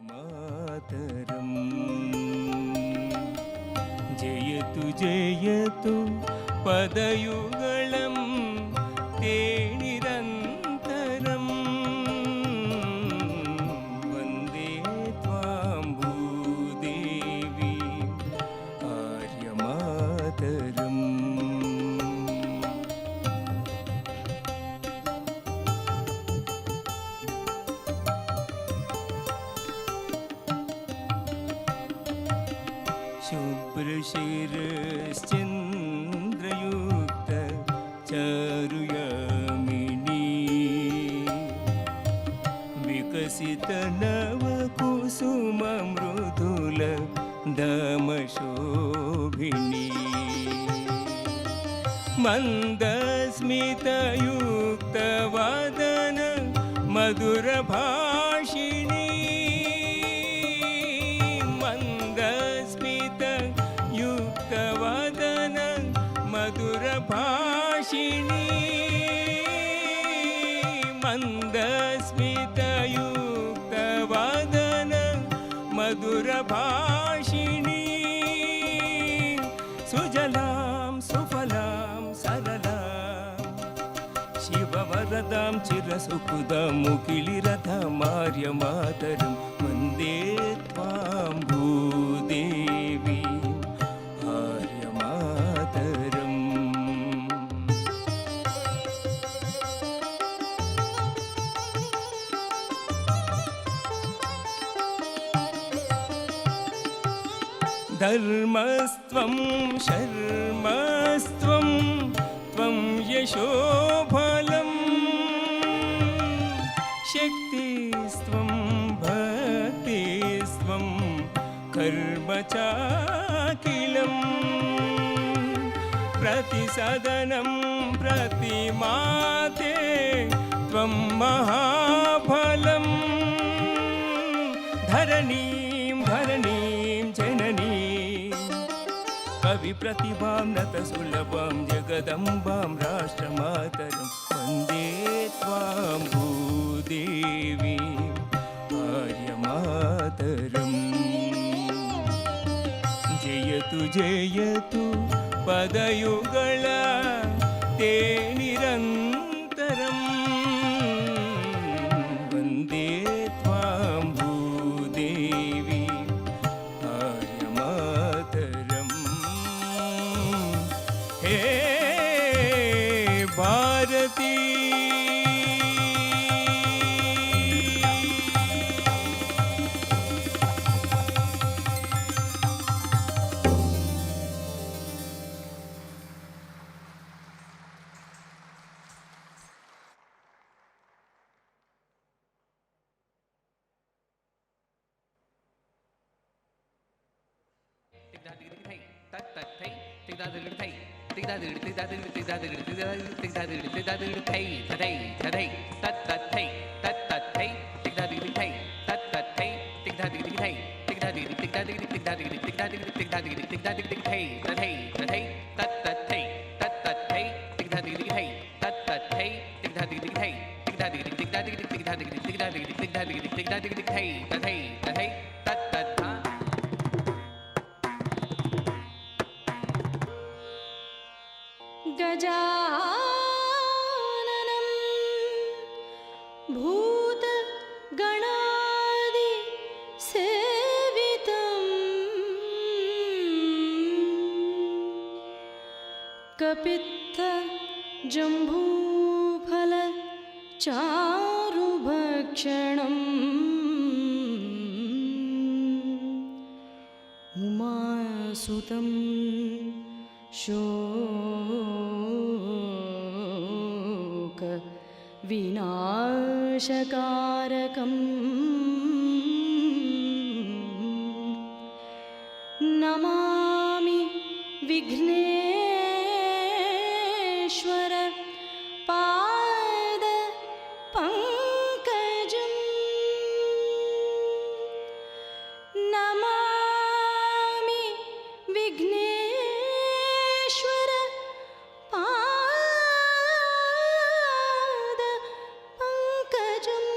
मातरम् जयतु जयतु पदयुगलं ते निरन्तरम् वन्दे त्वां भूदेवी आर्यमातरम् शुभ्रशिरश्चन्द्रयुक्त चारुयामिनी विकसितनवकुसुममृदुल दमशोभिनी मन्दस्मितयुक्तवदन मधुरभाषिणी युक्तवदन मधुरभाषिणी मन्दस्मितयुक्तवदन मधुरभाषिणी सुजलां सुफलां सरलां शिववरदां चिरसुखदां मुकिलिरथमार्यमातरं वन्दे त्वां भूदेवी आर्यमातरम् धर्मस्त्वं शर्मस्त्वं त्वं यशोफलं शक्तिस्त्वं भक्तिस्त्वं कर्म चाखिलं प्रतिसदनं प्रतिमाते त्वं महाफलं धरणीं धरणीं जननीं कविप्रतिभां नतसुलभां जगदम्बां राष्ट्रमातरं वन्दे त्वां भूदेवी आर्यमातरम् जयतु जयतु पदयुगल ते निरन्तरम् वन्दे त्वां भूदेवी आर्यमातरम् हे भारती गजाननं भूतगणादिसेवितं कपित्थजम्बूफलचारुभक्षणम् उमासुतं शोकविनाशकारकम् नमामि विघ्नेश्वर पादपङ्कजम् नमामि विघ्नेश्वर पादपङ्कजम्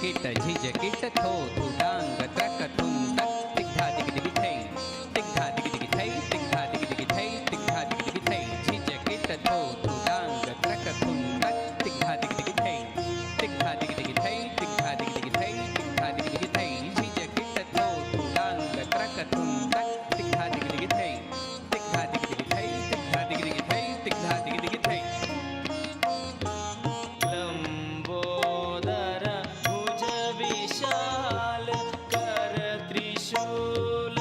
किट झिज किट थो थु डांग त्रक थुन तक तिग्धा दिग दिग थै तिग्धा दिग दिग थै तिग्धा दिग दिग थै तिग्धा दिग दिग थै झिज किट थो थु डांग त्रक थुन तक तिग्धा दिग दिग थै तिग्धा दिग दिग थै तिग्धा दिग दिग थै तिग्धा दिग दिग थै झिज किट थो थु डांग त्रक थुन तक तिग्धा दिग दिग थै तिग्धा दिग दिग थै तिग्धा दिग दिग थै तिग्धा दिग दिग थै लंबोदर भुज विशाल कर त्रिशूल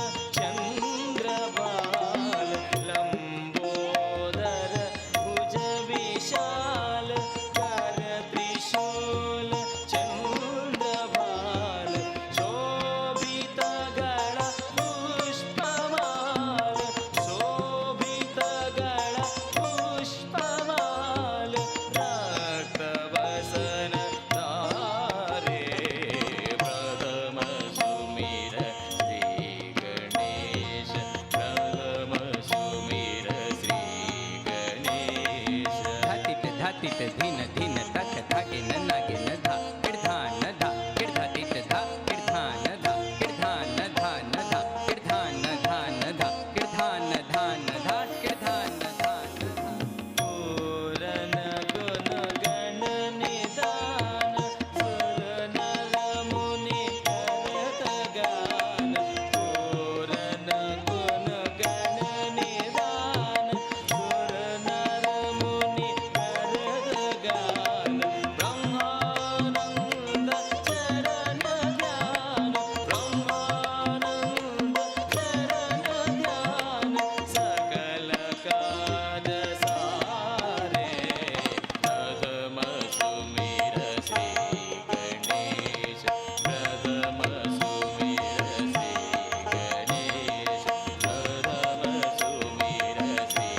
चंद्रबाल लंबोदर भुज विशाल कर त्रिशूल चंद्रबाल शोभित गण पुष्पमाल शोभित गण पुष्पमाल रक्तवसन धारे प्रथम सुमिर श्री गणेश प्रथम सुमिर श्री गणेश धातित धातित धीन धीन तक धागे न नागे न धा किर्धान न धा किर्धातित धा किर्धान धा किर्धान धा न धा किर्धान धा न धा किर्धान धा न धा किर्धान धा न धा पूरन गुण गण निदान सुर नर मुनि करत गान पूरन गुण गण निदान सुर नर मुनि करत गान ब्रह्मानंद चरण ध्यान ब्रह्मानंद चरण ध्यान सकल काज सारे प्रथम सुमिर श्री गणेश प्रथम सुमिर श्री गणेश प्रथम सुमिर श्री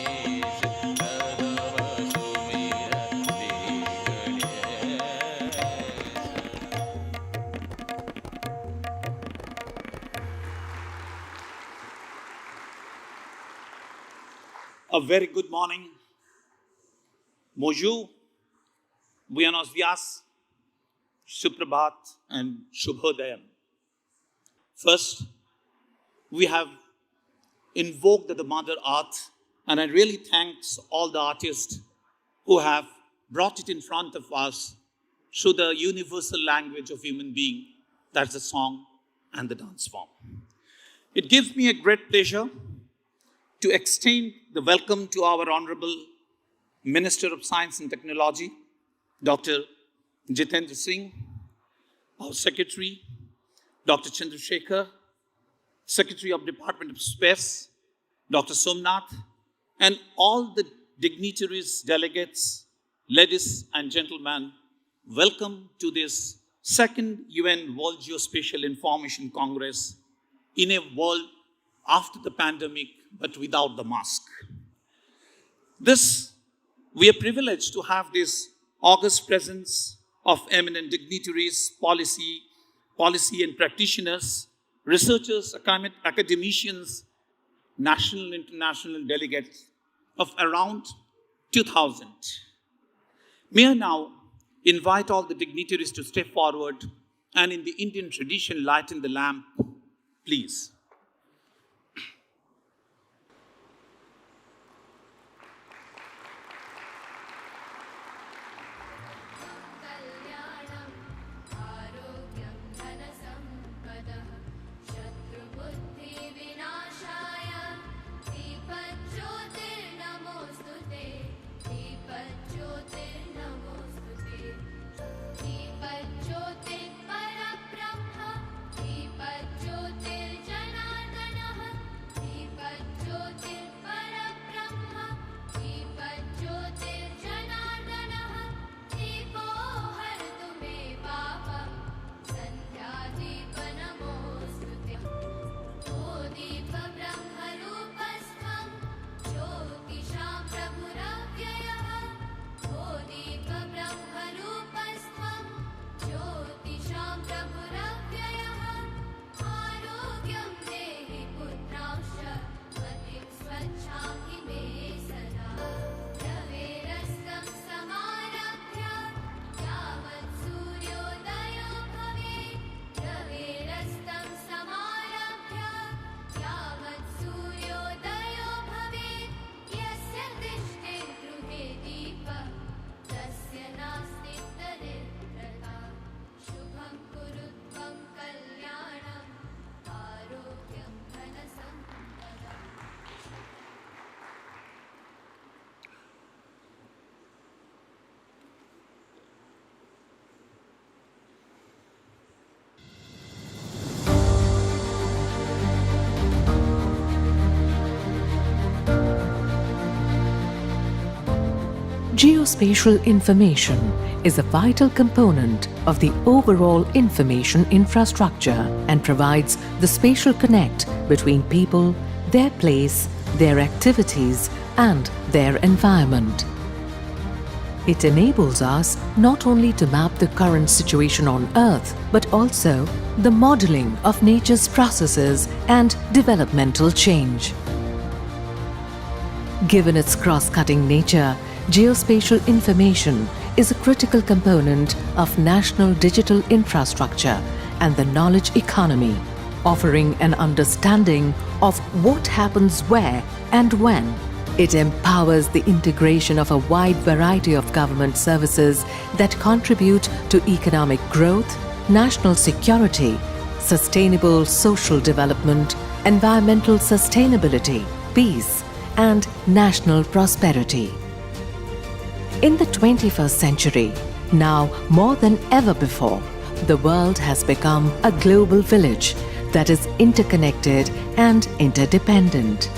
गणेश प्रथम सुमिर A very good morning. Bonjour, buenos dias, suprabhat, and shubhodayam. First, we have invoked the Mother Earth, and I really thanks all the artists who have brought it in front of us through the universal language of human being, that's the song and the dance form. It gives me a great pleasure to extend the welcome to our Honorable Minister of Science and Technology, Dr. Jitendra Singh, our Secretary, Dr. Chandrasekhar, Secretary of Department of Space, Dr. Somnath, and all the dignitaries, delegates, ladies and gentlemen, welcome to this second UN World Geospatial Information Congress in a world after the pandemic, but without the mask. We are privileged to have this august presence of eminent dignitaries, policy and practitioners, researchers, academicians, national and international delegates of around 2,000. May I now invite all the dignitaries to step forward and in the Indian tradition lighten the lamp, please. कल्याणं आरोग्यं धनसम्पदः शत्रुबुद्धिविनाशाय दीपज्योतिर्नमोऽस्तु ते दीपज्योतिर्नमोऽस्तु ते दीपज्योतिर्परब्रह्म दीपज्योतिर्जनार्दनः Geospatial information is a vital component of the overall information infrastructure and provides the spatial connect between people, their place, their activities, and their environment. It enables us not only to map the current situation on Earth, but also the modeling of nature's processes and developmental change. Given its cross-cutting nature, geospatial information is a critical component of national digital infrastructure and the knowledge economy, offering an understanding of what happens where and when. It empowers the integration of a wide variety of government services that contribute to economic growth, national security, sustainable social development, environmental sustainability, peace, and national prosperity. In the 21st century, now more than ever before, the world has become a global village that is interconnected and interdependent.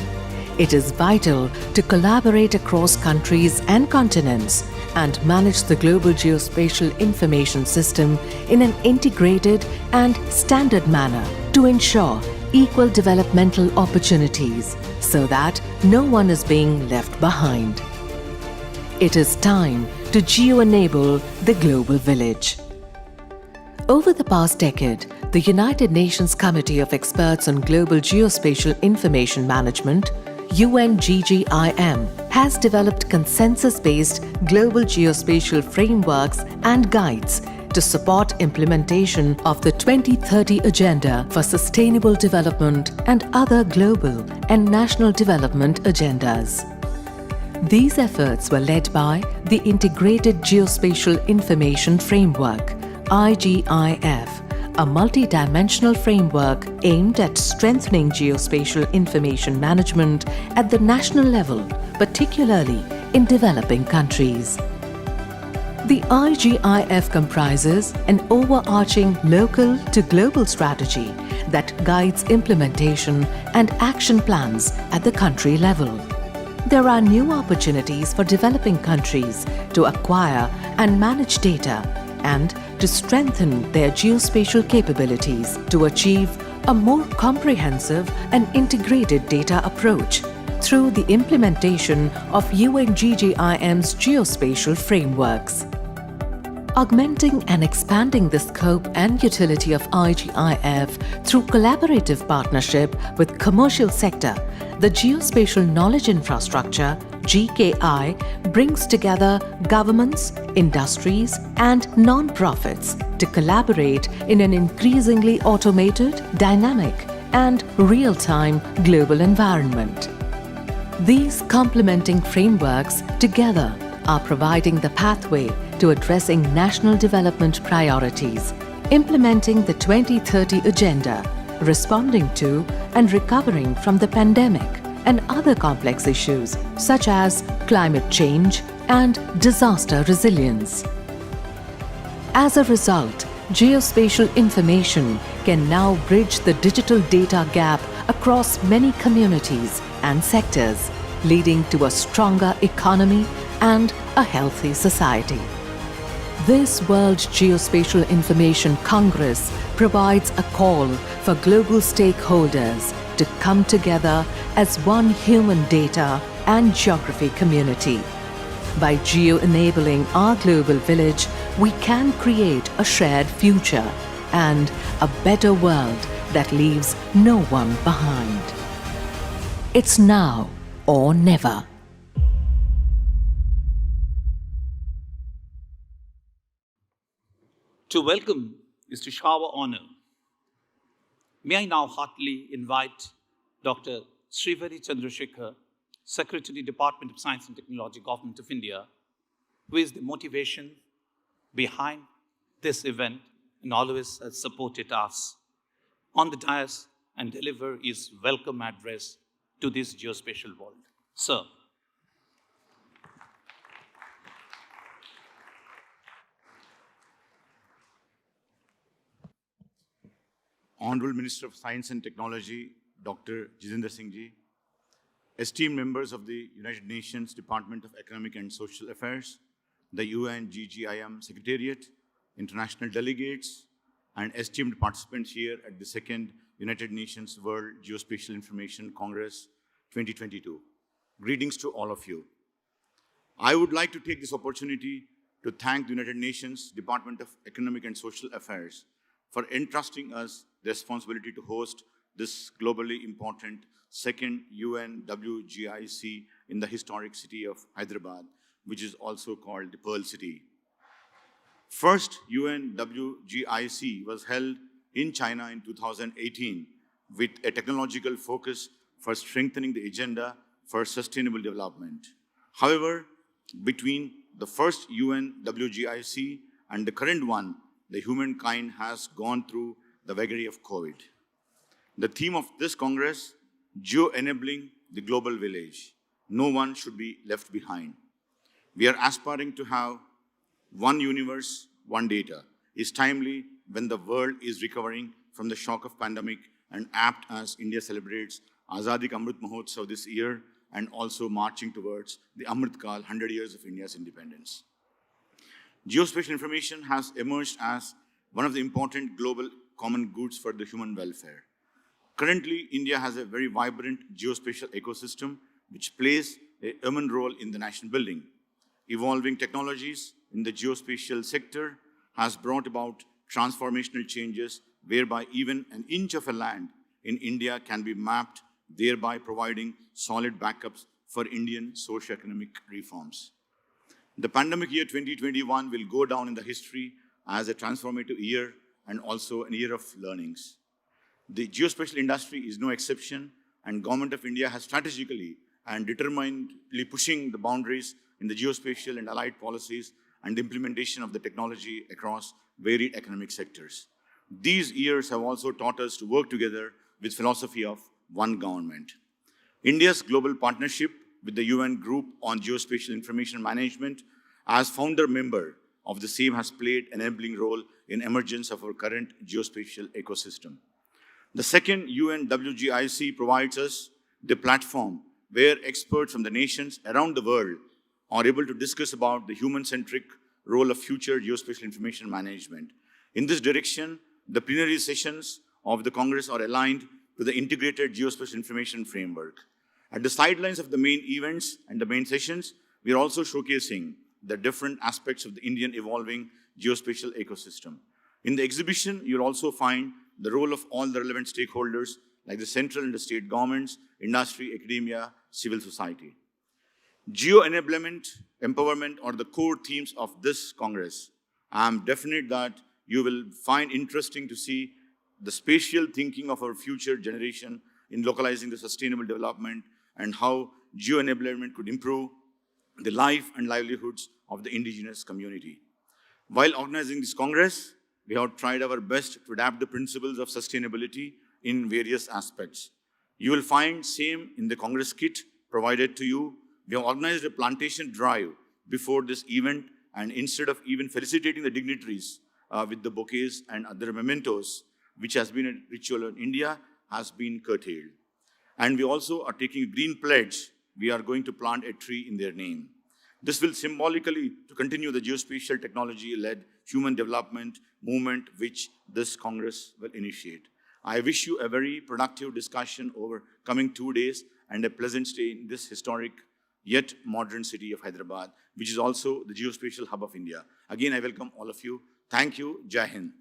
It is vital to collaborate across countries and continents and manage the global geospatial information system in an integrated and standard manner to ensure equal developmental opportunities so that no one is being left behind. It is time to geo-enable the global village. Over the past decade, the United Nations Committee of Experts on Global Geospatial Information Management UNWGIC has developed consensus-based global geospatial frameworks and guides to support implementation of the 2030 Agenda for Sustainable Development and other global and national development agendas. These efforts were led by the Integrated Geospatial Information Framework (IGIF), a multi-dimensional framework aimed at strengthening geospatial information management at the national level, particularly in developing countries. The IGIF comprises an overarching local to global strategy that guides implementation and action plans at the country level. There are new opportunities for developing countries to acquire and manage data and to strengthen their geospatial capabilities to achieve a more comprehensive and integrated data approach through the implementation of UNWGIC's geospatial frameworks. Augmenting and expanding the scope and utility of IGIF through collaborative partnership with commercial sector, the Geospatial Knowledge Infrastructure (GKI) brings together governments, industries, and non-profits to collaborate in an increasingly automated, dynamic, and real-time global environment. These complementing frameworks together are providing the pathway to addressing national development priorities, implementing the 2030 Agenda, responding to and recovering from the pandemic and other complex issues such as climate change and disaster resilience. As a result, geospatial information can now bridge the digital data gap across many communities and sectors, leading to a stronger economy and a healthy society. This World Geospatial Information Congress provides a call for global stakeholders to come together as one human data and geography community. By geo-enabling our global village, we can create a shared future and a better world that leaves no one behind. It's now or never. To welcome is to shower honor. May I now heartily invite Dr. Srivari Chandrasekhar, Secretary, Department of Science and Technology, Government of India, who is the motivation behind this event and always has supported us, on the dais and deliver his welcome address to this geospatial world. Sir. Honorable Minister of Science and Technology, Dr. Jitendra Singh Ji, esteemed members of the United Nations Department of Economic and Social Affairs, the UNGGIM Secretariat, international delegates, and esteemed participants here at the second United Nations World Geospatial Information Congress 2022. Greetings to all of you. I would like to take this opportunity to thank the United Nations Department of Economic and Social Affairs for entrusting us the responsibility to host this globally important second UNWGIC in the historic city of Hyderabad, which is also called the Pearl City. First UNWGIC was held in China in 2018 with a technological focus for strengthening the agenda for sustainable development. However, between the first UNWGIC and the current one, the humankind has gone through the vagary of COVID. The theme of this Congress, Geo-enabling the global village. No one should be left behind. We are aspiring to have one universe, one data, is timely when the world is recovering from the shock of pandemic and apt as India celebrates Azadi Ka Amrit Mahotsav this year and also marching towards the Amrit Kal, 100 years of India's independence. Geospatial information has emerged as one of the important global common goods for the human welfare. Currently, India has a very vibrant geospatial ecosystem which plays a eminent role in the nation building. Evolving technologies in the geospatial sector has brought about transformational changes whereby even an inch of a land in India can be mapped, thereby providing solid backups for Indian socio-economic reforms. The pandemic year 2021 will go down in the history as a transformative year and also a year of learnings. The geospatial industry is no exception, and Government of India has strategically and determinedly pushing the boundaries in the geospatial and allied policies and the implementation of the technology across varied economic sectors. These years have also taught us to work together with philosophy of one government. India's global partnership with the UN Group on Geospatial Information Management as founder member of the same has played an enabling role in emergence of our current geospatial ecosystem. The second UNWGIC provides us the platform where experts from the nations around the world are able to discuss about the human-centric role of future geospatial information management. In this direction, the plenary sessions of the Congress are aligned to the integrated geospatial information framework. At the sidelines of the main events and the main sessions, we are also showcasing the different aspects of the Indian evolving geospatial ecosystem. In the exhibition, you'll also find the role of all the relevant stakeholders like the central and the state governments, industry, academia, civil society. Geo-enablement, empowerment are the core themes of this Congress. I am definite that you will find interesting to see the spatial thinking of our future generation in localizing the sustainable development and how geo-enablement could improve the life and livelihoods of the indigenous community. While organizing this Congress, we have tried our best to adapt the principles of sustainability in various aspects. You will find same in the Congress kit provided to you. We have organized a plantation drive before this event, and instead of even felicitating the dignitaries with the bouquets and other mementos, which has been a ritual in India, has been curtailed. And we also are taking a green pledge. We are going to plant a tree in their name. This will symbolically to continue the geospatial technology-led human development movement which this Congress will initiate. I wish you a very productive discussion over coming 2 days and a pleasant stay in this historic yet modern city of Hyderabad, which is also the geospatial hub of India. Again, I welcome all of you. Thank you. Jai Hind.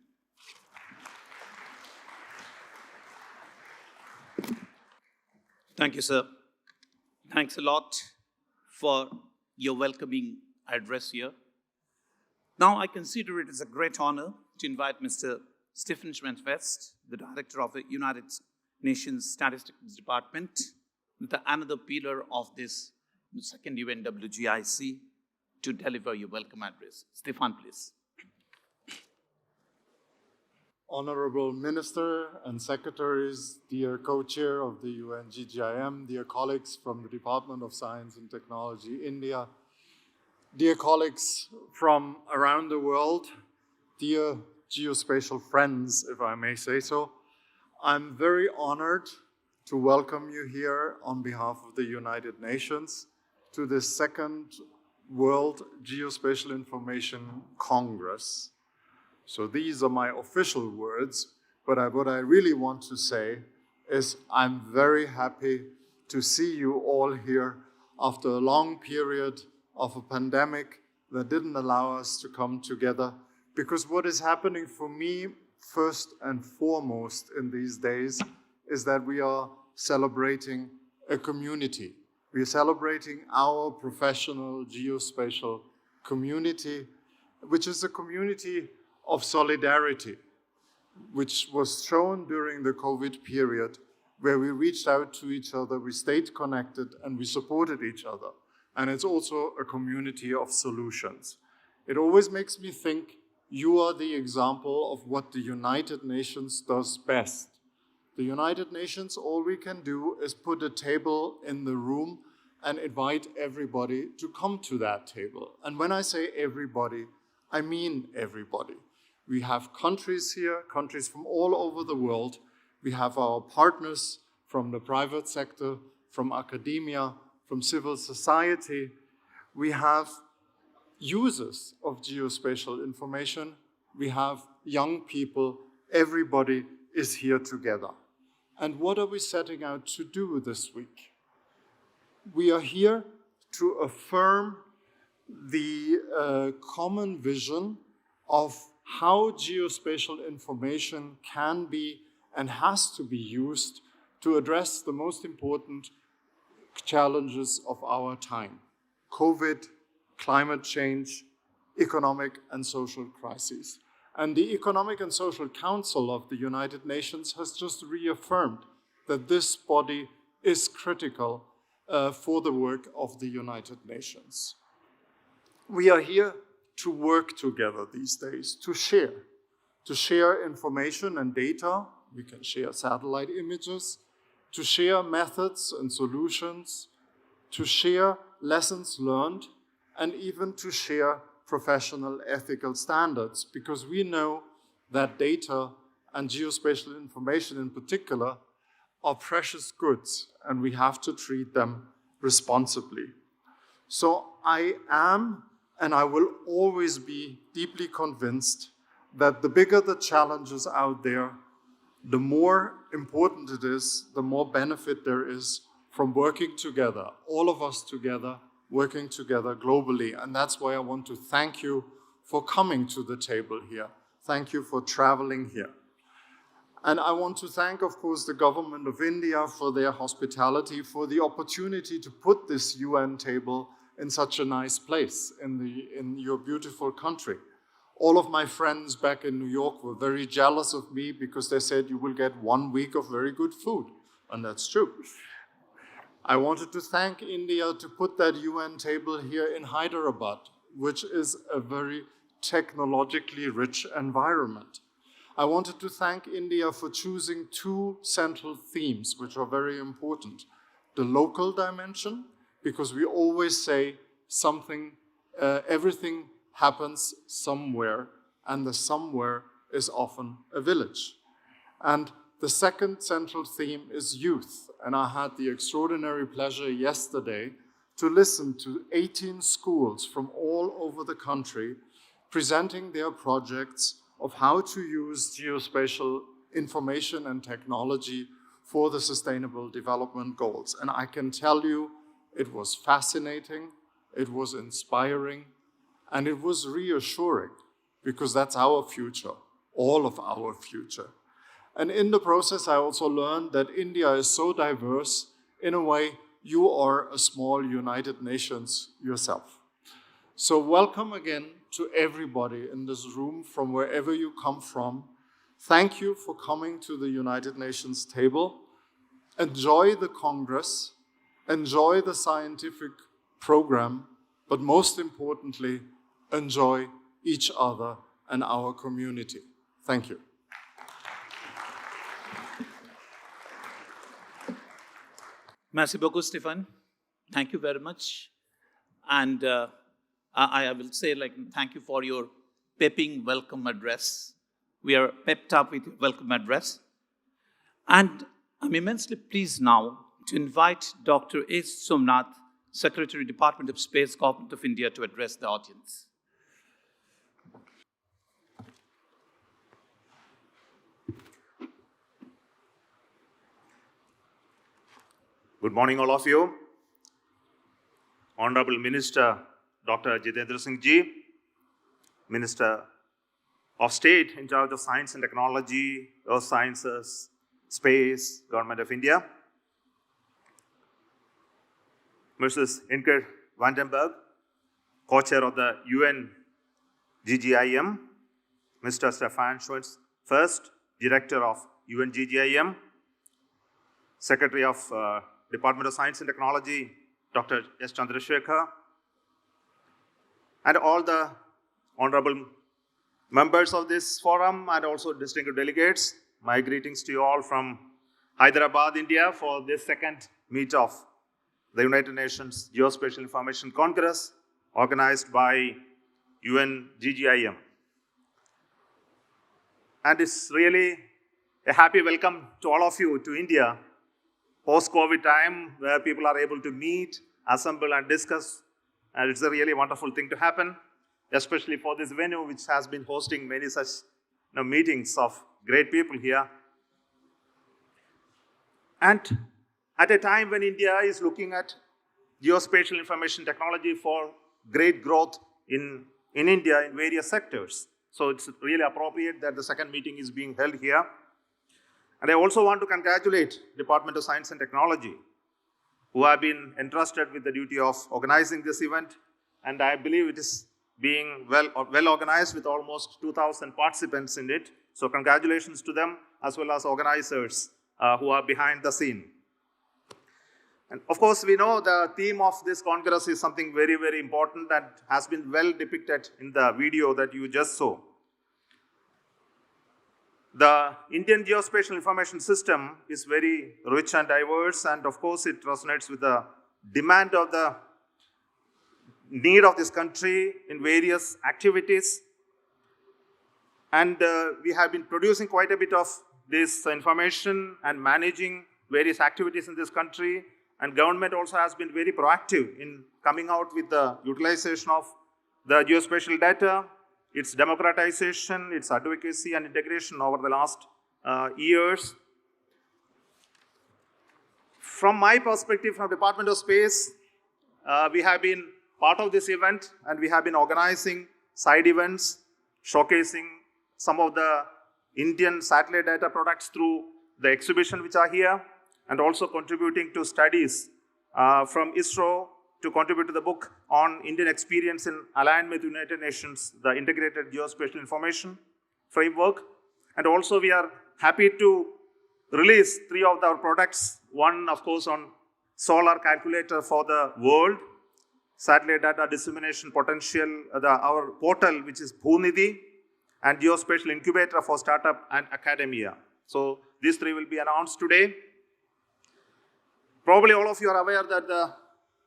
Thank you, sir. Thanks a lot for your welcoming address here. Now, I consider it as a great honor to invite Mr. Stephen Schwentfest, the Director of the United Nations Statistics Department, the another pillar of this second UNWGIC, to deliver your welcome address. Stefan, please. Honorable Minister and Secretaries, dear Co-Chair of the UNGGIM, dear colleagues from the Department of Science and Technology, India, dear colleagues from around the world, dear geospatial friends, if I may say so, I'm very honored to welcome you here on behalf of the United Nations to this second World Geospatial Information Congress. So these are my official words, but what I really want to say is I'm very happy to see you all here after a long period of a pandemic that didn't allow us to come together. Because what is happening for me, first and foremost in these days, is that we are celebrating a community. We are celebrating our professional geospatial community, which is a community of solidarity, which was shown during the COVID period, where we reached out to each other, we stayed connected, and we supported each other. And it's also a community of solutions. It always makes me think you are the example of what the United Nations does best. The United Nations, all we can do is put a table in the room and invite everybody to come to that table. And when I say everybody, I mean everybody. We have countries here, countries from all over the world. We have our partners from the private sector, from academia, from civil society. We have users of geospatial information. We have young people. Everybody is here together. And what are we setting out to do this week? We are here to affirm the common vision of how geospatial information can be and has to be used to address the most important challenges of our time: COVID, climate change, economic and social crises. And the Economic and Social Council of the United Nations has just reaffirmed that this body is critical for the work of the United Nations. We are here to work together these days, to share information and data. We can share satellite images, to share methods and solutions, to share lessons learned, and even to share professional ethical standards, because we know that data and geospatial information in particular are precious goods, and we have to treat them responsibly. So I am, and I will always be deeply convinced that the bigger the challenges out there, the more important it is, the more benefit there is from working together, all of us together, working together globally. And that's why I want to thank you for coming to the table here. Thank you for traveling here. And I want to thank, of course, the government of India for their hospitality, for the opportunity to put this UN table in such a nice place in your beautiful country. All of my friends back in New York were very jealous of me because they said you will get 1 week of very good food. And that's true. I wanted to thank India to put that UN table here in Hyderabad, which is a very technologically rich environment. I wanted to thank India for choosing 2 central themes, which are very important. The local dimension, because we always say everything happens somewhere, and the somewhere is often a village. And the second central theme is youth. And I had the extraordinary pleasure yesterday to listen to 18 schools from all over the country presenting their projects of how to use geospatial information and technology for the Sustainable Development Goals. And I can tell you, it was fascinating, it was inspiring, and it was reassuring, because that's our future, all of our future. And in the process, I also learned that India is so diverse. In a way, you are a small United Nations yourself. So welcome again to everybody in this room from wherever you come from. Thank you for coming to the United Nations table. Enjoy the Congress, enjoy the scientific program, but most importantly, enjoy each other and our community. Thank you. Merci beaucoup, Stefan. Thank you very much. And I will say, thank you for your pepping welcome address. We are pepped up with your welcome address. And I'm immensely pleased now to invite Dr. S. Somnath, Secretary, Department of Space, Government of India, to address the audience. Good morning, all of you. Honorable Minister Dr. Jitendra Singh Ji, Minister of State in charge of Science and Technology, Earth Sciences, Space, Government of India. Mrs. Inker Vandenberg, co-chair of the UNGGIM. Mr. Stefan Schwartz, first Director of UNGGIM. Secretary of Department of Science and Technology, Dr. S. Chandrasekhar, and all the honorable members of this forum and also distinguished delegates. My greetings to you all from Hyderabad, India, for this second meet of the United Nations Geospatial Information Congress organized by UNGGIM. And it's really a happy welcome to all of you to India, post-COVID time, where people are able to meet, assemble and discuss. And it's a really wonderful thing to happen, especially for this venue, which has been hosting many such meetings of great people here. And at a time when India is looking at geospatial information technology for great growth in India in various sectors. So it's really appropriate that the second meeting is being held here. And I also want to congratulate Department of Science and Technology, who have been entrusted with the duty of organizing this event. And I believe it is being well organized with almost 2,000 participants in it. So congratulations to them as well as organizers who are behind the scene. And of course, we know the theme of this Congress is something very, very important and has been well depicted in the video that you just saw. The Indian geospatial information system is very rich and diverse, and of course, it resonates with the demand of the need of this country in various activities. And we have been producing quite a bit of this information and managing various activities in this country. And government also has been very proactive in coming out with the utilization of the geospatial data, its democratization, its advocacy and integration over the last years. From my perspective, from Department of Space, we have been part of this event and we have been organizing side events, showcasing some of the Indian satellite data products through the exhibition which are here, and also contributing to studies from ISRO to contribute to the book on Indian experience in alignment with United Nations, the Integrated Geospatial Information Framework. And also we are happy to release 3 of our products. One, of course, on solar calculator for the world, satellite data dissemination potential, our portal, which is Bhoonidhi, and geospatial incubator for startup and academia. So these 3 will be announced today. Probably all of you are aware that the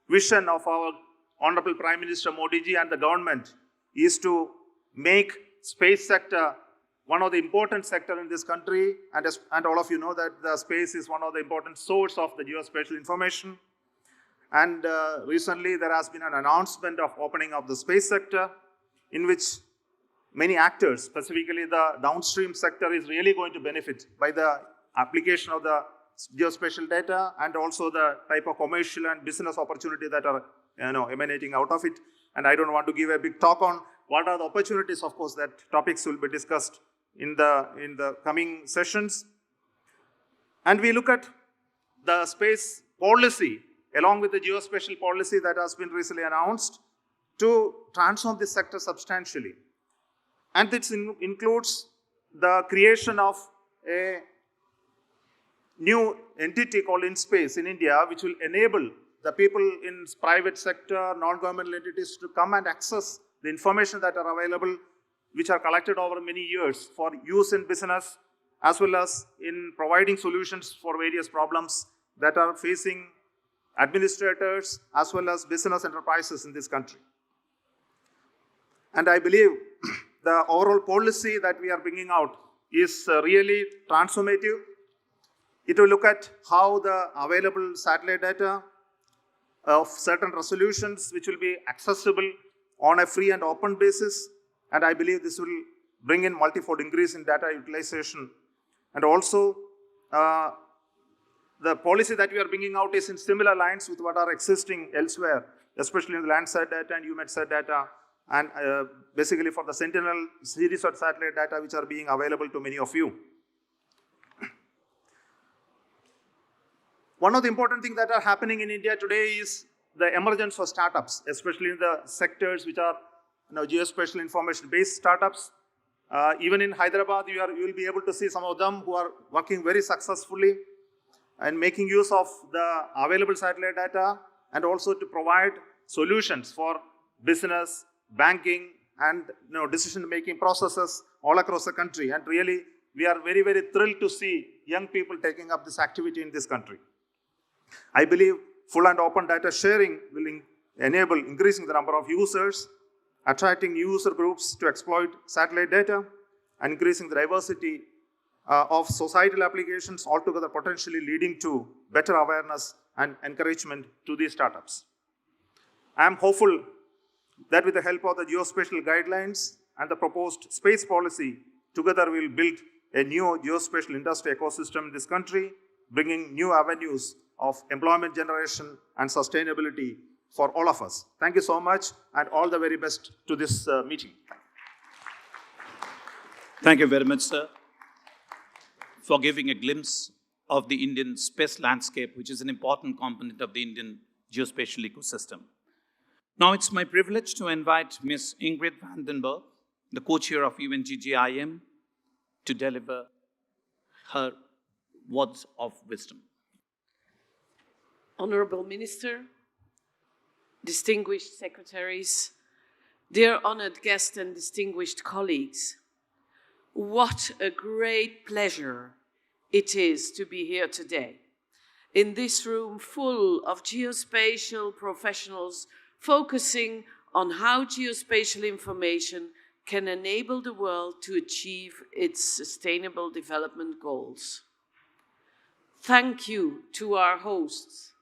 vision of our Honorable Prime Minister Modi ji and the government is to make space sector one of the important sector in this country, and all of you know that the space is one of the important source of the geospatial information. And recently there has been an announcement of opening of the space sector, in which many actors, specifically the downstream sector, is really going to benefit by the application of the geospatial data and also the type of commercial and business opportunity that are emanating out of it. And I don't want to give a big talk on what are the opportunities. Of course, that topics will be discussed in the coming sessions. And we look at the space policy along with the geospatial policy that has been recently announced to transform this sector substantially. And this includes the creation of a new entity called InSpace in India, which will enable the people in private sector, non-governmental entities to come and access the information that are available, which are collected over many years for use in business, as well as in providing solutions for various problems that are facing administrators as well as business enterprises in this country. And I believe the overall policy that we are bringing out is really transformative. It will look at how the available satellite data of certain resolutions which will be accessible on a free and open basis. And I believe this will bring in multifold increase in data utilization. And also, the policy that we are bringing out is in similar lines with what are existing elsewhere, especially in the Landsat data and UMETSAT data, and basically for the Sentinel series of satellite data which are being available to many of you. One of the important things that are happening in India today is the emergence of startups, especially in the sectors which are geospatial information-based startups. Even in Hyderabad, you will be able to see some of them who are working very successfully and making use of the available satellite data, and also to provide solutions for business, banking, and decision-making processes all across the country. And really, we are very, very thrilled to see young people taking up this activity in this country. I believe full and open data sharing will enable increasing the number of users, attracting new user groups to exploit satellite data, and increasing the diversity of societal applications, altogether potentially leading to better awareness and encouragement to these startups. I am hopeful that with the help of the geospatial guidelines and the proposed space policy, together we will build a new geospatial industry ecosystem in this country, bringing new avenues of employment generation and sustainability for all of us. Thank you so much, and all the very best to this meeting. Thank you very much, sir, for giving a glimpse of the Indian space landscape, which is an important component of the Indian geospatial ecosystem. Now it's my privilege to invite Ms. Ingrid Vandenberg, the co-chair of UNWGIC, to deliver her words of wisdom. Honorable Minister, distinguished secretaries, dear honored guests and distinguished colleagues, what a great pleasure it is to be here today, in this room full of geospatial professionals focusing on how geospatial information can enable the world to achieve its sustainable development goals. Thank you to our hosts,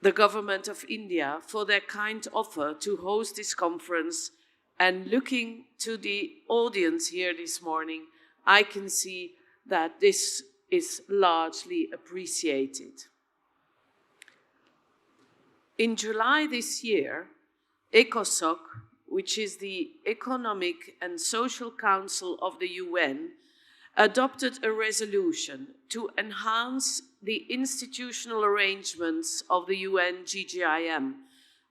the Government of India, for their kind offer to host this conference, and looking to the audience here this morning, I can see that this is largely appreciated. In July this year, ECOSOC, which is the Economic and Social Council of the UN, adopted a resolution to enhance the institutional arrangements of the UNWGIC,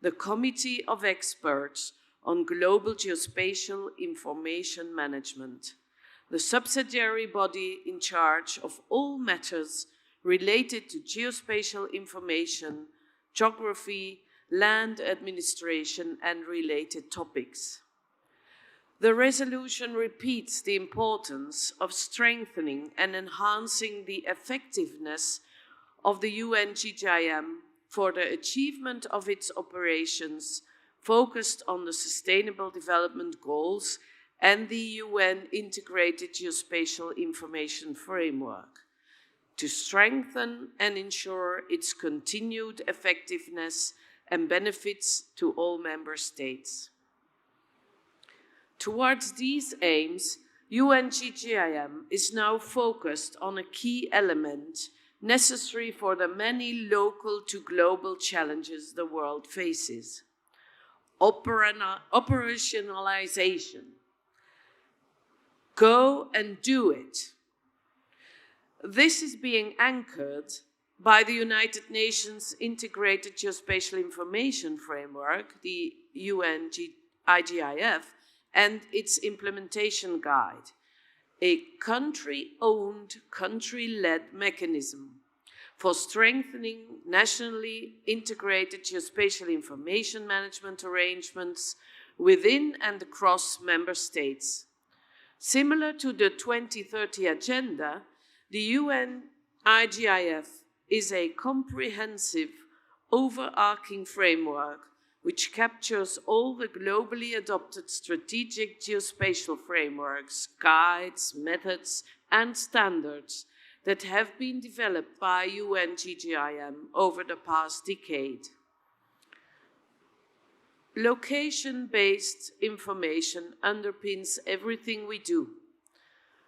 the Committee of Experts on Global Geospatial Information Management, the subsidiary body in charge of all matters related to geospatial information, geography, land administration, and related topics. The resolution repeats the importance of strengthening and enhancing the effectiveness of the UNWGIC for the achievement of its operations focused on the Sustainable Development Goals and the UN Integrated Geospatial Information Framework, to strengthen and ensure its continued effectiveness and benefits to all member states. Towards these aims, UNWGIC is now focused on a key element necessary for the many local to global challenges the world faces: operationalization. Go and do it. This is being anchored by the United Nations Integrated Geospatial Information Framework, the UNWGIC, and its implementation guide, a country-owned, country-led mechanism for strengthening nationally integrated geospatial information management arrangements within and across member states. Similar to the 2030 Agenda, the UNWGIC is a comprehensive, overarching framework which captures all the globally adopted strategic geospatial frameworks, guides, methods, and standards that have been developed by UNGGIM over the past decade. Location-based information underpins everything we do.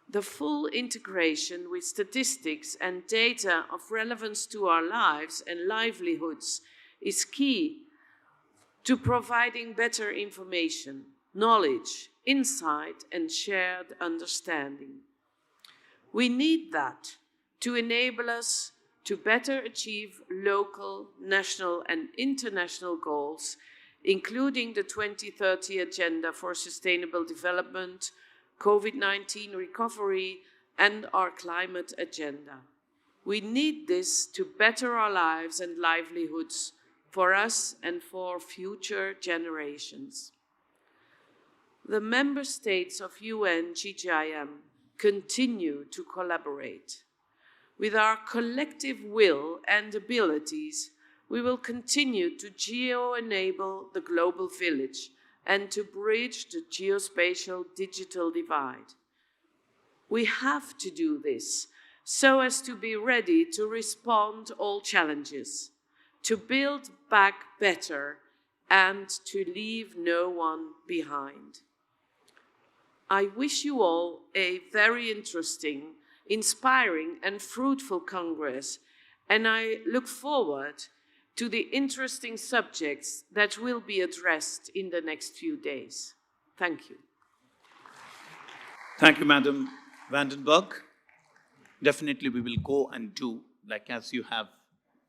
The full integration with statistics and data of relevance to our lives and livelihoods is key to providing better information, knowledge, insight, and shared understanding. We need that to enable us to better achieve local, national, and international goals, including the 2030 Agenda for Sustainable Development, COVID-19 recovery, and our climate agenda. We need this to better our lives and livelihoods for us and for future generations. The member states of UNGGIM continue to collaborate. With our collective will and abilities, we will continue to geo-enable the global village and to bridge the geospatial digital divide. We have to do this so as to be ready to respond to all challenges, to build back better, and to leave no one behind. I wish you all a very interesting, inspiring, and fruitful Congress, and I look forward to the interesting subjects that will be addressed in the next few days. Thank you. Thank you, Madam Vandenberg. Definitely we will go and do, like as you have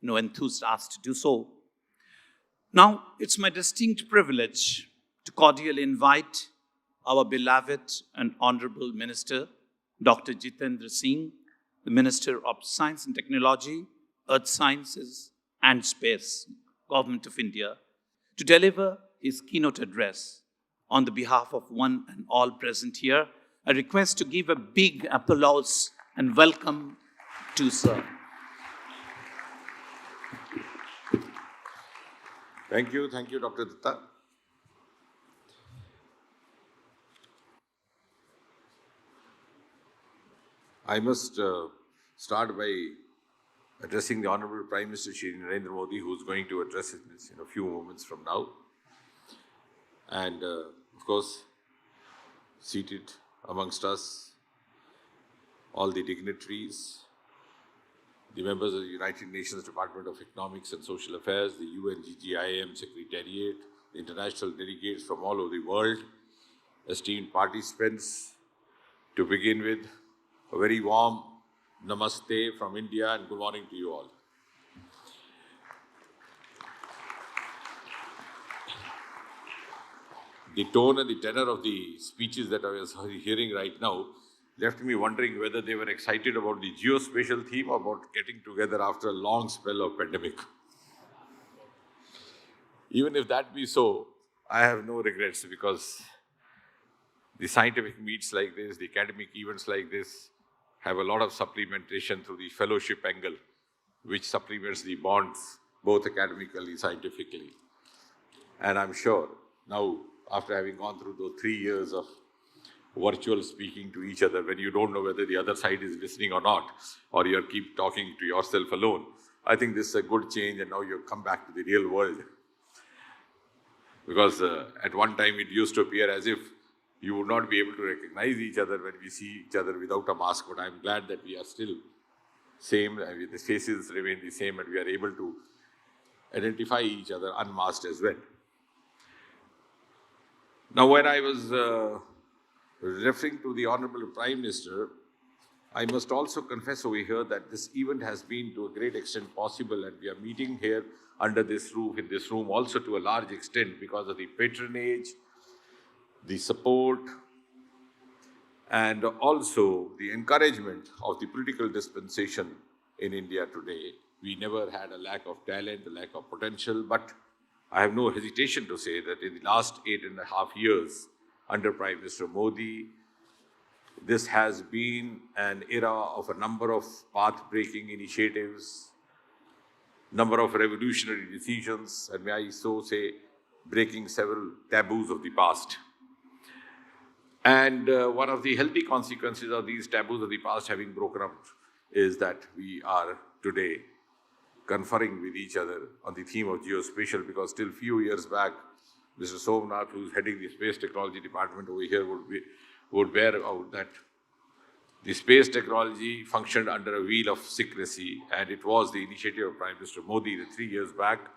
enthused us to do so. Now, it's my distinct privilege to cordially invite our beloved and honorable Minister, Dr. Jitendra Singh, the Minister of Science and Technology, Earth Sciences and Space, Government of India, to deliver his keynote address. On the behalf of one and all present here, I request to give a big applause and welcome to sir. Thank you, Dr. Datta. I must start by addressing the Honorable Prime Minister Shri Narendra Modi, who is going to address it in a few moments from now. And of course, seated amongst us, all the dignitaries, the members of the United Nations Department of Economics and Social Affairs, the UNGGIM Secretariat, the international delegates from all over the world, esteemed participants. To begin with, a very warm namaste from India and good morning to you all. The tone and the tenor of the speeches that I was hearing right now left me wondering whether they were excited about the geospatial theme or about getting together after a long spell of pandemic. Even if that be so, I have no regrets, because the scientific meets like this, the academic events like this, have a lot of supplementation through the fellowship angle, which supplements the bonds both academically, scientifically. And I'm sure now, after having gone through those 3 years of virtual speaking to each other, when you don't know whether the other side is listening or not, or you keep talking to yourself alone, I think this is a good change, and now you've come back to the real world. Because at one time it used to appear as if you would not be able to recognize each other when we see each other without a mask, but I'm glad that we are still same, the faces remain the same, and we are able to identify each other unmasked as well. Now, when I was referring to the Honorable Prime Minister, I must also confess over here that this event has been to a great extent possible, and we are meeting here under this roof, in this room, also to a large extent because of the patronage, the support, and also the encouragement of the political dispensation in India today. We never had a lack of talent, a lack of potential, but I have no hesitation to say that in the last 8.5 years, under Prime Minister Modi, this has been an era of a number of path-breaking initiatives, number of revolutionary decisions, and may I so say, breaking several taboos of the past. And one of the healthy consequences of these taboos of the past having broken up is that we are today conferring with each other on the theme of geospatial, because still few years back, Mr. Somnath, who's heading the space technology department over here, would bear out that the space technology functioned under a wheel of secrecy, and it was the initiative of Prime Minister Modi that 3 years back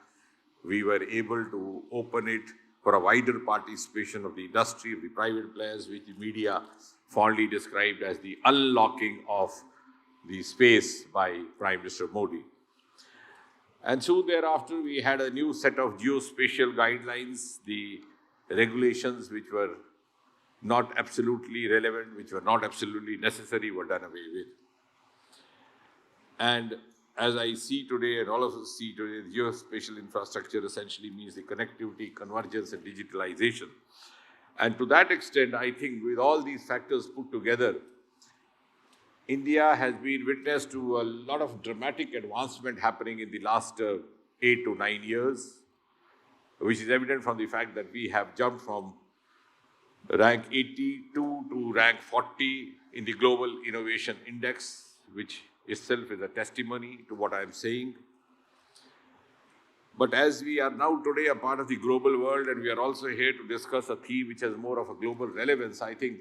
we were able to open it for a wider participation of the industry, of the private players, which the media fondly described as the unlocking of the space by Prime Minister Modi. And soon thereafter, we had a new set of geospatial guidelines, the regulations which were not absolutely relevant, which were not absolutely necessary, were done away with. And as I see today, and all of us see today, the geospatial infrastructure essentially means the connectivity, convergence, and digitalization. And to that extent, I think with all these factors put together, India has been witness to a lot of dramatic advancement happening in the last 8 to 9 years, which is evident from the fact that we have jumped from rank 82 to rank 40 in the Global Innovation Index, which itself is a testimony to what I am saying. But as we are now today a part of the global world, and we are also here to discuss a theme which has more of a global relevance, I think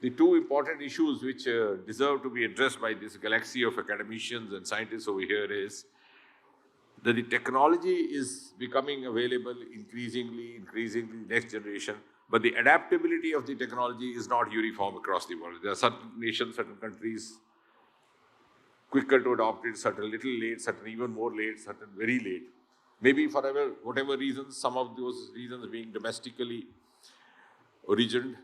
the two important issues which deserve to be addressed by this galaxy of academicians and scientists over here is that the technology is becoming available increasingly, next generation, but the adaptability of the technology is not uniform across the world. There are certain nations, certain countries quicker to adopt it, certain little late, certain even more late, certain very late. Maybe for whatever reasons, some of those reasons being domestically origined.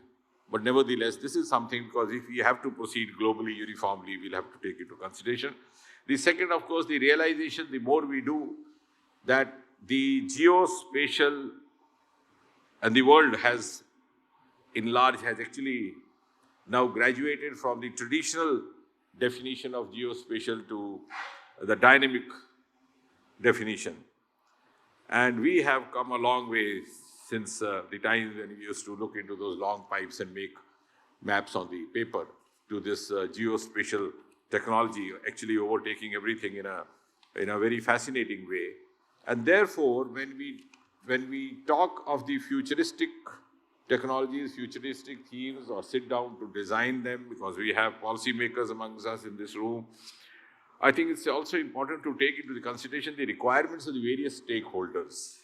But nevertheless, this is something, because if we have to proceed globally uniformly, we'll have to take into consideration. The second, of course, the realization, the more we do, that the geospatial and the world has, in large, has actually now graduated from the traditional definition of geospatial to the dynamic definition. And we have come a long way since the time when we used to look into those long pipes and make maps on the paper, to this geospatial technology actually overtaking everything in a very fascinating way. And therefore, when we talk of the futuristic technologies, futuristic themes, or sit down to design them, because we have policymakers amongst us in this room, I think it's also important to take into the consideration the requirements of the various stakeholders.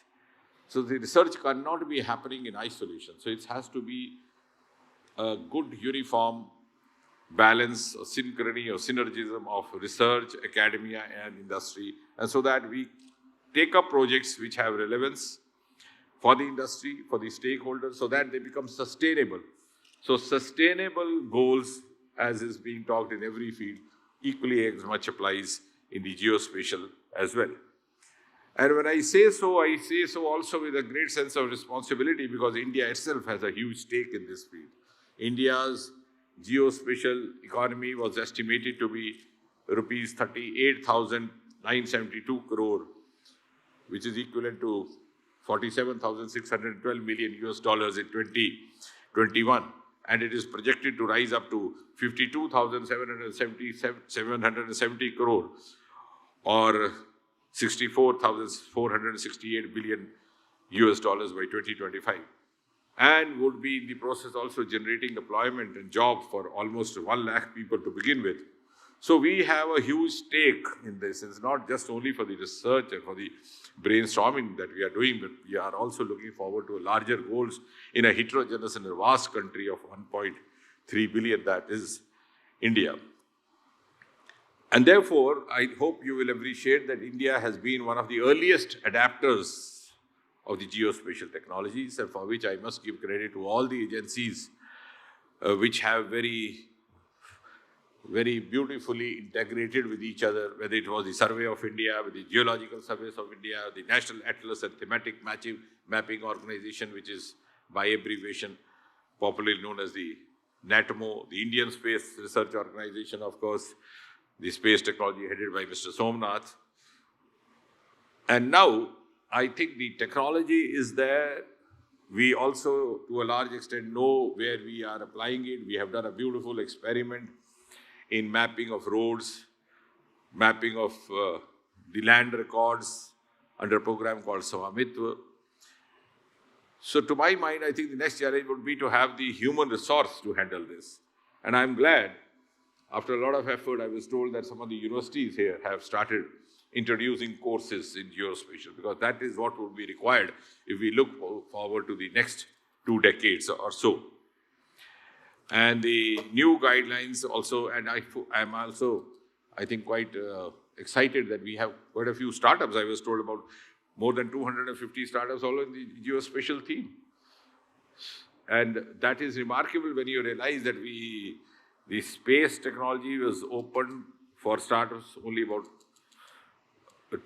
So the research cannot be happening in isolation. So it has to be a good uniform balance or synchrony or synergism of research, academia, and industry, and so that we take up projects which have relevance for the industry, for the stakeholders, so that they become sustainable. So sustainable goals, as is being talked in every field, equally as much applies in the geospatial as well. And when I say so also with a great sense of responsibility, because India itself has a huge stake in this field. India's geospatial economy was estimated to be rupees 38,972 crore, which is equivalent to $47,612 million in 2021. And it is projected to rise up to 52,770 crore, or $64,468 billion by 2025. And would be in the process also generating employment and job for almost 1 lakh people to begin with. So we have a huge stake in this. It's not just only for the research and for the brainstorming that we are doing, but we are also looking forward to larger goals in a heterogeneous and a vast country of 1.3 billion that is India. And therefore, I hope you will appreciate that India has been one of the earliest adapters of the geospatial technologies, and for which I must give credit to all the agencies which have very beautifully integrated with each other, whether it was the Survey of India, with the Geological Surveys of India, the National Atlas and Thematic Mapping Organization, which is by abbreviation popularly known as the NATMO, the Indian Space Research Organization, of course, the space technology headed by Mr. Somnath. And now, I think the technology is there. We also, to a large extent, know where we are applying it. We have done a beautiful experiment in mapping of roads, mapping of the land records under a program called Swamitva. So to my mind, I think the next challenge would be to have the human resource to handle this. And I'm glad, after a lot of effort, I was told that some of the universities here have started introducing courses in geospatial, because that is what would be required if we look forward to the next 2 decades or so. And the new guidelines also, and I'm also, I think, quite excited that we have quite a few startups. I was told about more than 250 startups all in the geospatial theme. And that is remarkable when you realize that the space technology was open for startups only about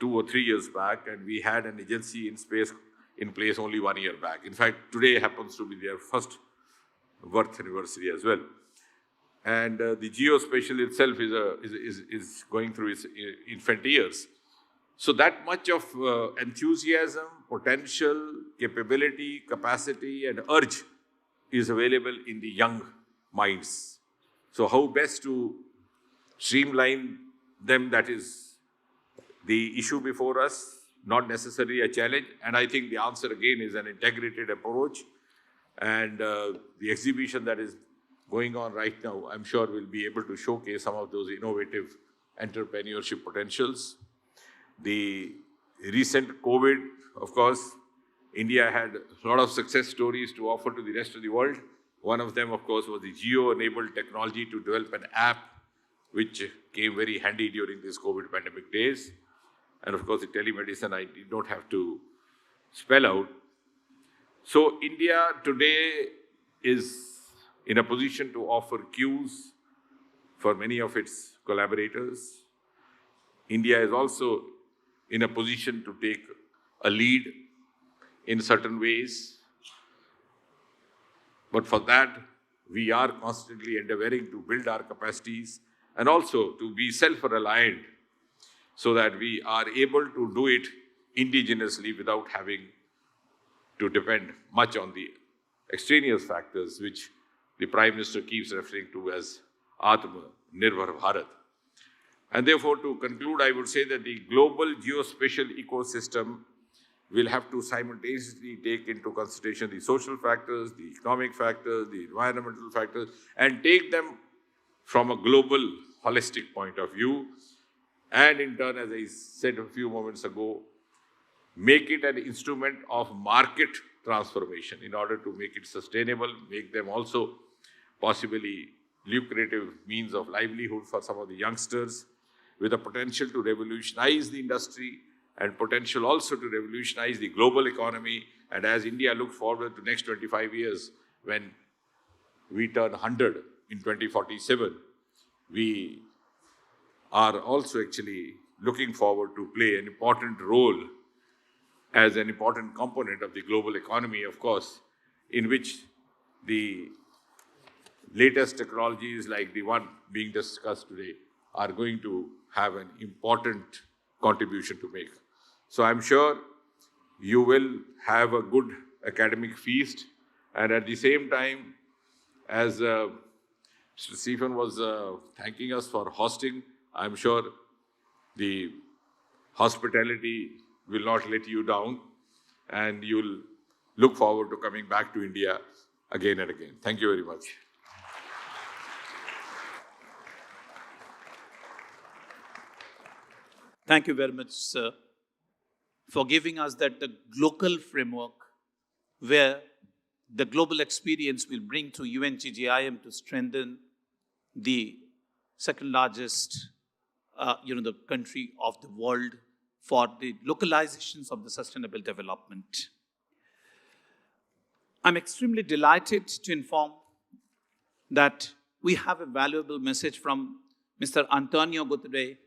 2 or 3 years back, and we had an agency in space in place only 1 year back. In fact, today happens to be their first birth anniversary as well. And the geospatial itself is going through its infant years. So that much of enthusiasm, potential, capability, capacity, and urge is available in the young minds. So how best to streamline them, that is the issue before us, not necessarily a challenge. And I think the answer again is an integrated approach. And the exhibition that is going on right now, I'm sure will be able to showcase some of those innovative entrepreneurship potentials. The recent COVID, of course, India had a lot of success stories to offer to the rest of the world. One of them, of course, was the geo-enabled technology to develop an app which came very handy during these COVID pandemic days. And of course, the telemedicine I did not have to spell out. So India today is in a position to offer cues for many of its collaborators. India is also in a position to take a lead in certain ways. But for that, we are constantly endeavoring to build our capacities and also to be self-reliant so that we are able to do it indigenously without having to depend much on the extraneous factors which the Prime Minister keeps referring to as Atma-Nirbhar Bharat. And therefore, to conclude, I would say that the global geospatial ecosystem will have to simultaneously take into consideration the social factors, the economic factors, the environmental factors, and take them from a global, holistic point of view. And in turn, as I said a few moments ago, make it an instrument of market transformation in order to make it sustainable, make them also possibly lucrative means of livelihood for some of the youngsters, with a potential to revolutionize the industry and potential also to revolutionize the global economy. And as India looks forward to next 25 years, when we turn 100 in 2047, we are also actually looking forward to play an important role as an important component of the global economy, of course, in which the latest technologies like the one being discussed today are going to have an important contribution to make. So I'm sure you will have a good academic feast, and at the same time, as Mr. Stephen was thanking us for hosting, I'm sure the hospitality will not let you down, and you'll look forward to coming back to India again and again. Thank you very much. Thank you very much, sir, for giving us that the local framework where the global experience will bring to UNWGIC to strengthen the second largest, the country of the world for the localizations of the sustainable development. I'm extremely delighted to inform that we have a valuable message from Mr. Antonio Guterres,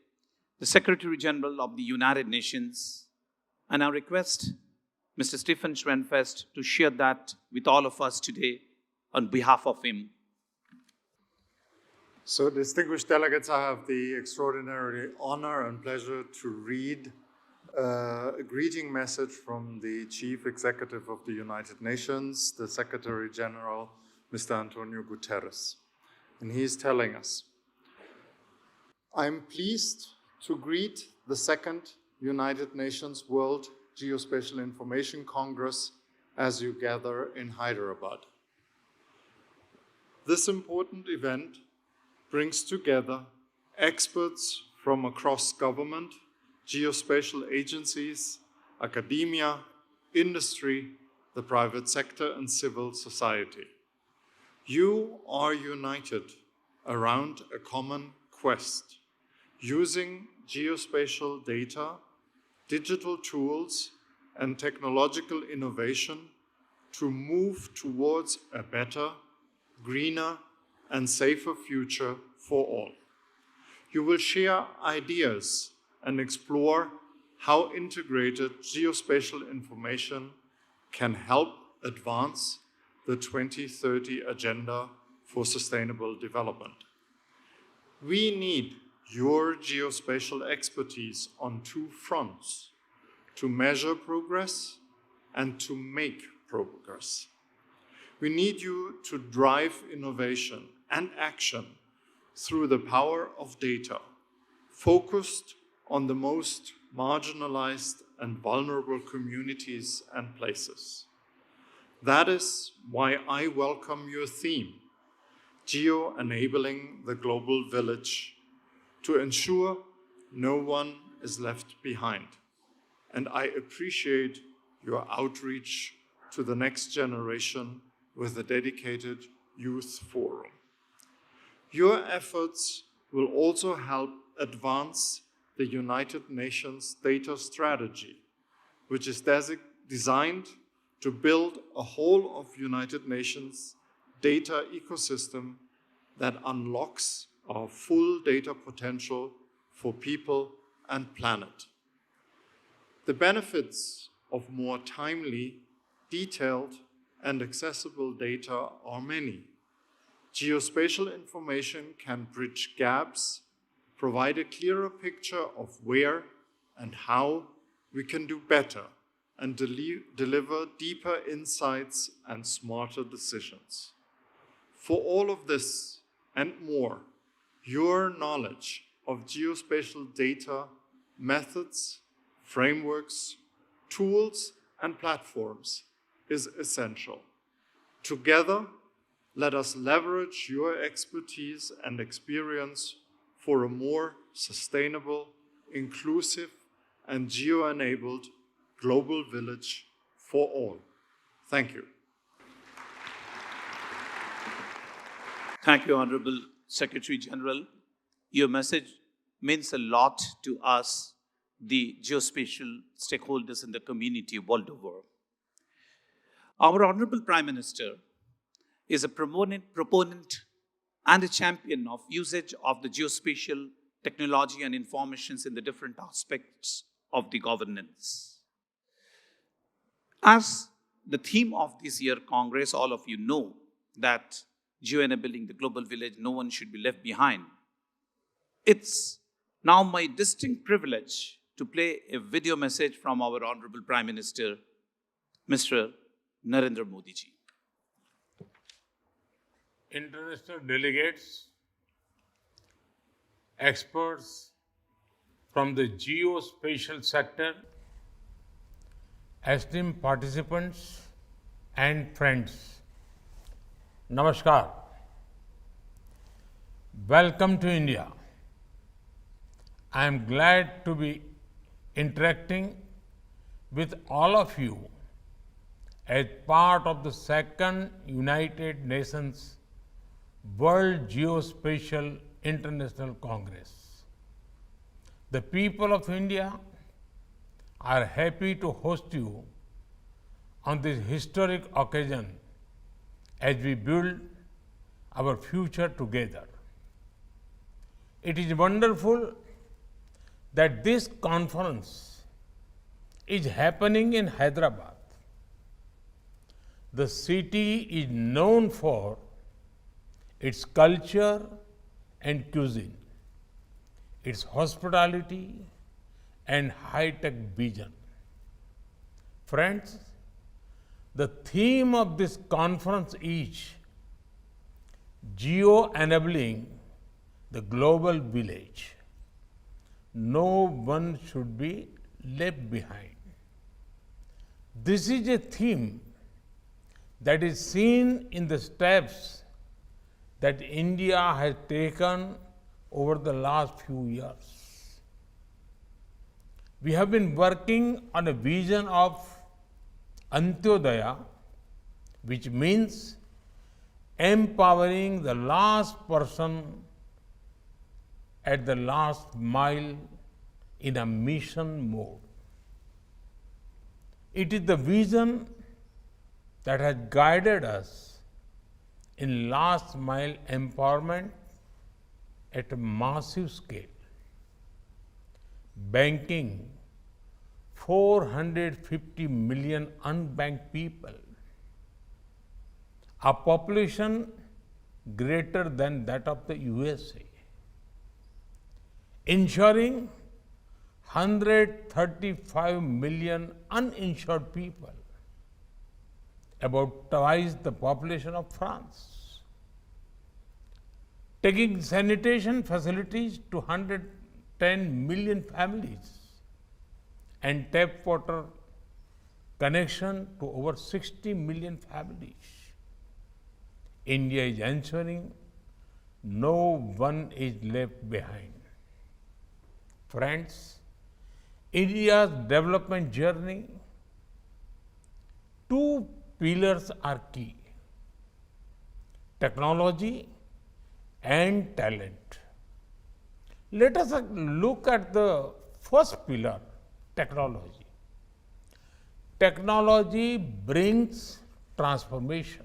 the Secretary General of the United Nations, and I request Mr. Stephen Schwenfest to share that with all of us today on behalf of him. So, distinguished delegates, I have the extraordinary honor and pleasure to read a greeting message from the Chief Executive of the United Nations, the Secretary General, Mr. Antonio Guterres. And he is telling us, I'm pleased to greet the second United Nations World Geospatial Information Congress as you gather in Hyderabad. This important event brings together experts from across government, geospatial agencies, academia, industry, the private sector, and civil society. You are united around a common quest, using geospatial data, digital tools, and technological innovation to move towards a better, greener, and safer future for all. You will share ideas and explore how integrated geospatial information can help advance the 2030 Agenda for Sustainable Development. We need your geospatial expertise on two fronts: to measure progress and to make progress. We need you to drive innovation and action through the power of data, focused on the most marginalized and vulnerable communities and places. That is why I welcome your theme, Geo-enabling the Global Village, to ensure no one is left behind. And I appreciate your outreach to the next generation with a dedicated youth forum. Your efforts will also help advance the United Nations Data Strategy, which is designed to build a whole of United Nations data ecosystem that unlocks our full data potential for people and planet. The benefits of more timely, detailed, and accessible data are many. Geospatial information can bridge gaps, provide a clearer picture of where and how we can do better, and deliver deeper insights and smarter decisions. For all of this and more, your knowledge of geospatial data, methods, frameworks, tools, and platforms is essential. Together, let us leverage your expertise and experience for a more sustainable, inclusive, and geo-enabled global village for all. Thank you. Thank you, Honorable Secretary General. Your message means a lot to us, the geospatial stakeholders in the community world over. Our Honorable Prime Minister is a proponent and a champion of usage of the geospatial technology and informations in the different aspects of the governance. As the theme of this year Congress, all of you know that geo-enabling the global village, no one should be left behind. It's now my distinct privilege to play a video message from our Honorable Prime Minister, Mr. Narendra Modi ji. International delegates, experts from the geospatial sector, esteemed participants and friends, Namaskar. Welcome to India. I am glad to be interacting with all of you as part of the second United Nations World Geospatial International Congress. The people of India are happy to host you on this historic occasion as we build our future together. It is wonderful that this conference is happening in Hyderabad. The city is known for its culture and cuisine, its hospitality and high-tech vision. Friends, the theme of this conference is Geo-enabling the global village. no one should be left behind. This is a theme that is seen in the steps that India has taken over the last few years. We have been working on a vision of Antyodaya, which means empowering the last person at the last mile in a mission mode. It is the vision that has guided us in last mile empowerment at a massive scale. Banking 450 million unbanked people, a population greater than that of the USA, ensuring 135 million uninsured people, about twice the population of France, taking sanitation facilities to 110 million families and tap water connection to over 60 million families. India is ensuring no one is left behind. Friends, India's development journey, two pillars are key: technology and talent. Let us look at the first pillar, technology. Technology brings transformation.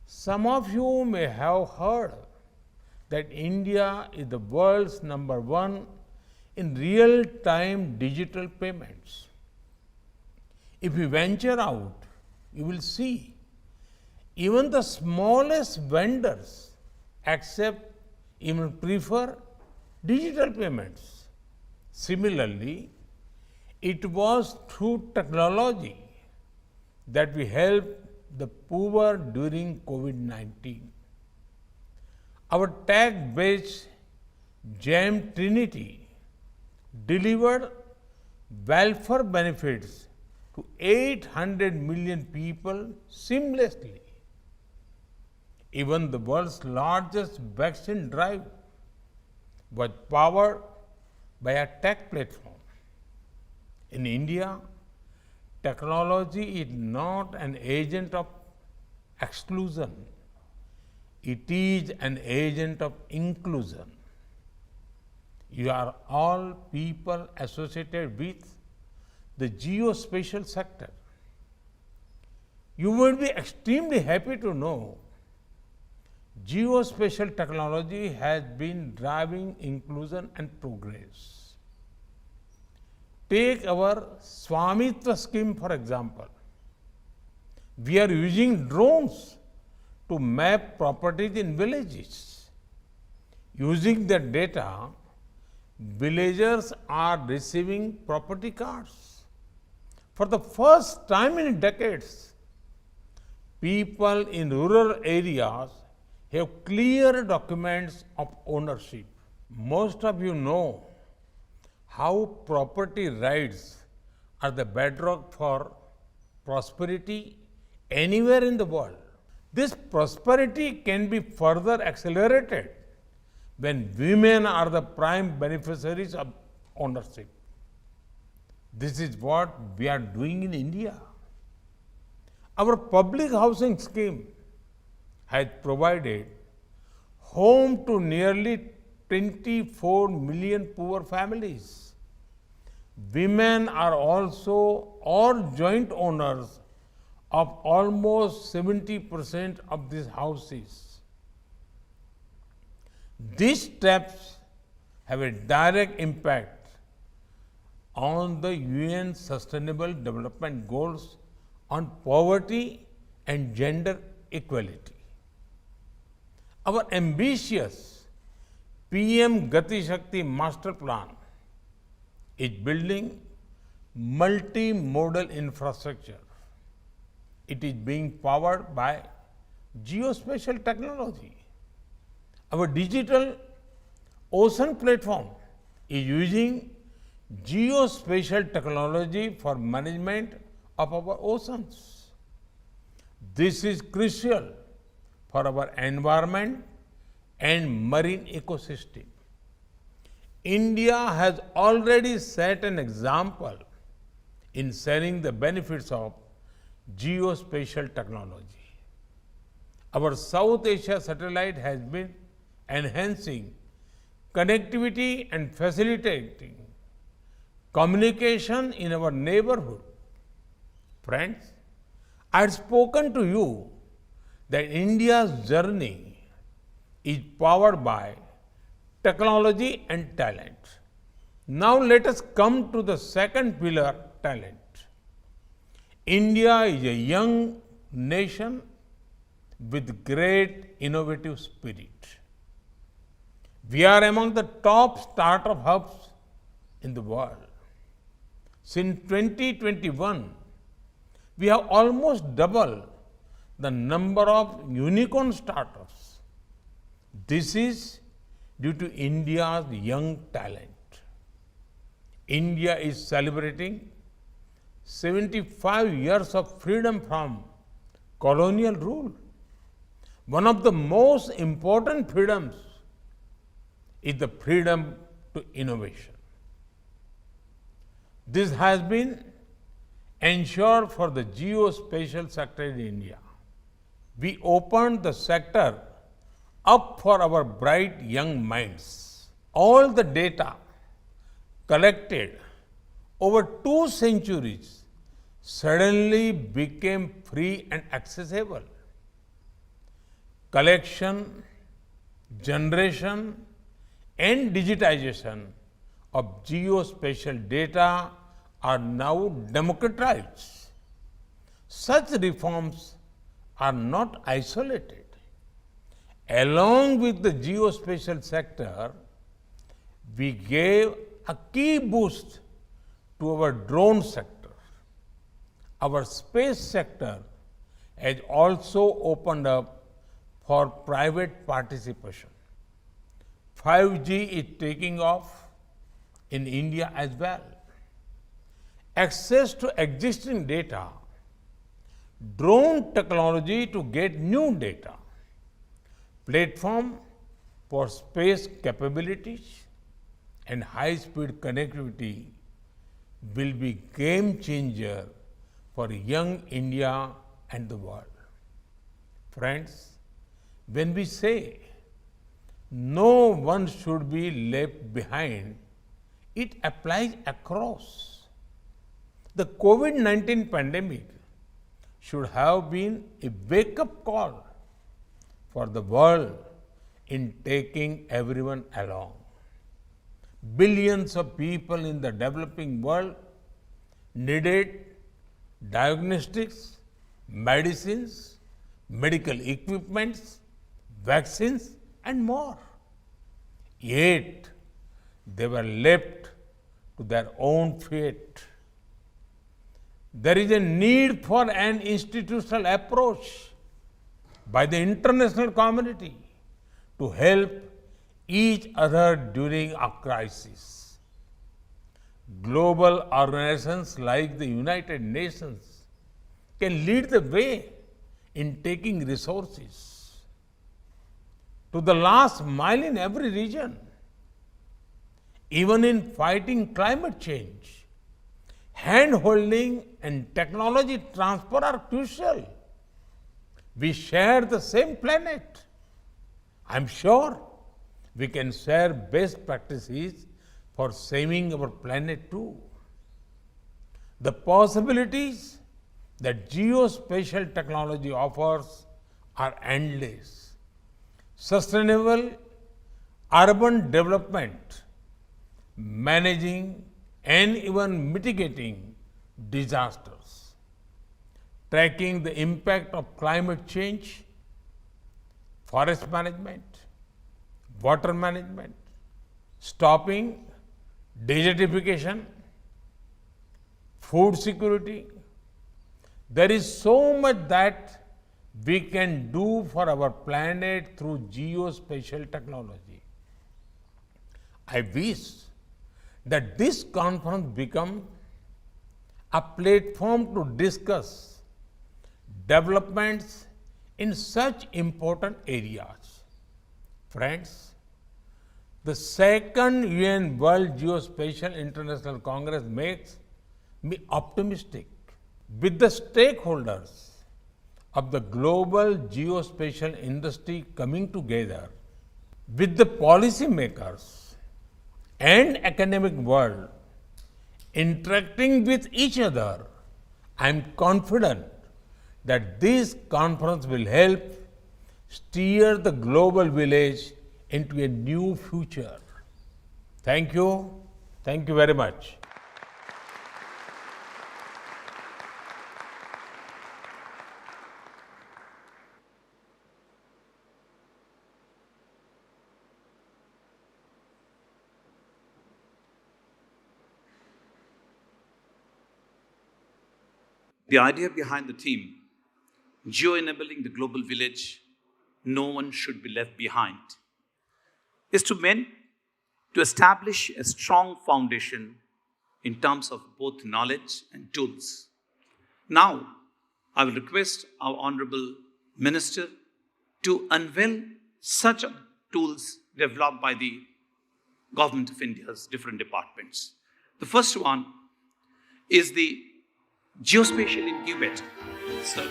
Some of you may have heard that India is the world's #1 in real-time digital payments. If you venture out, you will see even the smallest vendors accept, even prefer digital payments. Similarly, it was through technology that we helped the poor during COVID-19. Our tech-based GEM Trinity delivered welfare benefits to 800 million people seamlessly. Even the world's largest vaccine drive was powered by a tech platform. In India, technology is not an agent of exclusion. It is an agent of inclusion. You are all people associated with the geospatial sector. You will be extremely happy to know geospatial technology has been driving inclusion and progress. Take our Swamitva scheme, for example. We are using drones to map properties in villages. Using the data, villagers are receiving property cards. For the first time in decades, people in rural areas have clear documents of ownership. Most of you know how property rights are the bedrock for prosperity anywhere in the world. This prosperity can be further accelerated when women are the prime beneficiaries of ownership. This is what we are doing in India. Our public housing scheme has provided home to nearly 24 million poor families. Women are also or joint owners of almost 70% of these houses. These steps have a direct impact on the UN Sustainable Development Goals on poverty and gender equality. Our ambitious PM Gati Shakti Master Plan is building multimodal infrastructure. It is being powered by geospatial technology. Our digital ocean platform is using geospatial technology for management of our oceans. This is crucial for our environment and marine ecosystem. India has already set an example in sharing the benefits of geospatial technology. Our South Asia satellite has been enhancing connectivity and facilitating communication in our neighborhood. Friends, I had spoken to you that India's journey is powered by technology and talent. Now let us come to the second pillar, talent. India is a young nation with great innovative spirit. We are among the top startup hubs in the world. Since 2021, we have almost doubled the number of unicorn startups. This is due to India's young talent. India is celebrating 75 years of freedom from colonial rule. One of the most important freedoms is the freedom to innovation. This has been ensured for the geospatial sector in India. We opened the sector up for our bright young minds. All the data collected over 2 centuries suddenly became free and accessible. Collection, generation, and digitization of geospatial data are now democratized. Such reforms are not isolated. Along with the geospatial sector, we gave a key boost to our drone sector. Our space sector has also opened up for private participation. 5G is taking off in India as well. Access to existing data, drone technology to get new data, platform for space capabilities, and high-speed connectivity will be game changer for young India and the world. Friends, when we say no one should be left behind, it applies across. The COVID-19 pandemic should have been a wake-up call for the world in taking everyone along. Billions of people in the developing world needed diagnostics, medicines, medical equipments, vaccines, and more. Yet, they were left to their own fate. There is a need for an institutional approach by the international community to help each other during a crisis. Global organizations like the United Nations can lead the way in taking resources to the last mile in every region. Even in fighting climate change, hand-holding and technology transfer are crucial. We share the same planet. I'm sure we can share best practices for saving our planet too. The possibilities that geospatial technology offers are endless. Sustainable urban development, managing and even mitigating disasters, tracking the impact of climate change, forest management, water management, stopping desertification, food security. There is so much that we can do for our planet through geospatial technology. I wish that this conference become a platform to discuss developments in such important areas. Friends, the second UN World Geospatial International Congress makes me optimistic. With the stakeholders of the global geospatial industry coming together, with the policymakers and academic world interacting with each other, I am confident that this conference will help steer the global village into a new future. Thank you. Thank you very much. The idea behind the theme, Geo-enabling the global village, no one should be left behind, is to establish a strong foundation in terms of both knowledge and tools. Now, I will request our Honorable Minister to unveil such tools developed by the Government of India's different departments. The first one is the Geospatial Incubator. Sir.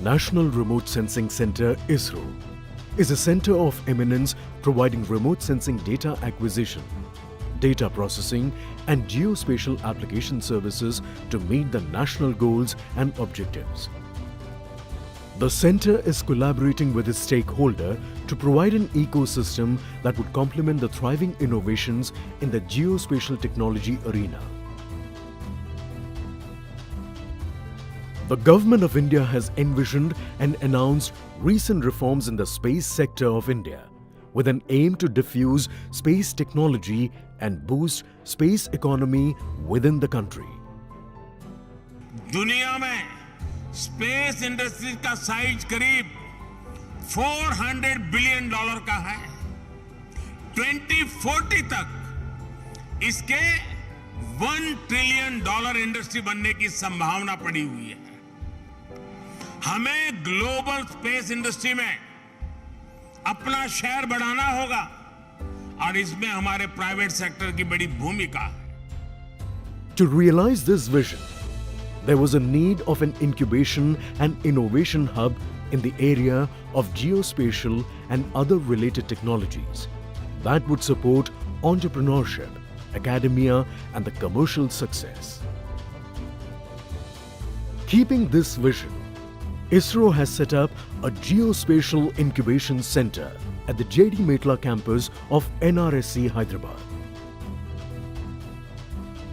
National Remote Sensing Center ISRO is a center of eminence providing remote sensing data acquisition, data processing and geospatial application services to meet the national goals and objectives. The center is collaborating with its stakeholder to provide an ecosystem that would complement the thriving innovations in the geospatial technology arena. The Government of India has envisioned and announced recent reforms in the space sector of India with an aim to diffuse space technology and boost space economy within the country. दुनिया में space industry का size करीब $400 billion का है। 2040 तक इसके $1 trillion industry बनने की संभावना पड़ी हुई है। हमें ग्लोबल स्पेस इंडस्ट्री में अपना शेयर बढ़ाना होगा और इसमें हमारे प्राइवेट सेक्टर की बड़ी भूमिका है। To realize this vision, there was a need of an incubation and innovation hub in the area of geospatial and other related technologies that would support entrepreneurship, academia, and the commercial success. Keeping this vision, ISRO has set up a Geospatial Incubation Center at the J.D. Metla campus of NRSC Hyderabad.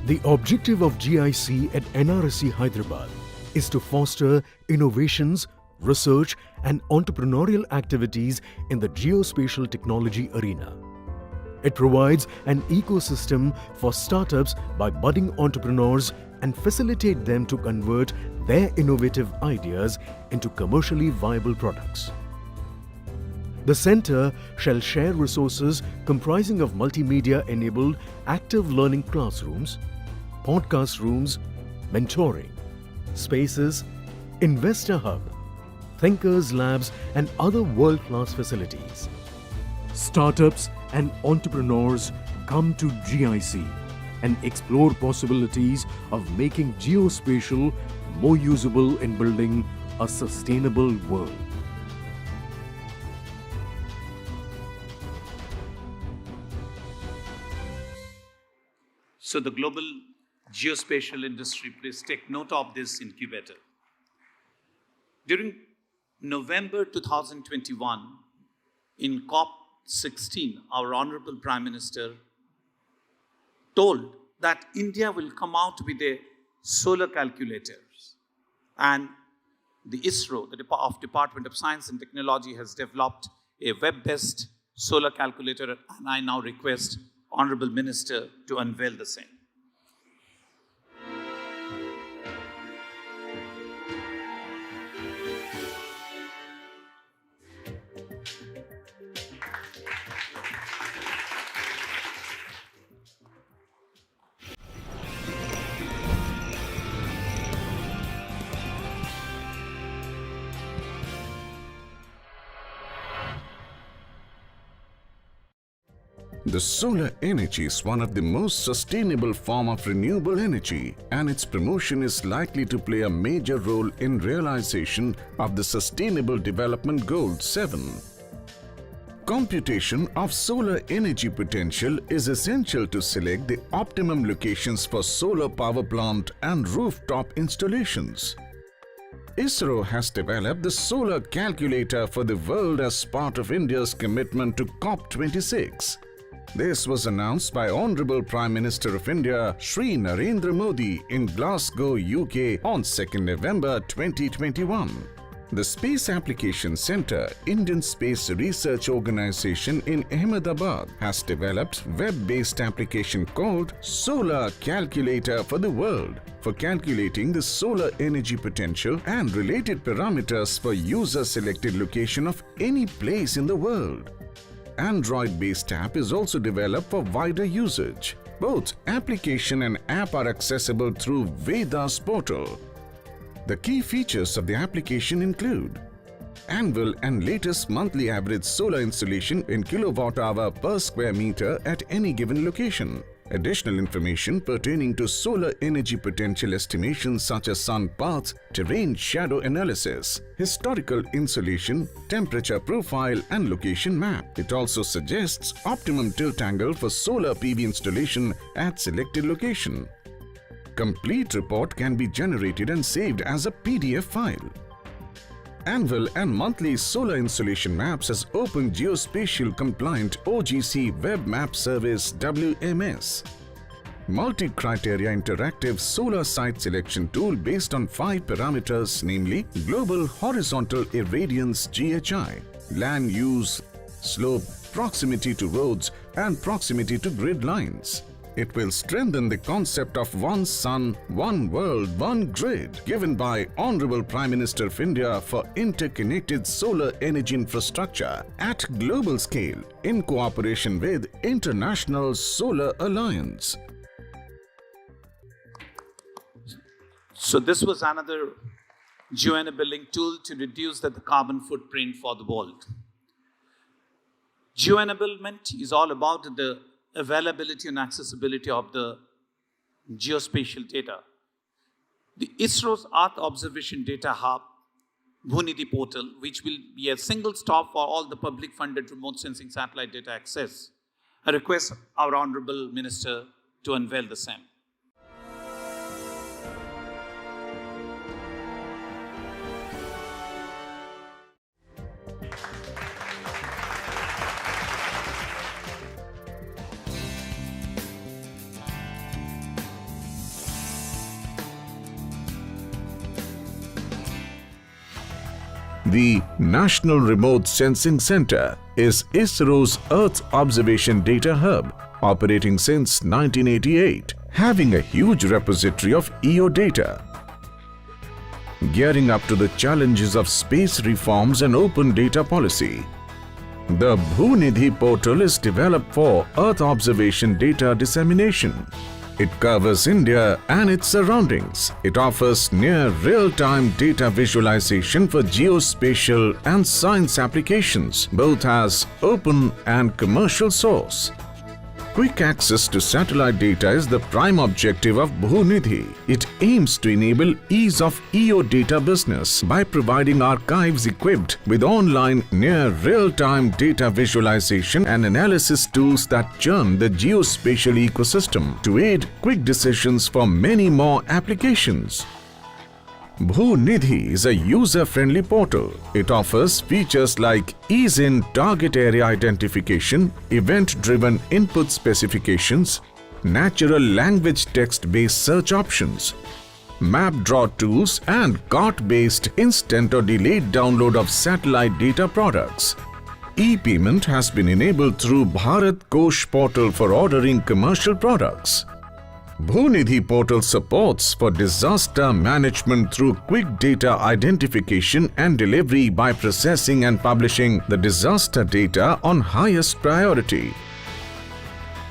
The objective of GIC at NRSC Hyderabad is to foster innovations, research and entrepreneurial activities in the geospatial technology arena. It provides an ecosystem for startups by budding entrepreneurs and facilitate them to convert their innovative ideas into commercially viable products. The center shall share resources comprising of multimedia-enabled active learning classrooms, podcast rooms, mentoring, spaces, investor hub, thinkers labs and other world-class facilities. Startups and entrepreneurs come to GIC and explore possibilities of making geospatial more usable in building a sustainable world. So the global geospatial industry, please take note of this incubator. During November 2021, in COP16, our Honorable Prime Minister told that India will come out with a solar calculators. And the ISRO, the Department of Science and Technology, has developed a web-based solar calculator, and I now request Honorable Minister to unveil the same. The solar energy is one of the most sustainable form of renewable energy, and its promotion is likely to play a major role in realization of the Sustainable Development Goal 7. Computation of solar energy potential is essential to select the optimum locations for solar power plant and rooftop installations. ISRO has developed the solar calculator for the world as part of India's commitment to COP26. This was announced by Honorable Prime Minister of India, Shri Narendra Modi, in Glasgow, UK on 2nd November 2021. The Space Application Centre, Indian Space Research Organisation in Ahmedabad, has developed web-based application called Solar Calculator for the World for calculating the solar energy potential and related parameters for user-selected location of any place in the world. Android-based app is also developed for wider usage. Both application and app are accessible through Vedas portal. The key features of the application include annual and latest monthly average solar installation in kilowatt-hour per square meter at any given location. Additional information pertaining to solar energy potential estimations such as sun paths, terrain shadow analysis, historical insolation, temperature profile and location map. It also suggests optimum tilt angle for solar PV installation at selected location. Complete report can be generated and saved as a PDF file. Annual and monthly solar installation maps as Open Geospatial Compliant OGC Web Map Service WMS. Multi-criteria interactive solar site selection tool based on 5 parameters, namely Global Horizontal Irradiance GHI, land use, slope, proximity to roads and proximity to grid lines. It will strengthen the concept of one sun, one world, one grid given by Honorable Prime Minister of India for interconnected solar energy infrastructure at global scale in cooperation with International Solar Alliance. So this was another geo-enabling tool to reduce the carbon footprint for the world. Geo-enablement is all about the availability and accessibility of the geospatial data. The ISRO's Earth Observation Data Hub, Bhunidhi portal, which will be a single stop for all the public funded remote sensing satellite data access. I request our Honorable Minister to unveil the same. The National Remote Sensing Center is ISRO's Earth Observation Data Hub, operating since 1988, having a huge repository of EO data. Gearing up to the challenges of space reforms and open data policy, the Bhunidhi portal is developed for Earth observation data dissemination. It covers India and its surroundings. It offers near real-time data visualization for geospatial and science applications, both as open and commercial source. Quick access to satellite data is the prime objective of Bhunidhi. It aims to enable ease of EO data business by providing archives equipped with online near real-time data visualization and analysis tools that churn the geospatial ecosystem to aid quick decisions for many more applications. Bhunidhi is a user-friendly portal. It offers features like ease-in target area identification, event-driven input specifications, natural language text-based search options, map draw tools and cart-based instant or delayed download of satellite data products. E-payment has been enabled through Bharat Kosh portal for ordering commercial products. Bhunidhi portal supports for disaster management through quick data identification and delivery by processing and publishing the disaster data on highest priority.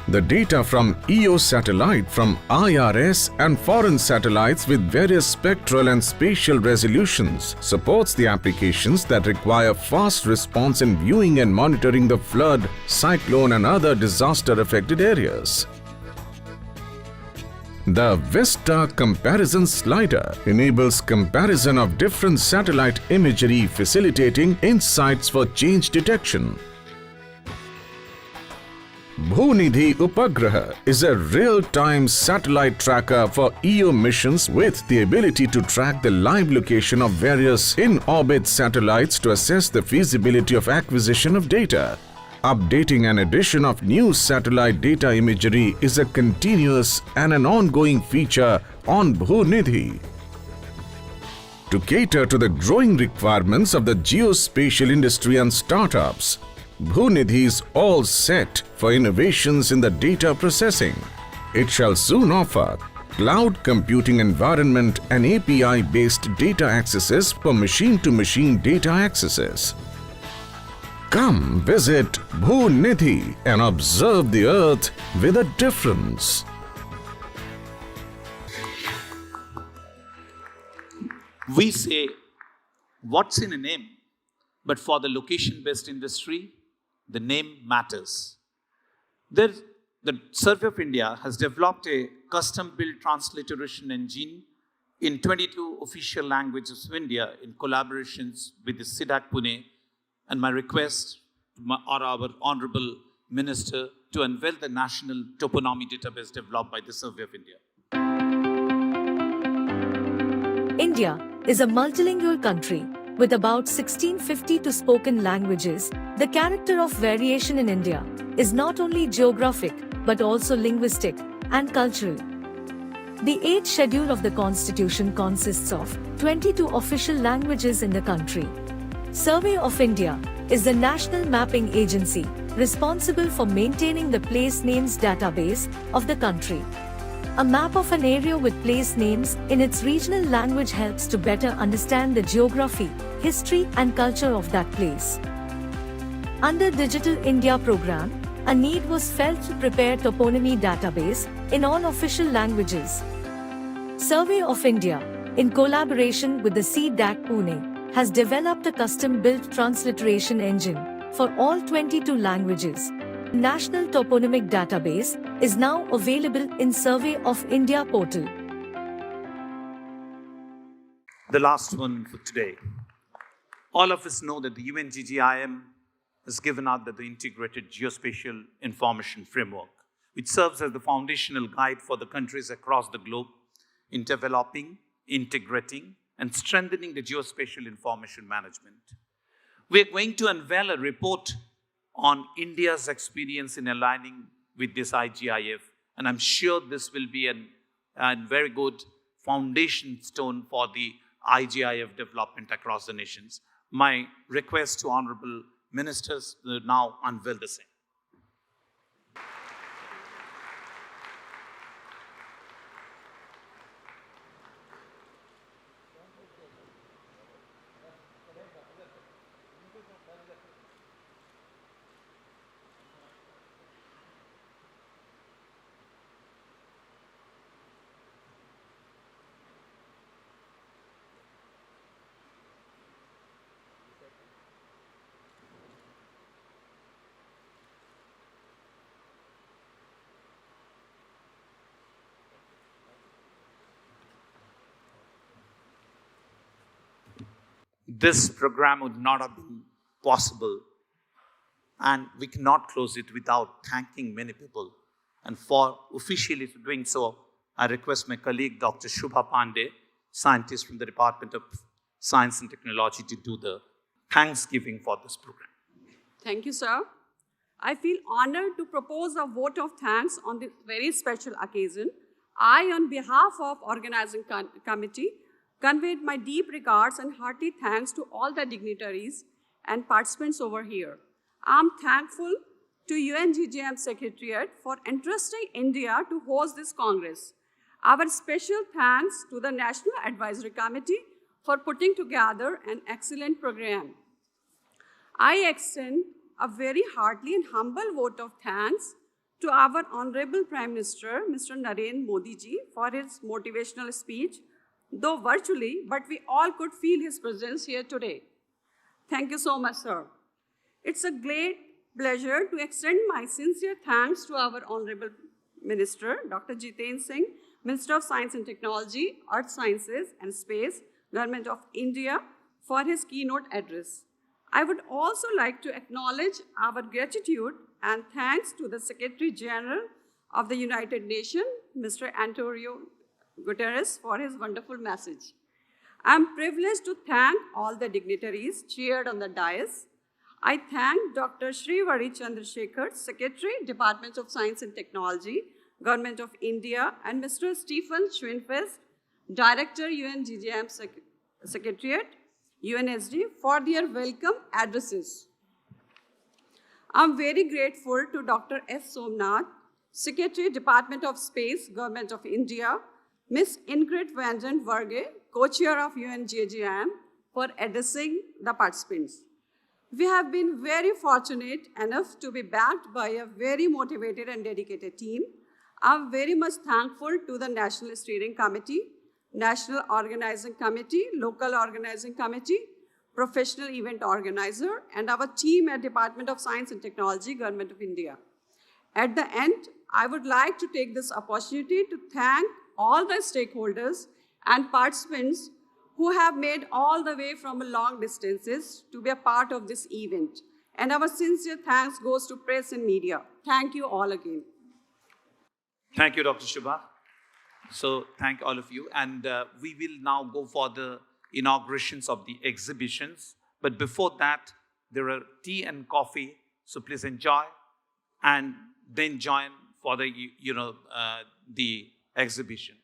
The data from EO satellite from IRS and foreign satellites with various spectral and spatial resolutions supports the applications that require fast response in viewing and monitoring the flood, cyclone and other disaster-affected areas. The Vista Comparison Slider enables comparison of different satellite imagery, facilitating insights for change detection. Bhunidhi Upagraha is a real-time satellite tracker for EO missions with the ability to track the live location of various in-orbit satellites to assess the feasibility of acquisition of data. Updating and addition of new satellite data imagery is a continuous and an ongoing feature on Bhunidhi. To cater to the growing requirements of the geospatial industry and startups, Bhunidhi is all set for innovations in the data processing. It shall soon offer cloud computing environment and API-based data accesses for machine-to-machine data accesses. Come visit Bhunidhi and observe the earth with a difference. We say, what's in a name? But for the location-based industry, the name matters. The Survey of India has developed a custom-built transliteration engine in 22 official languages of India in collaborations with the SIDAC Pune, and my request to our Honorable Minister to unveil the National Toponymy Database developed by the Survey of India. India is a multilingual country with about 1652 spoken languages. The character of variation in India is not only geographic but also linguistic and cultural. The 8th schedule of the Constitution consists of 22 official languages in the country. Survey of India is the national mapping agency responsible for maintaining the place names database of the country. A map of an area with place names in its regional language helps to better understand the geography, history and culture of that place. Under Digital India program, a need was felt to prepare toponymy database in all official languages. Survey of India, in collaboration with the SIDAC Pune, has developed a custom-built transliteration engine for all 22 languages. National Toponymic Database is now available in Survey of India portal. The last one for today. All of us know that the UNWGIC has given out the Integrated Geospatial Information Framework, which serves as the foundational guide for the countries across the globe in developing, integrating, and strengthening the geospatial information management. We are going to unveil a report on India's experience in aligning with this IGIF, and I'm sure this will be a very good foundation stone for the IGIF development across the nations. My request to honorable ministers to now unveil the same. This program would not have been possible, and we cannot close it without thanking many people. And for officially doing so, I request my colleague, Dr. Shubha Pandey, scientist from the Department of Science and Technology, to do the thanksgiving for this program. Thank you, sir. I feel honored to propose a vote of thanks on this very special occasion. I, on behalf of organizing committee, conveyed my deep regards and hearty thanks to all the dignitaries and participants over here. I'm thankful to UNGGM Secretariat for entrusting India to host this Congress. Our special thanks to the National Advisory Committee for putting together an excellent program. I extend a very hearty and humble vote of thanks to our Honorable Prime Minister, Mr. Narendra Modi ji, for his motivational speech, though virtually, but we all could feel his presence here today. Thank you so much, sir. It's a great pleasure to extend my sincere thanks to our Honorable Minister, Dr. Jiten Singh, Minister of Science and Technology, Earth Sciences and Space, Government of India, for his keynote address. I would also like to acknowledge our gratitude and thanks to the Secretary General of the United Nations, Mr. Antonio Guterres, for his wonderful message. I am privileged to thank all the dignitaries cheered on the dais. I thank Dr. Srivari Chandrasekhar, Secretary, Department of Science and Technology, Government of India, and Mr. Stephen Schwinfest, Director, UNGGM Secretariat, UNSD, for their welcome addresses. I'm very grateful to Dr. S. Somnath, Secretary, Department of Space, Government of India, Ms. Ingrid Vanjan Varge, Co-Chair of UNGGM, for addressing the participants. We have been very fortunate enough to be backed by a very motivated and dedicated team. I'm very much thankful to the National Steering Committee, National Organizing Committee, Local Organizing Committee, Professional Event Organizer, and our team at Department of Science and Technology, Government of India. At the end, I would like to take this opportunity to thank all the stakeholders and participants who have made all the way from long distances to be a part of this event. And our sincere thanks goes to press and media. Thank you all again. Thank you, Dr. Shubha. So thank all of you. And we will now go for the inaugurations of the exhibitions. But before that, there are tea and coffee. So please enjoy and then join for the, the exhibition.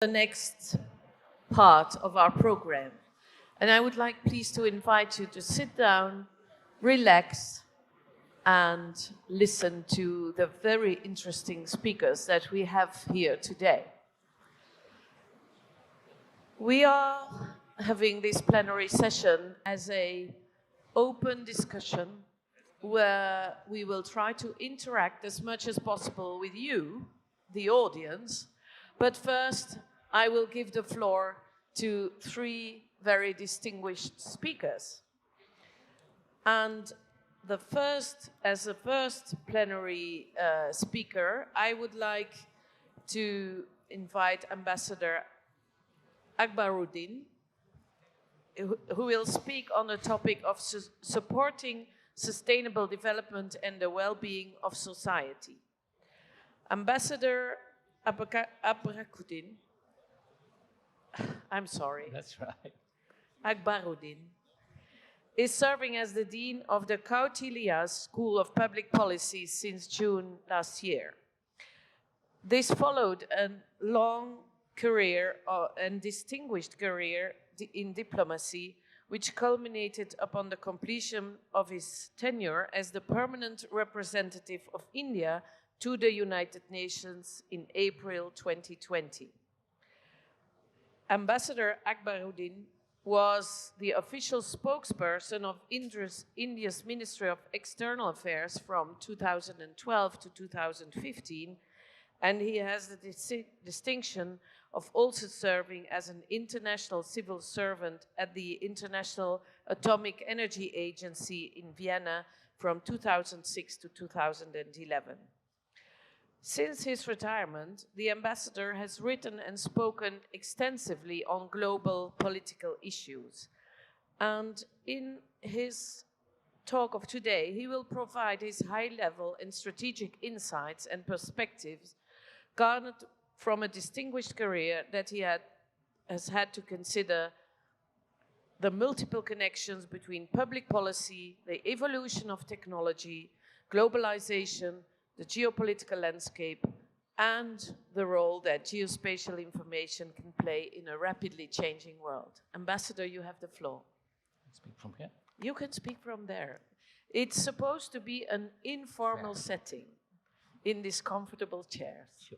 The next part of our program. And I would like please to invite you to sit down, relax, and listen to the very interesting speakers that we have here today. We are having this plenary session as an open discussion where we will try to interact as much as possible with you, the audience. But first, I will give the floor to three very distinguished speakers. And as the first plenary speaker, I would like to invite Ambassador Akbaruddin, who will speak on the topic of supporting sustainable development and the well-being of society. Ambassador Akbaruddin, I'm sorry. That's right. Akbaruddin is serving as the Dean of the Kautilya School of Public Policy since June last year. This followed a long career and distinguished career in diplomacy, which culminated upon the completion of his tenure as the permanent representative of India to the United Nations in April 2020. Ambassador Akbaruddin was the official spokesperson of India's Ministry of External Affairs from 2012 to 2015, and he has the distinction of also serving as an international civil servant at the International Atomic Energy Agency in Vienna from 2006 to 2011. Since his retirement, the ambassador has written and spoken extensively on global political issues. And in his talk of today, he will provide his high-level and strategic insights and perspectives garnered from a distinguished career that he has had to consider the multiple connections between public policy, the evolution of technology, globalization, the geopolitical landscape, and the role that geospatial information can play in a rapidly changing world. Ambassador, you have the floor. Speak from here. You can speak from there. It's supposed to be an informal setting in these comfortable chairs. Sure.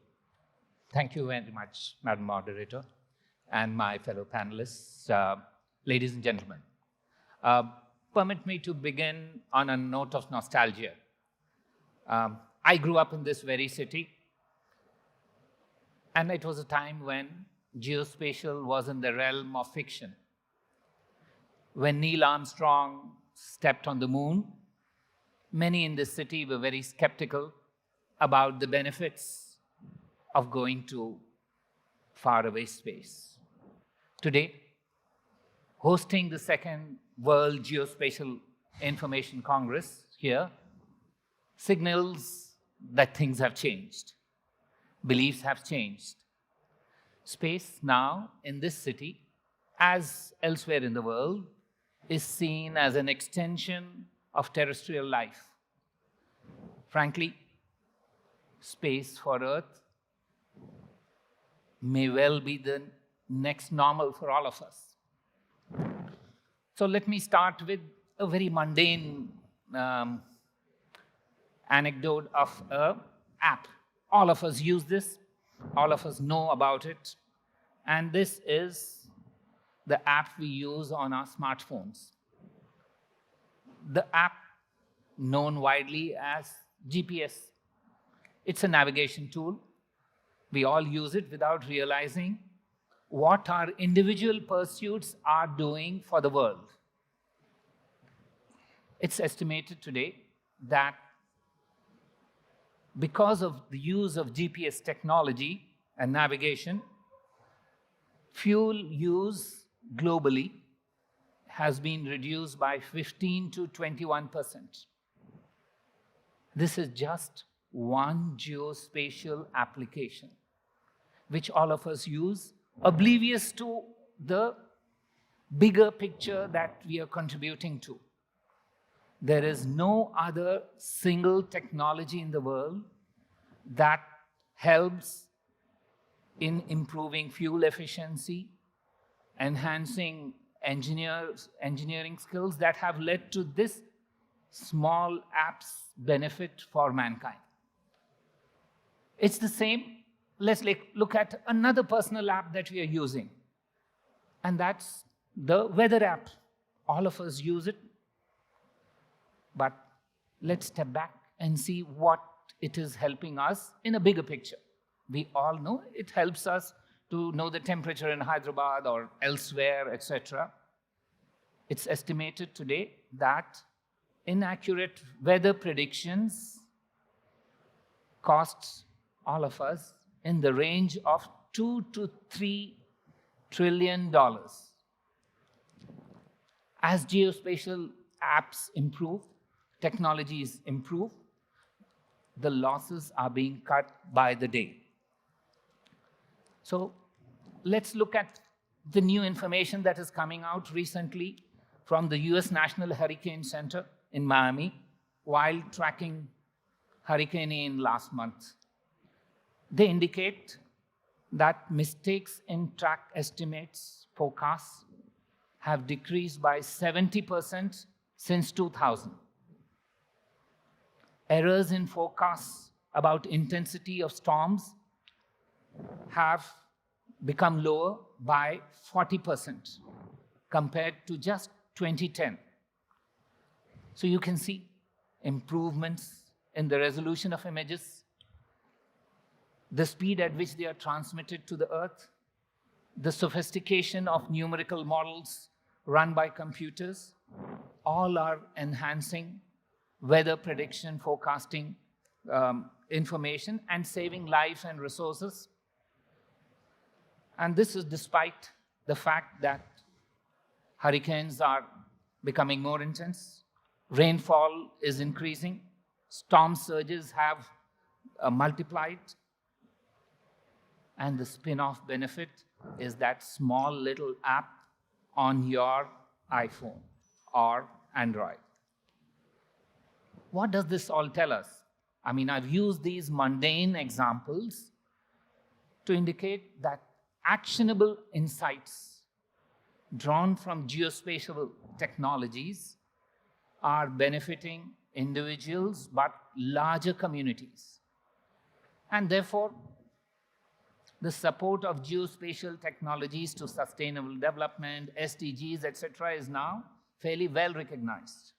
Thank you very much, Madam Moderator, and my fellow panelists, ladies and gentlemen. Permit me to begin on a note of nostalgia. I grew up in this very city, and it was a time when geospatial was in the realm of fiction. When Neil Armstrong stepped on the moon, many in this city were very skeptical about the benefits of going to faraway space. Today, hosting the second World Geospatial Information Congress here signals that things have changed. Beliefs have changed. Space now in this city, as elsewhere in the world, is seen as an extension of terrestrial life. Frankly, space for Earth may well be the next normal for all of us. So let me start with a very mundane anecdote of an app. All of us use this. All of us know about it. And this is the app we use on our smartphones. The app known widely as GPS. It's a navigation tool. We all use it without realizing what our individual pursuits are doing for the world. It's estimated today that because of the use of GPS technology and navigation, fuel use globally has been reduced by 15 to 21%. This is just one geospatial application, which all of us use, oblivious to the bigger picture that we are contributing to. There is no other single technology in the world that helps in improving fuel efficiency, enhancing engineering skills that have led to this small app's benefit for mankind. It's the same. Let's look at another personal app that we are using, and that's the weather app. All of us use it, but let's step back and see what it is helping us in a bigger picture. We all know it helps us to know the temperature in Hyderabad or elsewhere, etc. It's estimated today that inaccurate weather predictions costs all of us in the range of $2 to $3 trillion. As geospatial apps improve, technologies improve, the losses are being cut by the day. So let's look at the new information that is coming out recently from the US National Hurricane Center in Miami while tracking Hurricane Ian last month. They indicate that mistakes in track estimates forecasts have decreased by 70% since 2000. Errors in forecasts about intensity of storms have become lower by 40% compared to just 2010. So you can see improvements in the resolution of images, the speed at which they are transmitted to the Earth, the sophistication of numerical models run by computers, all are enhancing weather prediction, forecasting information, and saving lives and resources. And this is despite the fact that hurricanes are becoming more intense, rainfall is increasing, storm surges have multiplied, and the spin-off benefit is that small little app on your iPhone or Android. What does this all tell us? I mean, I've used these mundane examples to indicate that actionable insights drawn from geospatial technologies are benefiting individuals but larger communities. And therefore, the support of geospatial technologies to sustainable development, SDGs, etc., is now fairly well recognized.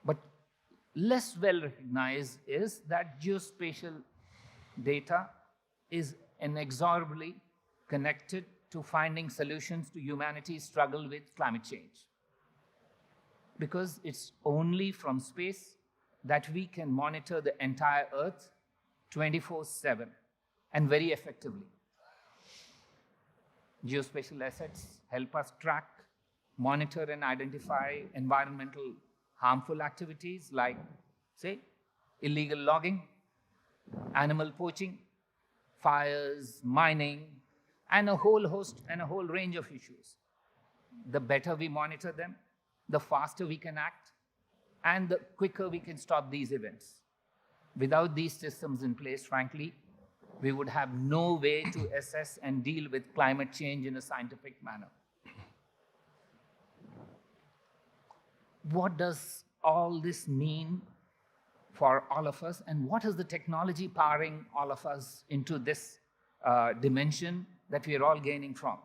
But less well recognized is that geospatial data is inexorably connected to finding solutions to humanity's struggle with climate change. Because it's only from space that we can monitor the entire Earth 24/7 and very effectively. Geospatial assets help us track, monitor, and identify environmental harmful activities like, say, illegal logging, animal poaching, fires, mining, and a whole host and a whole range of issues. The better we monitor them, the faster we can act, and the quicker we can stop these events. Without these systems in place, frankly, we would have no way to assess and deal with climate change in a scientific manner. What does all this mean for all of us, and what is the technology powering all of us into this dimension that we are all gaining from?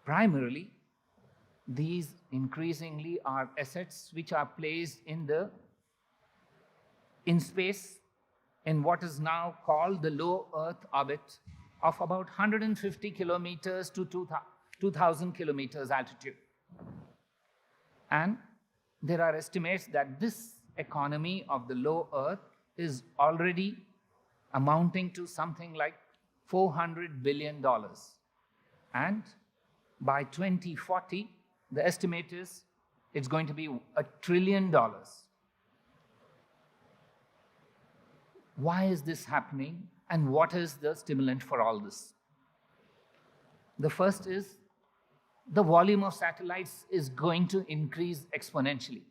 Primarily, these increasingly are assets which are placed in space in what is now called the low Earth orbit of about 150 kilometers to 2,000 kilometers altitude. And there are estimates that this economy of the low Earth is already amounting to something like $400 billion. And by 2040, the estimate is it's going to be $1 trillion. Why is this happening, and what is the stimulant for all this? The first is the volume of satellites is going to increase exponentially.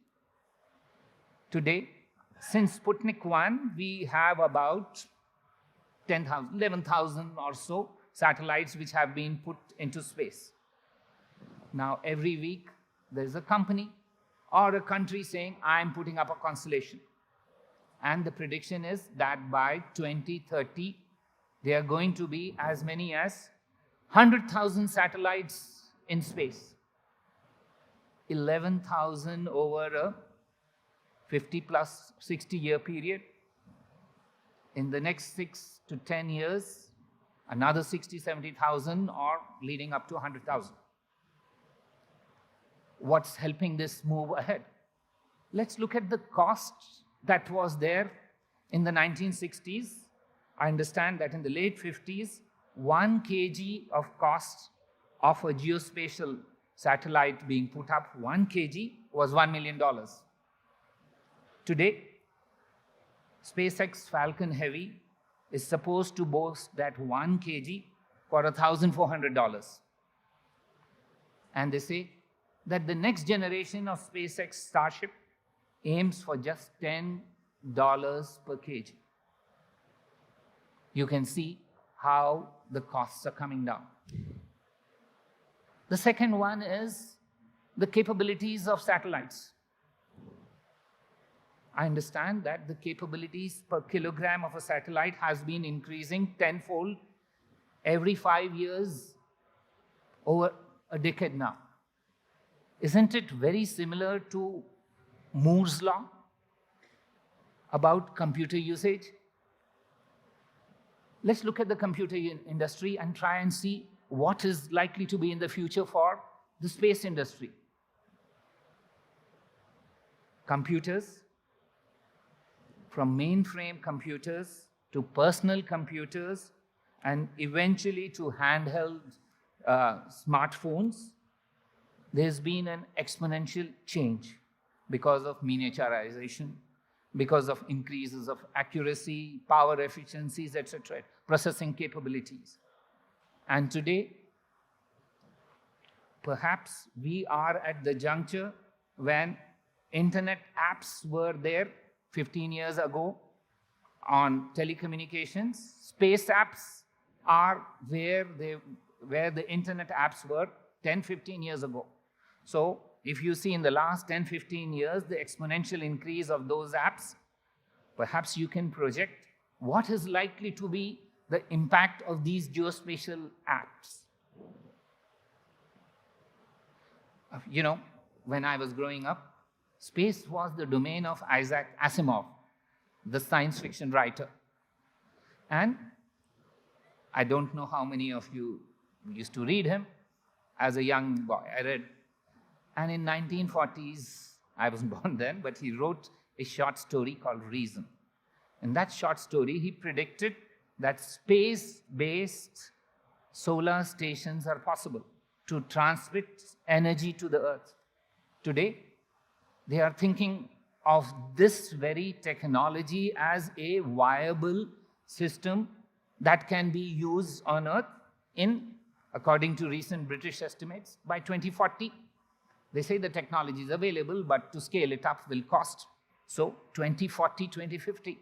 Today, since Sputnik 1, we have about 10,000, 11,000 or so satellites which have been put into space. Now, every week, there's a company or a country saying, I'm putting up a constellation. And the prediction is that by 2030, there are going to be as many as 100,000 satellites in space. 11,000 over a 50 plus 60-year period. In the next 6 to 10 years, another 60, 70,000 or leading up to 100,000. What's helping this move ahead? Let's look at the cost that was there in the 1960s. I understand that in the late 50s, 1 kg of cost of a geospatial satellite being put up, 1 kg was $1 million. Today, SpaceX Falcon Heavy is supposed to boast that 1 kg for $1,400. And they say that the next generation of SpaceX Starship aims for just $10 per kg. You can see how the costs are coming down. The second one is the capabilities of satellites. I understand that the capabilities per kilogram of a satellite has been increasing tenfold every 5 years over a decade now. Isn't it very similar to Moore's law about computer usage? Let's look at the computer industry and try and see what is likely to be in the future for the space industry. Computers, from mainframe computers to personal computers and eventually to handheld smartphones, there's been an exponential change because of miniaturization, because of increases of accuracy, power efficiencies, etc., processing capabilities. And today, perhaps we are at the juncture when internet apps were there 15 years ago on telecommunications. Space apps are where the internet apps were 10, 15 years ago. So if you see in the last 10, 15 years, the exponential increase of those apps, perhaps you can project what is likely to be the impact of these geospatial apps. You know, when I was growing up, space was the domain of Isaac Asimov, the science fiction writer. And I don't know how many of you used to read him. As a young boy, I read. And in 1940s, I wasn't born then, but he wrote a short story called Reason. In that short story, he predicted that space-based solar stations are possible to transmit energy to the Earth. Today, they are thinking of this very technology as a viable system that can be used on Earth in, according to recent British estimates, by 2040. They say the technology is available, but to scale it up will cost. So 2040, 2050.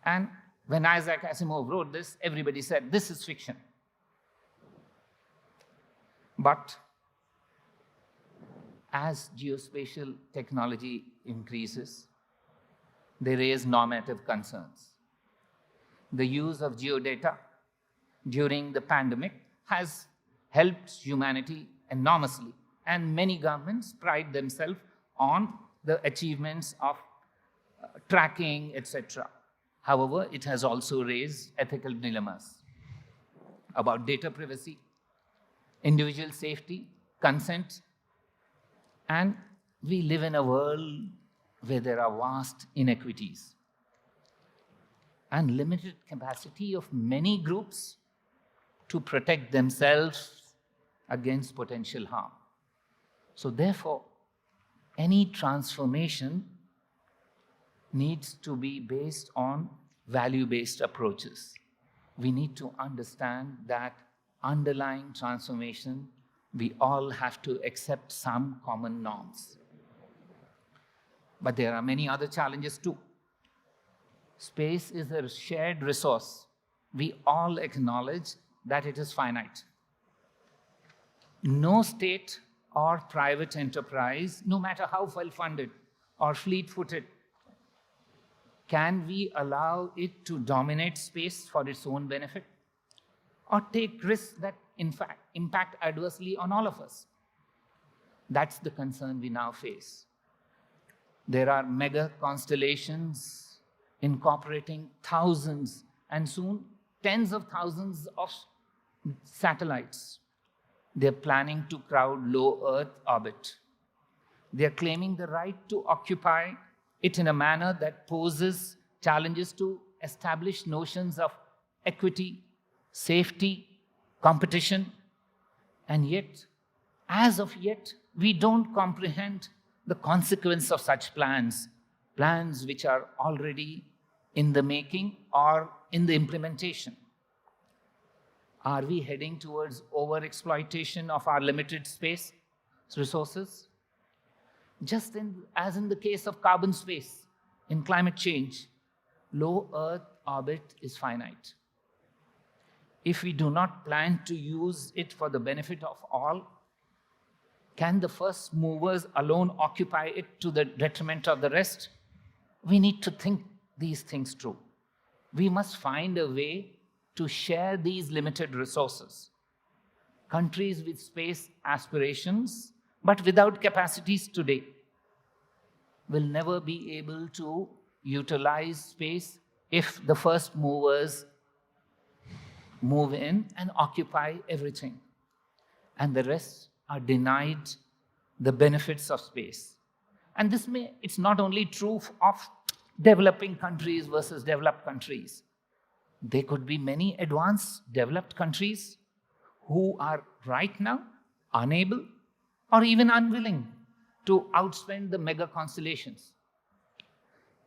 And when Isaac Asimov wrote this, everybody said, this is fiction. But as geospatial technology increases, they raise normative concerns. The use of geodata during the pandemic has helped humanity enormously, and many governments pride themselves on the achievements of tracking, etc. However, it has also raised ethical dilemmas about data privacy, individual safety, consent, and we live in a world where there are vast inequities and limited capacity of many groups to protect themselves against potential harm. So therefore, any transformation needs to be based on value-based approaches. We need to understand that underlying transformation, we all have to accept some common norms. But there are many other challenges too. Space is a shared resource we all acknowledge that it is finite. No state or private enterprise, no matter how well-funded or fleet-footed, can we allow it to dominate space for its own benefit or take risks that, in fact, impact adversely on all of us? That's the concern we now face. There are mega constellations incorporating thousands and soon tens of thousands of satellites. They're planning to crowd low Earth orbit. They're claiming the right to occupy it in a manner that poses challenges to established notions of equity, safety, competition, and yet, as of yet, we don't comprehend the consequence of such plans, plans which are already in the making or in the implementation. Are we heading towards overexploitation of our limited space resources? Just as in the case of carbon space, in climate change, low Earth orbit is finite. If we do not plan to use it for the benefit of all, can the first movers alone occupy it to the detriment of the rest? We need to think these things through. We must find a way to share these limited resources. Countries with space aspirations, but without capacities today, will never be able to utilize space if the first movers move in and occupy everything, and the rest are denied the benefits of space. And it's not only true of developing countries versus developed countries. There could be many advanced developed countries who are right now unable or even unwilling to outspend the mega constellations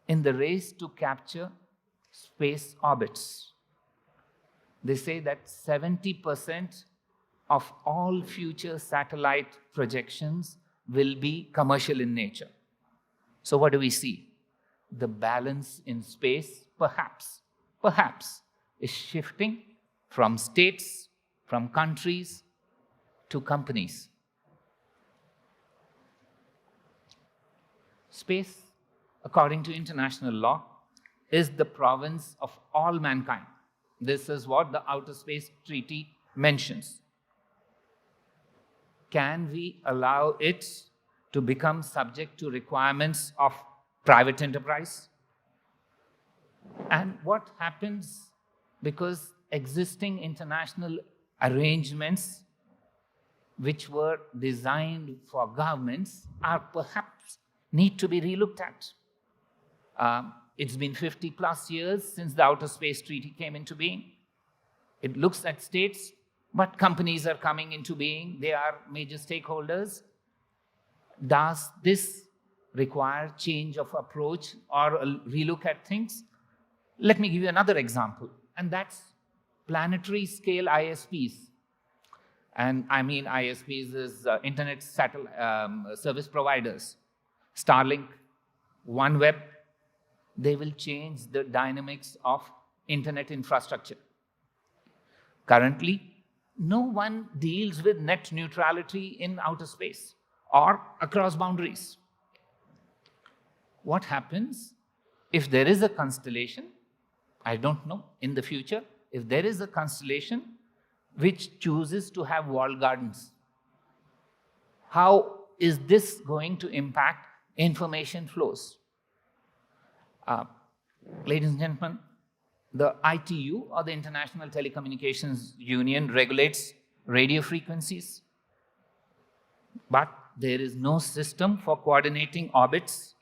in the race to capture space orbits. They say that 70% of all future satellite projections will be commercial in nature. So what do we see? The balance in space, perhaps, is shifting from states, from countries, to companies. Space, according to international law, is the province of all mankind. This is what the Outer Space Treaty mentions. Can we allow it to become subject to requirements of private enterprise? And what happens because existing international arrangements which were designed for governments are perhaps need to be relooked at? It's been 50 plus years since the Outer Space Treaty came into being. It looks at states, but companies are coming into being. They are major stakeholders. Does this require change of approach or a relook at things? Let me give you another example, and that's planetary scale ISPs. And I mean ISPs is internet service providers. Starlink, OneWeb, they will change the dynamics of internet infrastructure. Currently, no one deals with net neutrality in outer space or across boundaries. What happens if there is a constellation, I don't know, in the future, if there is a constellation which chooses to have walled gardens? How is this going to impact information flows? Ladies and gentlemen, the ITU, or the International Telecommunications Union, regulates radio frequencies, but there is no system for coordinating orbits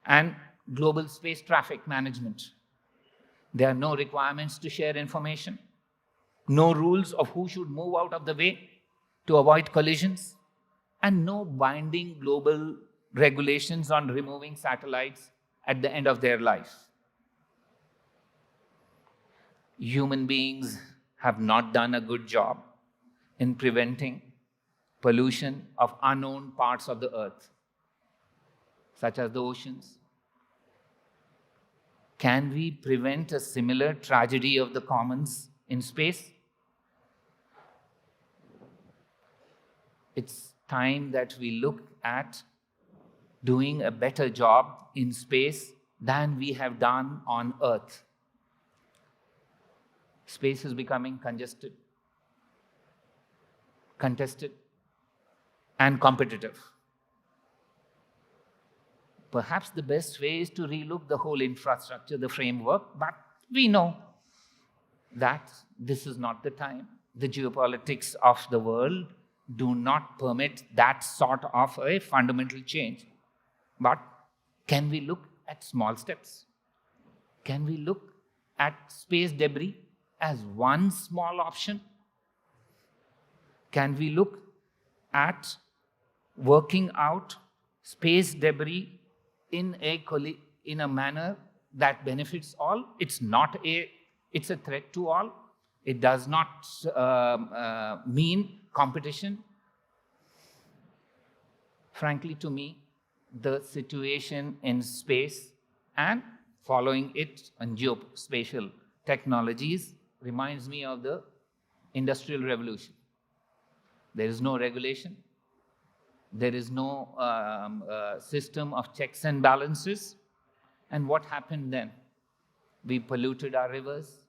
and global space traffic management. There are no requirements to share information, no rules of who should move out of the way to avoid collisions, and no binding global regulations on removing satellites at the end of their life. Human beings have not done a good job in preventing pollution of unknown parts of the earth, such as the oceans, Can we prevent a similar tragedy of the commons in space? It's time that we look at doing a better job in space than we have done on Earth. Space is becoming congested, contested, and competitive. Perhaps the best way is to relook the whole infrastructure, the framework, but we know that this is not the time. The geopolitics of the world do not permit that sort of a fundamental change. But can we look at small steps? Can we look at space debris as one small option? Can we look at working out space debris in a manner that benefits all? It's a threat to all. It does not mean competition. Frankly, to me, the situation in space and following it on geospatial technologies reminds me of the Industrial Revolution. There is no regulation. There is no system of checks and balances. And what happened then? We polluted our rivers.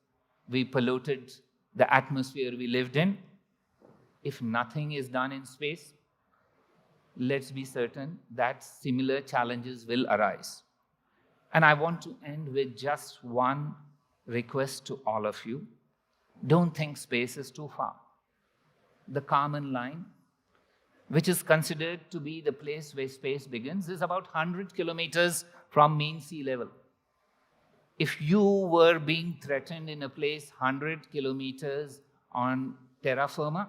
We polluted the atmosphere we lived in. If nothing is done in space, let's be certain that similar challenges will arise. And I want to end with just one request to all of you. Don't think space is too far. The Kármán line, which is considered to be the place where space begins, is about 100 kilometers from mean sea level. If you were being threatened in a place 100 kilometers on terra firma,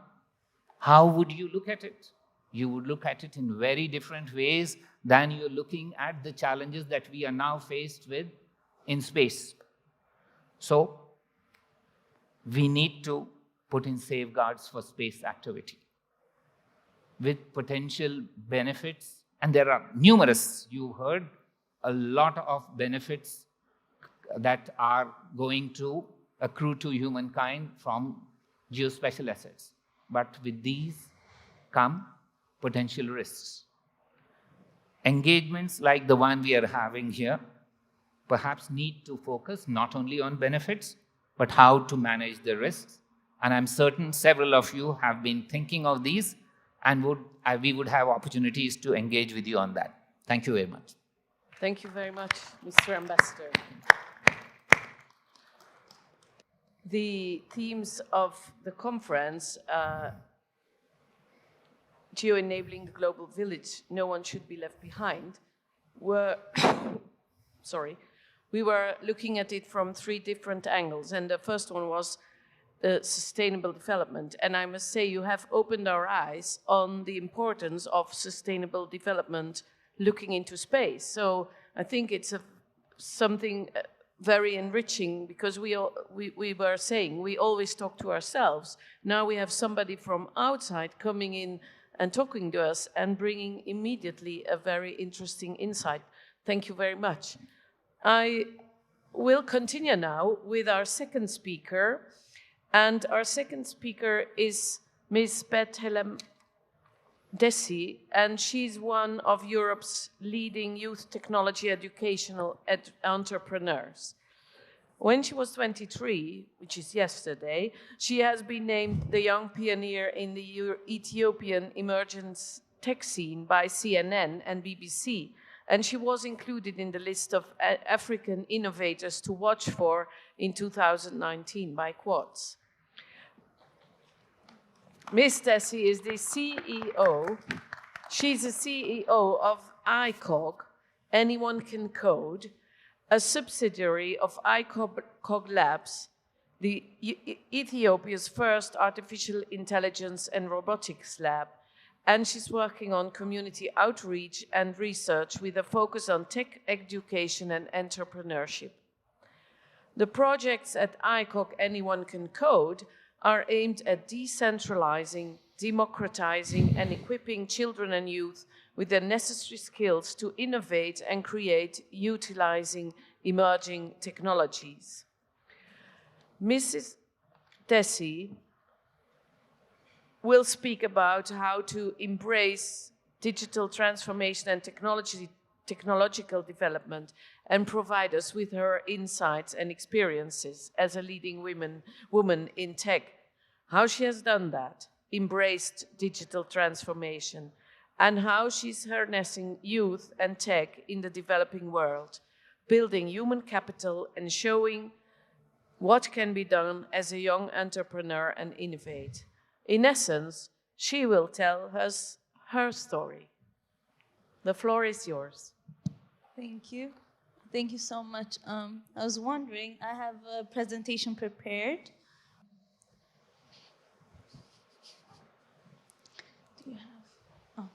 how would you look at it? You would look at it in very different ways than you're looking at the challenges that we are now faced with in space. So, we need to put in safeguards for space activity with potential benefits, and there are numerous. You heard a lot of benefits that are going to accrue to humankind from geospatial assets. But with these come potential risks. Engagements like the one we are having here perhaps need to focus not only on benefits, but how to manage the risks. And I'm certain several of you have been thinking of these, and we would have opportunities to engage with you on that. Thank you very much. Thank you very much, Mr. Ambassador. The themes of the conference, Geo-enabling the global village, no one should be left behind, were, we were looking at it from 3 different angles. And the first one was sustainable development. And I must say, you have opened our eyes on the importance of sustainable development looking into space. So I think it's something very enriching, because we were saying we always talk to ourselves. Now we have somebody from outside coming in and talking to us and bringing immediately a very interesting insight. Thank you very much. I will continue now with our second speaker. And our second speaker is Ms. Bethlehem Desi, and she's one of Europe's leading youth technology educational entrepreneurs. When she was 23, which is yesterday, she has been named the young pioneer in the Ethiopian emergence tech scene by CNN and BBC, and she was included in the list of African innovators to watch for in 2019 by Quartz. Ms. Desi is the CEO. She's the CEO of ICOG, Anyone Can Code, a subsidiary of ICOG Labs, the Ethiopia's first artificial intelligence and robotics lab. And she's working on community outreach and research with a focus on tech education and entrepreneurship. The projects at ICOG Anyone Can Code are aimed at decentralizing, democratizing, and equipping children and youth with the necessary skills to innovate and create, utilizing emerging technologies. Mrs. Tessie will speak about how to embrace digital transformation and technological development and provide us with her insights and experiences as a leading woman in tech, how she has done that, embraced digital transformation, and how she's harnessing youth and tech in the developing world, building human capital and showing what can be done as a young entrepreneur and innovate. In essence, she will tell us her story. The floor is yours. Thank you. Thank you so much. I was wondering, I have a presentation prepared. Do you have? Oh.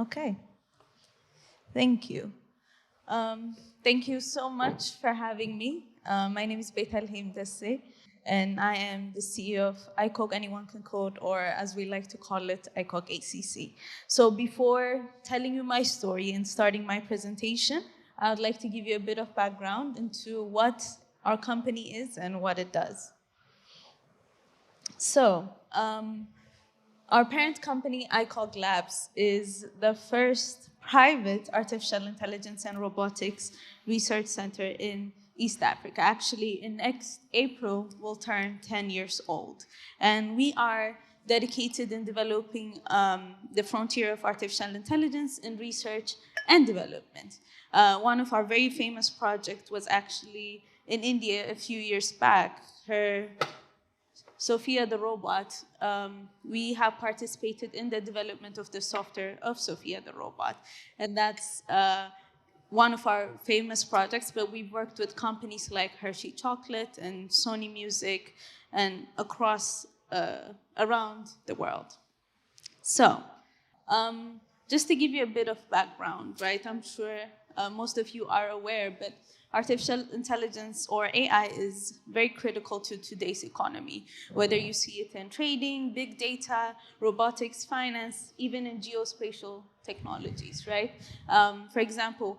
Okay. Thank you. Thank you so much for having me. My name is Bethel Himdesse, and I am the CEO of ICOG Anyone Can Code, or as we like to call it, ICOG ACC. So before telling you my story and starting my presentation, I would like to give you a bit of background into what our company is and what it does. So, our parent company, ICOG Labs, is the first private artificial intelligence and robotics research center in East Africa. Actually, in next April, we'll turn 10 years old. And we are dedicated in developing the frontier of artificial intelligence in research and development. One of our very famous projects was actually in India a few years back. Sophia the robot, we have participated in the development of the software of Sophia the robot. And that's one of our famous projects, but we've worked with companies like Hershey Chocolate and Sony Music and across, around the world. So, just to give you a bit of background, right? I'm sure most of you are aware, but artificial intelligence, or AI, is very critical to today's economy, whether you see it in trading, big data, robotics, finance, even in geospatial technologies, right? For example,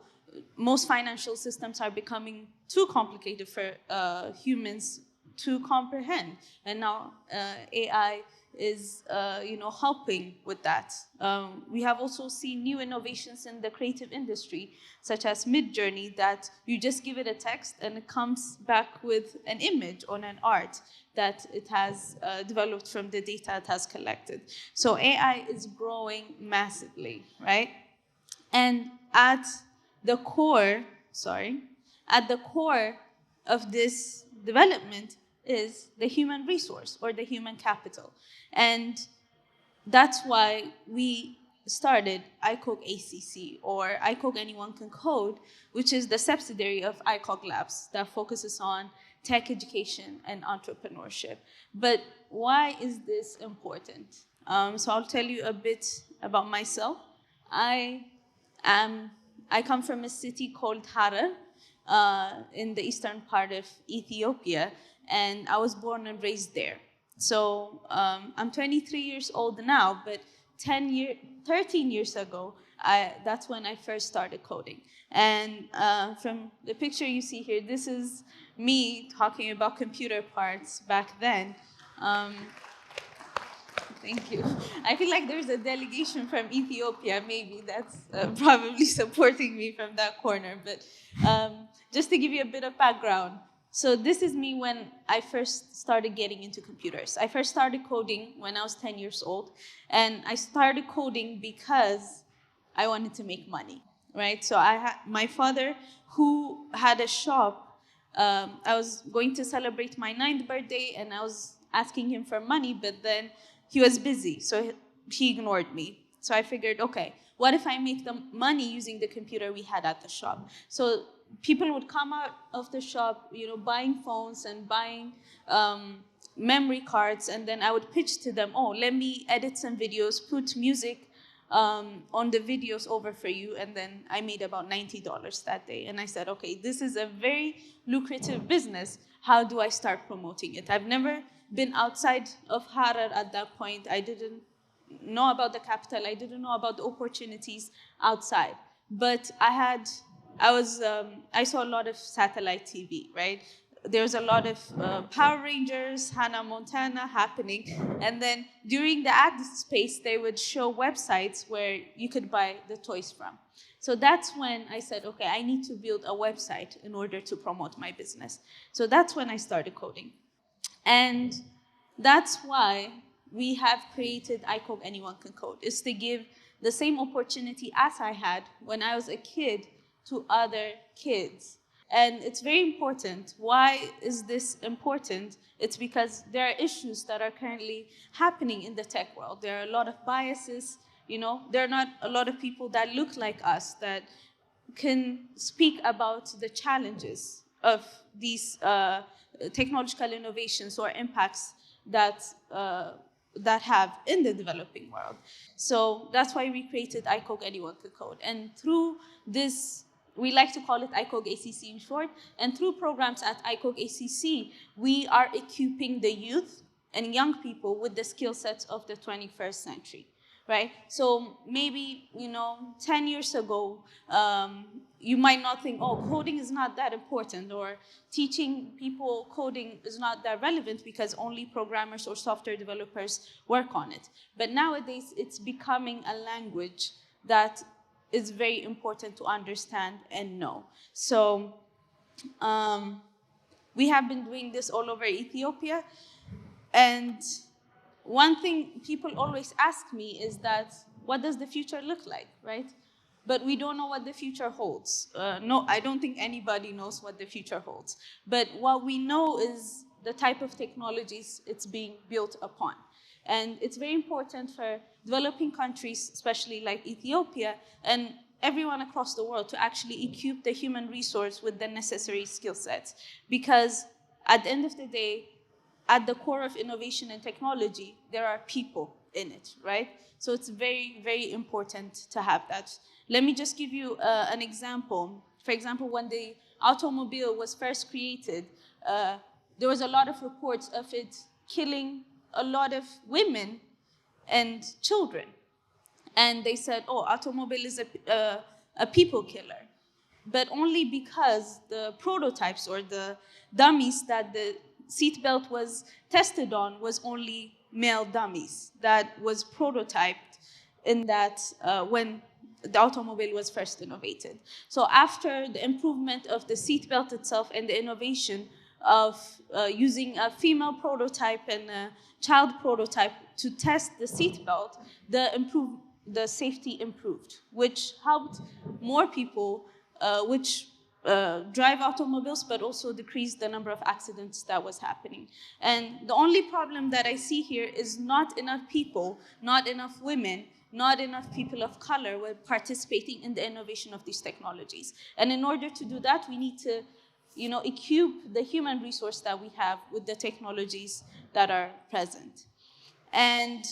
most financial systems are becoming too complicated for humans to comprehend, and now AI is helping with that. We have also seen new innovations in the creative industry, such as Midjourney, that you just give it a text and it comes back with an image or an art that it has developed from the data it has collected. So AI is growing massively, right? And at the core of this development is the human resource, or the human capital. And that's why we started ICOG ACC, or ICOG Anyone Can Code, which is the subsidiary of ICOG Labs that focuses on tech education and entrepreneurship. But why is this important? So I'll tell you a bit about myself. I come from a city called Harar in the eastern part of Ethiopia, and I was born and raised there. So I'm 23 years old now, but 13 years ago, that's when I first started coding. And from the picture you see here, this is me talking about computer parts back then. Thank you. I feel like there's a delegation from Ethiopia, maybe that's probably supporting me from that corner. But just to give you a bit of background, so this is me when I first started getting into computers. I first started coding when I was 10 years old, and I started coding because I wanted to make money, right? So I had my father, who had a shop. I was going to celebrate my 9th birthday, and I was asking him for money, but then he was busy, so he ignored me. So I figured, okay, what if I make the money using the computer we had at the shop? So people would come out of the shop, buying phones and buying memory cards, and then I would pitch to them, oh, let me edit some videos, put music on the videos over for you, and then I made about $90 that day. And I said, okay, this is a very lucrative business. How do I start promoting it? I've never been outside of Harar at that point. I didn't know about the capital. I didn't know about the opportunities outside. But I had I saw a lot of satellite TV, right? There's a lot of Power Rangers, Hannah Montana happening. And then during the ad space, they would show websites where you could buy the toys from. So that's when I said, okay, I need to build a website in order to promote my business. So that's when I started coding. And that's why we have created iCode Anyone Can Code, is to give the same opportunity as I had when I was a kid to other kids. And it's very important. Why is this important? It's because there are issues that are currently happening in the tech world. There are a lot of biases, there are not a lot of people that look like us that can speak about the challenges of these technological innovations or impacts that have in the developing world. So that's why we created iCode Anyone Can Code. And through this, we like to call it iCode ACC in short, and through programs at iCode ACC, we are equipping the youth and young people with the skill sets of the 21st century. Right? So maybe, 10 years ago, you might not think, oh, coding is not that important, or teaching people coding is not that relevant because only programmers or software developers work on it. But nowadays, it's becoming a language that is very important to understand and know. So we have been doing this all over Ethiopia. And one thing people always ask me is that, what does the future look like, right? But we don't know what the future holds. No, I don't think anybody knows what the future holds. But what we know is the type of technologies it's being built upon. And it's very important for developing countries, especially like Ethiopia, and everyone across the world to actually equip the human resource with the necessary skill sets. Because at the end of the day, at the core of innovation and technology, there are people in it, right? So it's very, very important to have that. Let me just give you an example. For example, when the automobile was first created, there was a lot of reports of it killing a lot of women and children. And they said, oh, automobile is a people killer. But only because the prototypes or the dummies that the seatbelt was tested on was only male dummies that was prototyped in that when the automobile was first innovated. So after the improvement of the seatbelt itself and the innovation of using a female prototype and a child prototype to test the seatbelt, the safety improved, which helped more people, drive automobiles, but also decrease the number of accidents that was happening. And the only problem that I see here is not enough people, not enough women, not enough people of color were participating in the innovation of these technologies. And in order to do that, we need to, equip the human resource that we have with the technologies that are present. And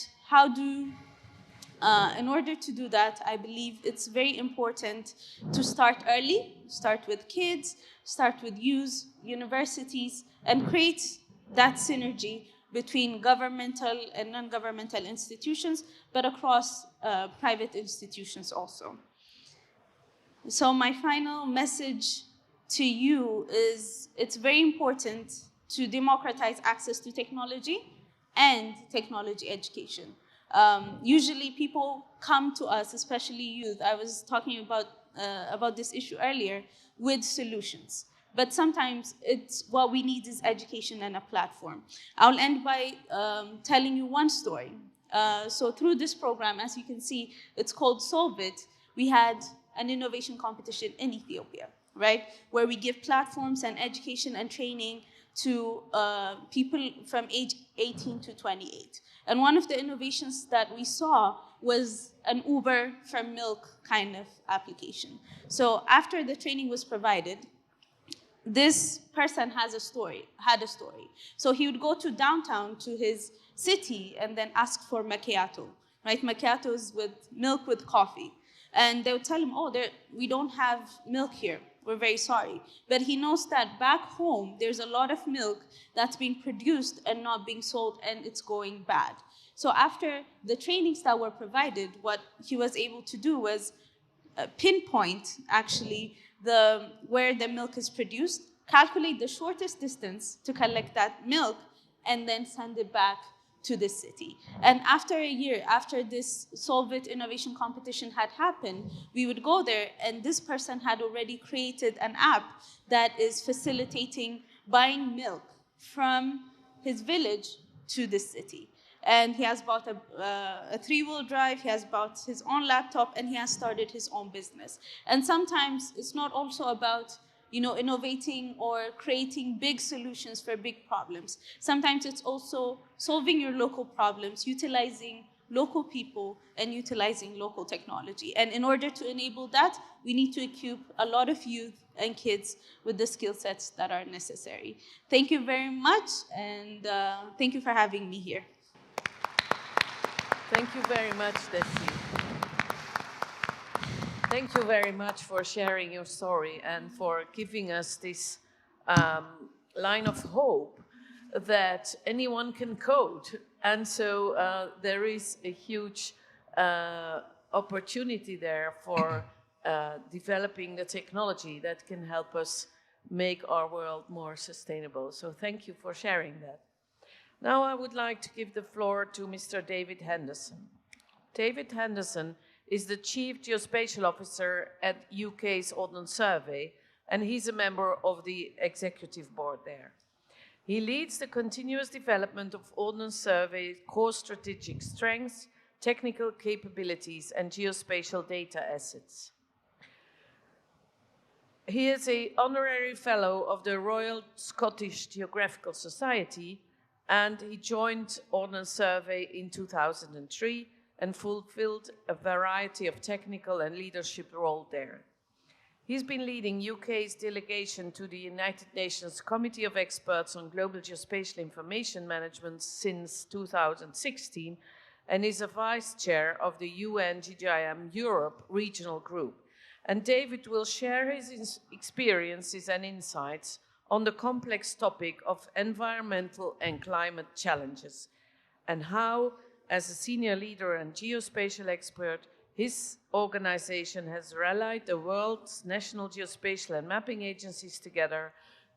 in order to do that, I believe it's very important to start early, start with kids, start with youth, universities, and create that synergy between governmental and non-governmental institutions, but across private institutions also. So my final message to you is it's very important to democratize access to technology and technology education. Usually people come to us, especially youth. I was talking about this issue earlier, with solutions. But sometimes what we need is education and a platform. I'll end by telling you one story. So through this program, as you can see, it's called Solve It. We had an innovation competition in Ethiopia, right? Where we give platforms and education and training to people from age 18 to 28. And one of the innovations that we saw was an Uber for milk kind of application. So after the training was provided, this person had a story. So he would go to downtown to his city and then ask for macchiato, right? Macchiatos with milk with coffee. And they would tell him, oh, we don't have milk here. We're very sorry. But he knows that back home, there's a lot of milk that's being produced and not being sold, and it's going bad. So after the trainings that were provided, what he was able to do was pinpoint, actually, where the milk is produced, calculate the shortest distance to collect that milk, and then send it back to the city. And after a year, after this Solve It innovation competition had happened, we would go there, and this person had already created an app that is facilitating buying milk from his village to the city. And he has bought a three-wheel drive, he has bought his own laptop, and he has started his own business. And sometimes it's not also about innovating or creating big solutions for big problems. Sometimes it's also solving your local problems, utilizing local people and utilizing local technology. And in order to enable that, we need to equip a lot of youth and kids with the skill sets that are necessary. Thank you very much, and thank you for having me here. Thank you very much, Desi. Thank you very much for sharing your story and for giving us this line of hope that anyone can code. And so there is a huge opportunity there for developing the technology that can help us make our world more sustainable. So thank you for sharing that. Now I would like to give the floor to Mr. David Henderson. David Henderson is the Chief Geospatial Officer at UK's Ordnance Survey, and he's a member of the Executive Board there. He leads the continuous development of Ordnance Survey's core strategic strengths, technical capabilities, and geospatial data assets. He is an honorary fellow of the Royal Scottish Geographical Society, and he joined Ordnance Survey in 2003 and fulfilled a variety of technical and leadership roles there. He's been leading UK's delegation to the United Nations Committee of Experts on Global Geospatial Information Management since 2016 and is a vice chair of the UNWGIC Europe Regional Group. And David will share his experiences and insights on the complex topic of environmental and climate challenges and how, as a senior leader and geospatial expert, his organization has rallied the world's national geospatial and mapping agencies together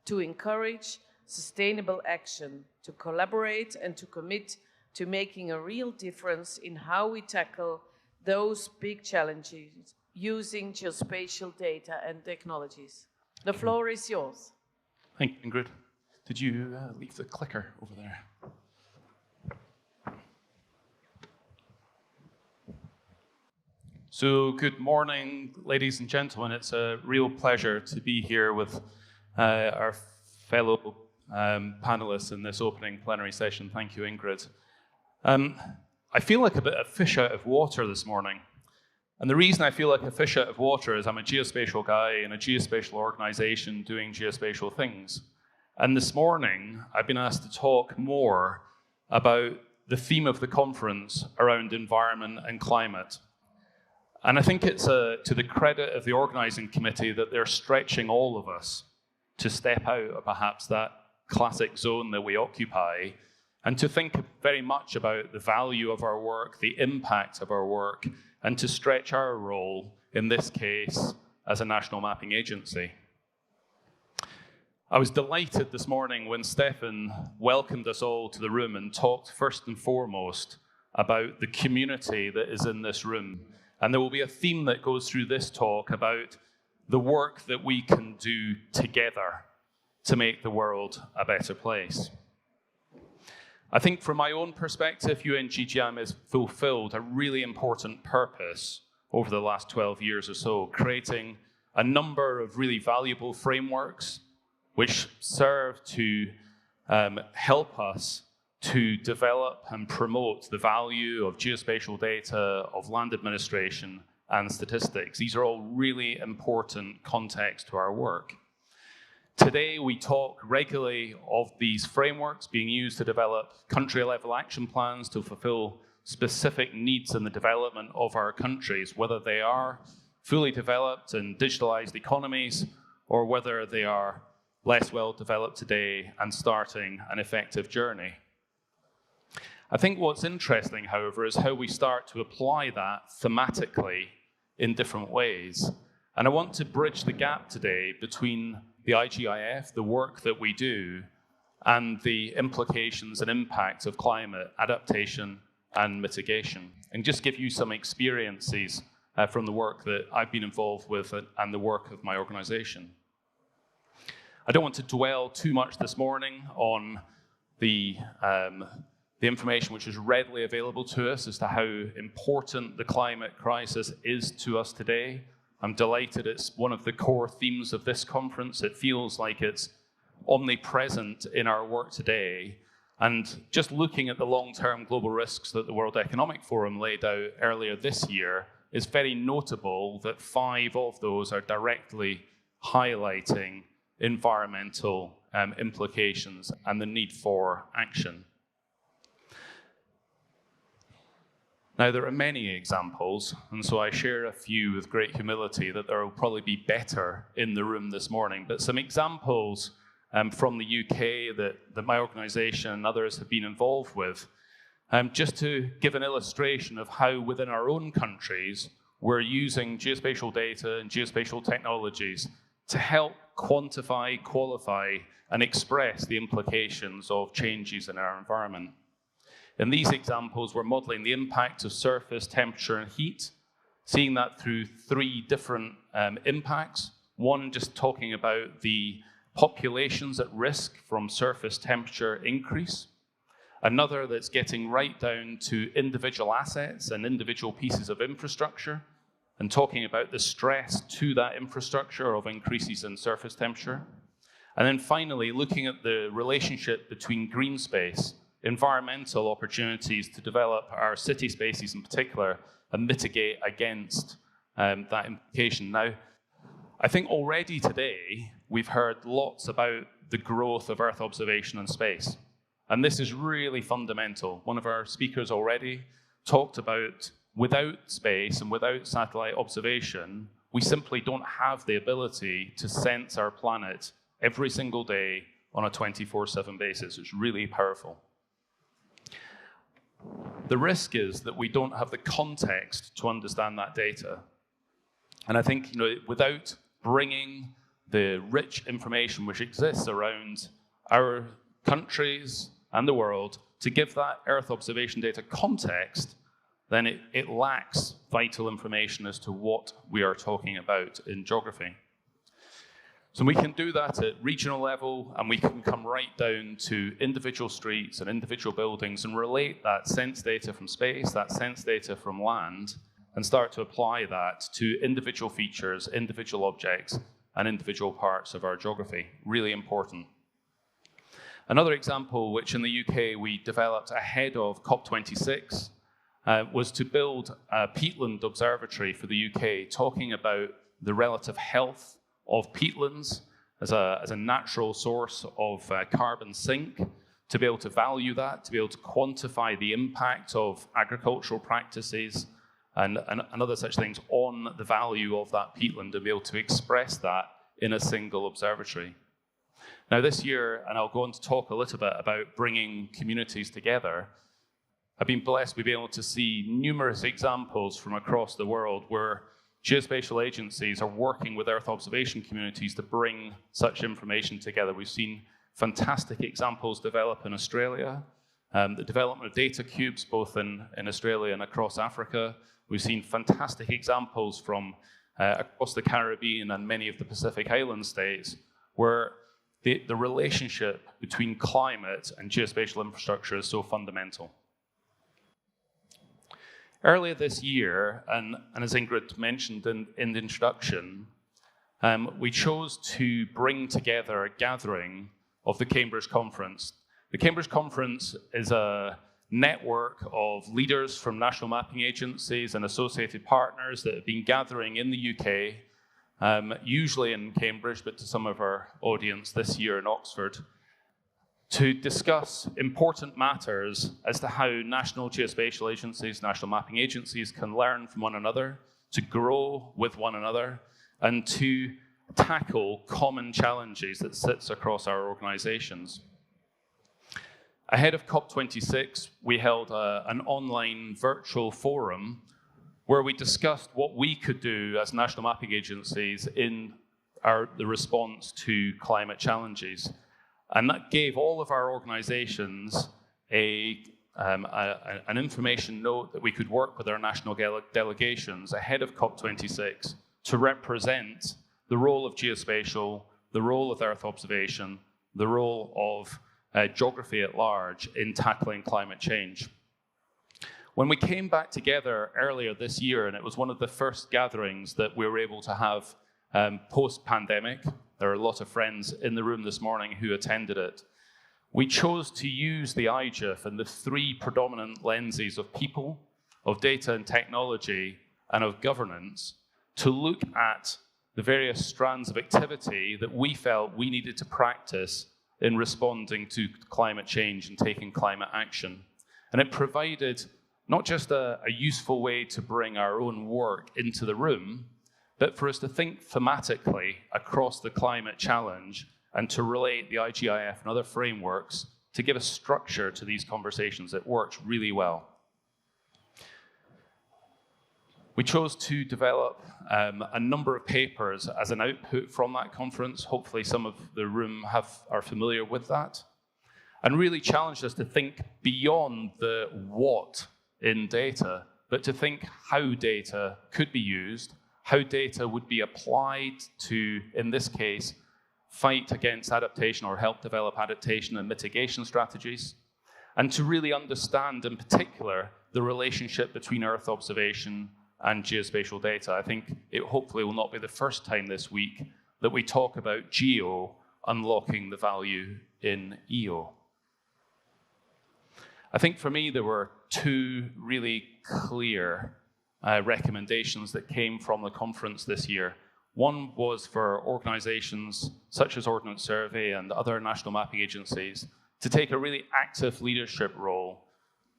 to encourage sustainable action, to collaborate and to commit to making a real difference in how we tackle those big challenges using geospatial data and technologies. The floor is yours. Thank you, Ingrid. Did you leave the clicker over there? So, good morning, ladies and gentlemen. It's a real pleasure to be here with our fellow panelists in this opening plenary session. Thank you, Ingrid. I feel like a bit of fish out of water this morning. And the reason I feel like a fish out of water is I'm a geospatial guy in a geospatial organization doing geospatial things. And this morning, I've been asked to talk more about the theme of the conference around environment and climate. And I think it's to the credit of the organizing committee that they're stretching all of us to step out of perhaps that classic zone that we occupy and to think very much about the value of our work, the impact of our work, and to stretch our role, in this case, as a national mapping agency. I was delighted this morning when Stefan welcomed us all to the room and talked first and foremost about the community that is in this room. And there will be a theme that goes through this talk about the work that we can do together to make the world a better place. I think from my own perspective, UNWGIC has fulfilled a really important purpose over the last 12 years or so, creating a number of really valuable frameworks which serve to help us to develop and promote the value of geospatial data, of land administration, and statistics. These are all really important context to our work. Today, we talk regularly of these frameworks being used to develop country-level action plans to fulfill specific needs in the development of our countries, whether they are fully developed and digitalized economies, or whether they are less well developed today and starting an effective journey. I think what's interesting, however, is how we start to apply that thematically in different ways. And I want to bridge the gap today between the IGIF, the work that we do, and the implications and impact of climate adaptation and mitigation, and just give you some experiences from the work that I've been involved with and the work of my organization. I don't want to dwell too much this morning on the information which is readily available to us as to how important the climate crisis is to us today. I'm delighted it's one of the core themes of this conference. It feels like it's omnipresent in our work today. And just looking at the long-term global risks that the World Economic Forum laid out earlier this year, it's very notable that 5 of those are directly highlighting environmental implications and the need for action. Now, there are many examples, and so I share a few with great humility that there will probably be better in the room this morning. But some examples from the UK that my organization and others have been involved with, just to give an illustration of how within our own countries we're using geospatial data and geospatial technologies to help quantify, qualify, and express the implications of changes in our environment. In these examples, we're modeling the impact of surface temperature and heat, seeing that through 3 different impacts. One, just talking about the populations at risk from surface temperature increase. Another that's getting right down to individual assets and individual pieces of infrastructure, and talking about the stress to that infrastructure of increases in surface temperature. And then finally, looking at the relationship between green space, environmental opportunities to develop our city spaces in particular and mitigate against that implication. Now, I think already today we've heard lots about the growth of Earth observation in space. And this is really fundamental. One of our speakers already talked about without space and without satellite observation, we simply don't have the ability to sense our planet every single day on a 24/7 basis. It's really powerful. The risk is that we don't have the context to understand that data. And I think, without bringing the rich information which exists around our countries and the world to give that Earth observation data context, then it lacks vital information as to what we are talking about in geography. So we can do that at regional level, and we can come right down to individual streets and individual buildings and relate that sense data from space, that sense data from land, and start to apply that to individual features, individual objects, and individual parts of our geography. Really important. Another example, which in the UK we developed ahead of COP26, was to build a peatland observatory for the UK, talking about the relative health of peatlands as a natural source of carbon sink, to be able to value that, to be able to quantify the impact of agricultural practices and other such things on the value of that peatland, and be able to express that in a single observatory. Now this year, and I'll go on to talk a little bit about bringing communities together, I've been blessed with being able to see numerous examples from across the world where geospatial agencies are working with Earth observation communities to bring such information together. We've seen fantastic examples develop in Australia, the development of data cubes both in Australia and across Africa. We've seen fantastic examples from across the Caribbean and many of the Pacific Island states where the relationship between climate and geospatial infrastructure is so fundamental. Earlier this year, and as Ingrid mentioned in the introduction, we chose to bring together a gathering of the Cambridge Conference. The Cambridge Conference is a network of leaders from national mapping agencies and associated partners that have been gathering in the UK, usually in Cambridge, but to some of our audience this year in Oxford, to discuss important matters as to how national geospatial agencies, national mapping agencies can learn from one another, to grow with one another, and to tackle common challenges that sits across our organizations. Ahead of COP26, we held an online virtual forum where we discussed what we could do as national mapping agencies in the response to climate challenges. And that gave all of our organizations an information note that we could work with our national delegations ahead of COP26 to represent the role of geospatial, the role of Earth observation, the role of geography at large in tackling climate change. When we came back together earlier this year, and it was one of the first gatherings that we were able to have post-pandemic, there are a lot of friends in the room this morning who attended it, we chose to use the IGIF and the three predominant lenses of people, of data and technology, and of governance to look at the various strands of activity that we felt we needed to practice in responding to climate change and taking climate action. And it provided not just a useful way to bring our own work into the room, but for us to think thematically across the climate challenge and to relate the IGIF and other frameworks to give a structure to these conversations. It works really well. We chose to develop a number of papers as an output from that conference. Hopefully some of the room are familiar with that. And really challenged us to think beyond the what in data, but to think how data could be used, how data would be applied to, in this case, fight against adaptation or help develop adaptation and mitigation strategies, and to really understand in particular the relationship between Earth observation and geospatial data. I think it hopefully will not be the first time this week that we talk about geo unlocking the value in EO. I think for me there were two really clear recommendations that came from the conference this year. One was for organizations such as Ordnance Survey and other national mapping agencies to take a really active leadership role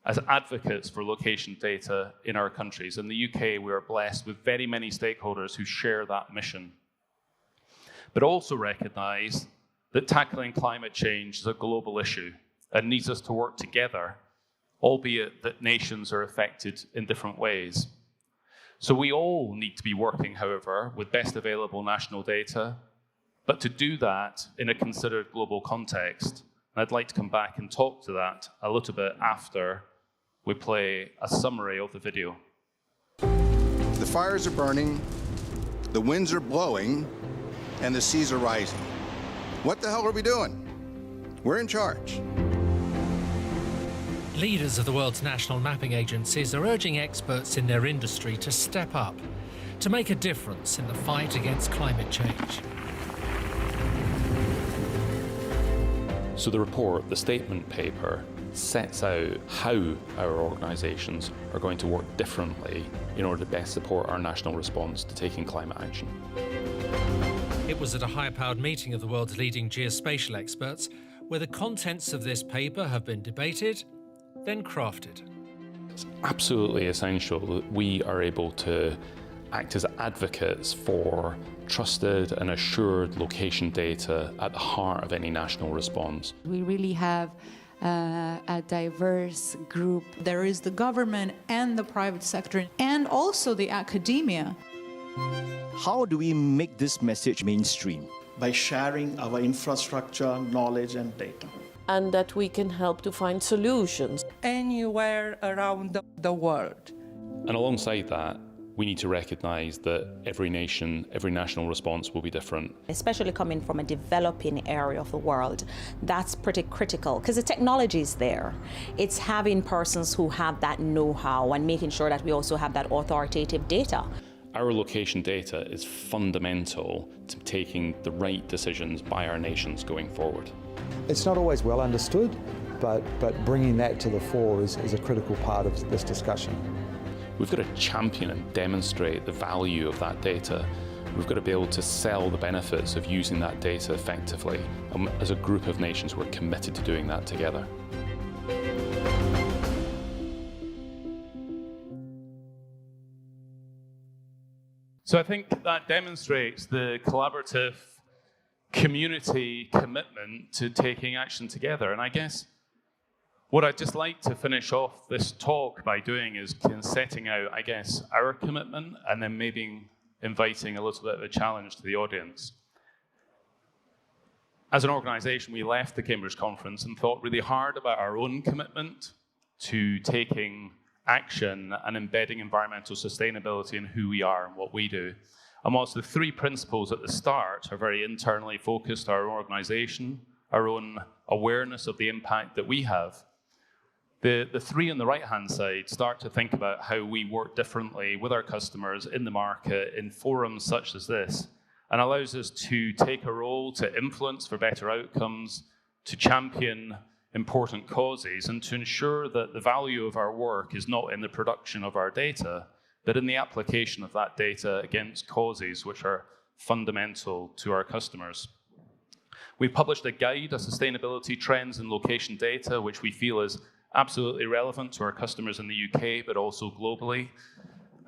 as advocates for location data in our countries. In the UK, we are blessed with very many stakeholders who share that mission. But also recognize that tackling climate change is a global issue and needs us to work together, albeit that nations are affected in different ways. So we all need to be working, however, with best available national data, but to do that in a considered global context. And I'd like to come back and talk to that a little bit after we play a summary of the video. The fires are burning, the winds are blowing, and the seas are rising. What the hell are we doing? We're in charge. Leaders of the world's national mapping agencies are urging experts in their industry to step up, to make a difference in the fight against climate change. So the report, the statement paper, sets out how our organisations are going to work differently in order to best support our national response to taking climate action. It was at a high-powered meeting of the world's leading geospatial experts where the contents of this paper have been debated, then crafted. It's absolutely essential that we are able to act as advocates for trusted and assured location data at the heart of any national response. We really have a diverse group. There is the government and the private sector and also the academia. How do we make this message mainstream? By sharing our infrastructure, knowledge and data. And that we can help to find solutions anywhere around the world. And alongside that, we need to recognise that every nation, every national response will be different. Especially coming from a developing area of the world, that's pretty critical because the technology is there. It's having persons who have that know-how and making sure that we also have that authoritative data. Our location data is fundamental to taking the right decisions by our nations going forward. It's not always well understood, but bringing that to the fore is a critical part of this discussion. We've got to champion and demonstrate the value of that data. We've got to be able to sell the benefits of using that data effectively. And as a group of nations, we're committed to doing that together. So I think that demonstrates the collaborative community commitment to taking action together. And I guess What I'd just like to finish off this talk by doing is setting out, I guess, our commitment and then maybe inviting a little bit of a challenge to the audience. As an organization, we left the Cambridge conference and thought really hard about our own commitment to taking action and embedding environmental sustainability in who we are and what we do. And whilst the three principles at the start are very internally focused, our organization, our own awareness of the impact that we have, the three on the right-hand side start to think about how we work differently with our customers in the market, in forums such as this, and allows us to take a role to influence for better outcomes, to champion important causes, and to ensure that the value of our work is not in the production of our data, but in the application of that data against causes which are fundamental to our customers. We've published a guide of sustainability trends and location data, which we feel is absolutely relevant to our customers in the UK, but also globally,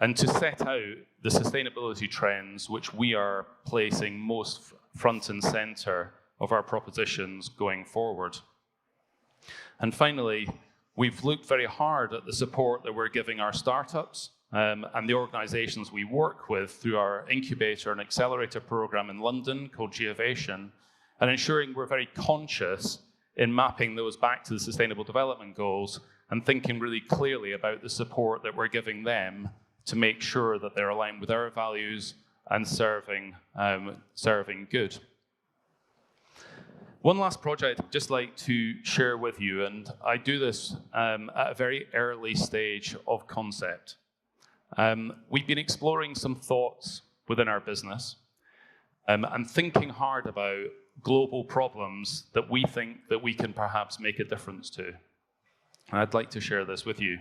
and to set out the sustainability trends which we are placing most front and center of our propositions going forward. And finally, we've looked very hard at the support that we're giving our startups and the organizations we work with through our incubator and accelerator program in London called Geovation, and ensuring we're very conscious in mapping those back to the Sustainable Development Goals and thinking really clearly about the support that we're giving them to make sure that they're aligned with our values and serving good. One last project I'd just like to share with you, and I do this at a very early stage of concept. We've been exploring some thoughts within our business and thinking hard about global problems that we think that we can perhaps make a difference to. And I'd like to share this with you.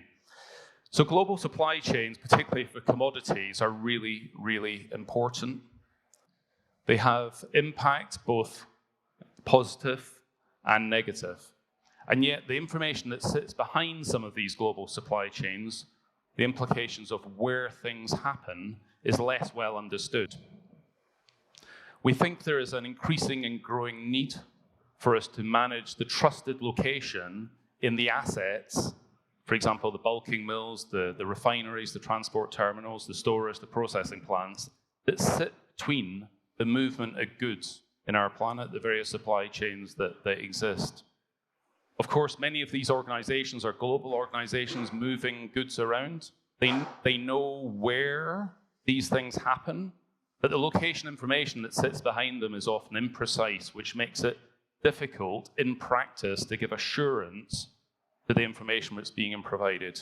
So global supply chains, particularly for commodities, are really, really important. They have impact, both positive and negative. And yet the information that sits behind some of these global supply chains, the implications of where things happen, is less well understood. We think there is an increasing and growing need for us to manage the trusted location in the assets, for example, the bulking mills, the refineries, the transport terminals, the storage, the processing plants, that sit between the movement of goods in our planet, the various supply chains that exist. Of course, many of these organizations are global organizations moving goods around. They know where these things happen, but the location information that sits behind them is often imprecise, which makes it difficult in practice to give assurance to the information that's being provided.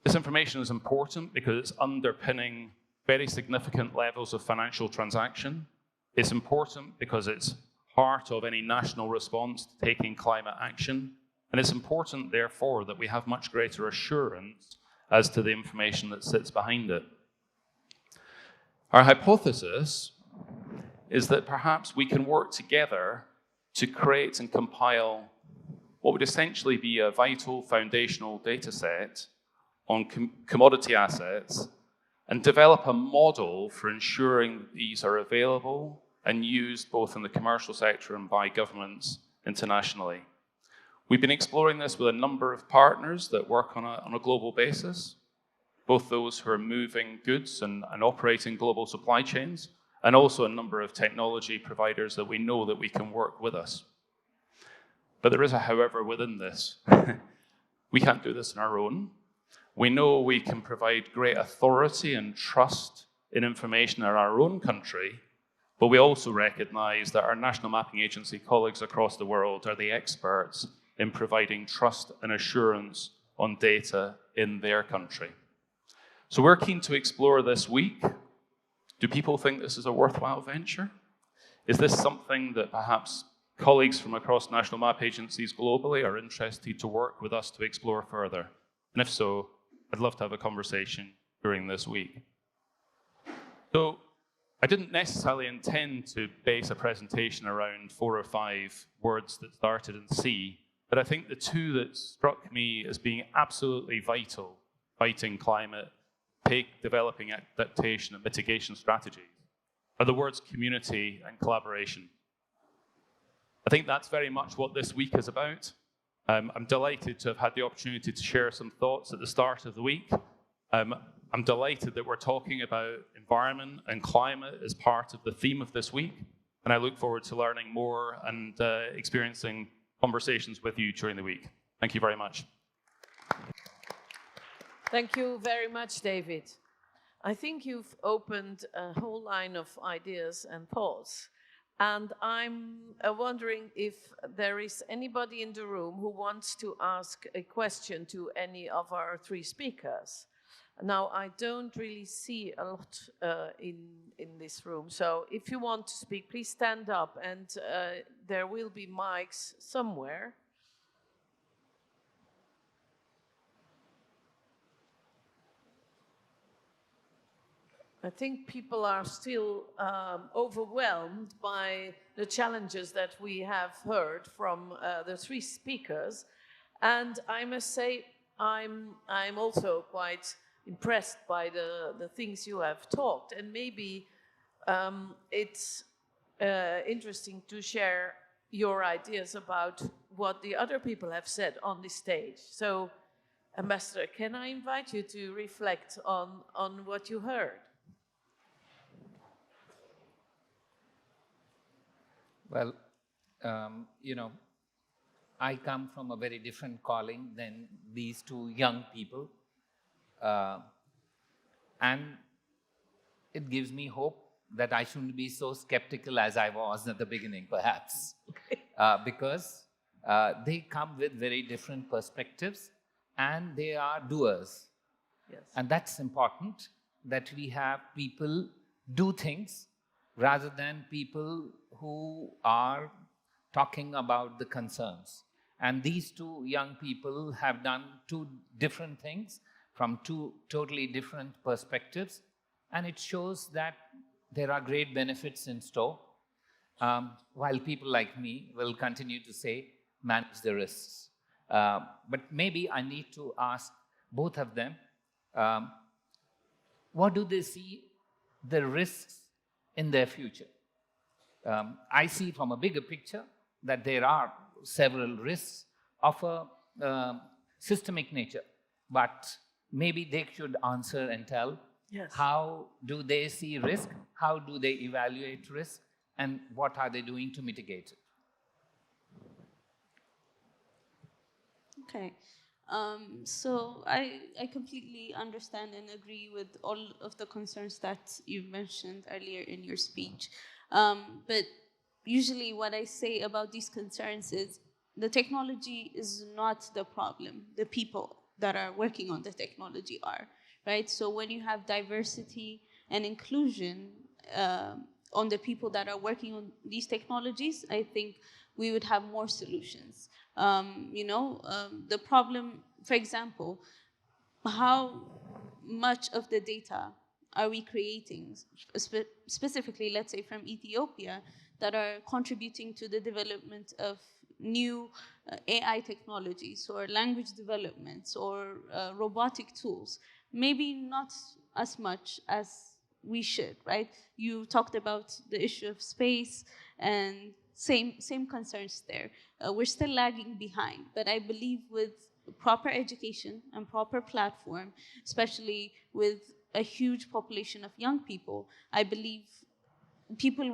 This information is important because it's underpinning very significant levels of financial transaction. It's important because it's part of any national response to taking climate action. And it's important, therefore, that we have much greater assurance as to the information that sits behind it. Our hypothesis is that perhaps we can work together to create and compile what would essentially be a vital foundational data set on commodity assets and develop a model for ensuring that these are available and used both in the commercial sector and by governments internationally. We've been exploring this with a number of partners that work on a global basis, both those who are moving goods and operating global supply chains, and also a number of technology providers that we know that we can work with us. But there is a however within this. We can't do this on our own. We know we can provide great authority and trust in information in our own country, but we also recognize that our National Mapping Agency colleagues across the world are the experts in providing trust and assurance on data in their country. So we're keen to explore this week. Do people think this is a worthwhile venture? Is this something that perhaps colleagues from across national map agencies globally are interested to work with us to explore further? And if so, I'd love to have a conversation during this week. So I didn't necessarily intend to base a presentation around 4 or 5 words that started in C, but I think the two that struck me as being absolutely vital, fighting climate, developing adaptation and mitigation strategies, are the words community and collaboration. I think that's very much what this week is about. I'm delighted to have had the opportunity to share some thoughts at the start of the week. I'm delighted that we're talking about environment and climate as part of the theme of this week, and I look forward to learning more and experiencing conversations with you during the week. Thank you very much. Thank you very much, David. I think you've opened a whole line of ideas and thoughts. And I'm wondering if there is anybody in the room who wants to ask a question to any of our three speakers. Now, I don't really see a lot in this room. So if you want to speak, please stand up, and there will be mics somewhere. I think people are still overwhelmed by the challenges that we have heard from the three speakers. And I must say, I'm also quite impressed by the things you have talked. And maybe it's interesting to share your ideas about what the other people have said on this stage. So, Ambassador, can I invite you to reflect on what you heard? Well, you know, I come from a very different calling than these two young people. And it gives me hope that I shouldn't be so skeptical as I was at the beginning, perhaps. Because they come with very different perspectives and they are doers. Yes. And that's important, that we have people do things rather than people who are talking about the concerns. And these two young people have done two different things from two totally different perspectives. And it shows that there are great benefits in store, while people like me will continue to say, manage the risks. But maybe I need to ask both of them, what do they see the risks in their future? I see from a bigger picture that there are several risks of a systemic nature, but maybe they should answer and tell, yes, how do they see risk, how do they evaluate risk, and what are they doing to mitigate it? Okay. So I completely understand and agree with all of the concerns that you mentioned earlier in your speech. But usually what I say about these concerns is the technology is not the problem. The people that are working on the technology are, right? So when you have diversity and inclusion on the people that are working on these technologies, I think we would have more solutions. The problem, for example, how much of the data are we creating, specifically, let's say, from Ethiopia, that are contributing to the development of new AI technologies or language developments or robotic tools? Maybe not as much as we should, right? You talked about the issue of space, and same concerns there. We're still lagging behind, but I believe with proper education and proper platform, especially with a huge population of young people, I believe people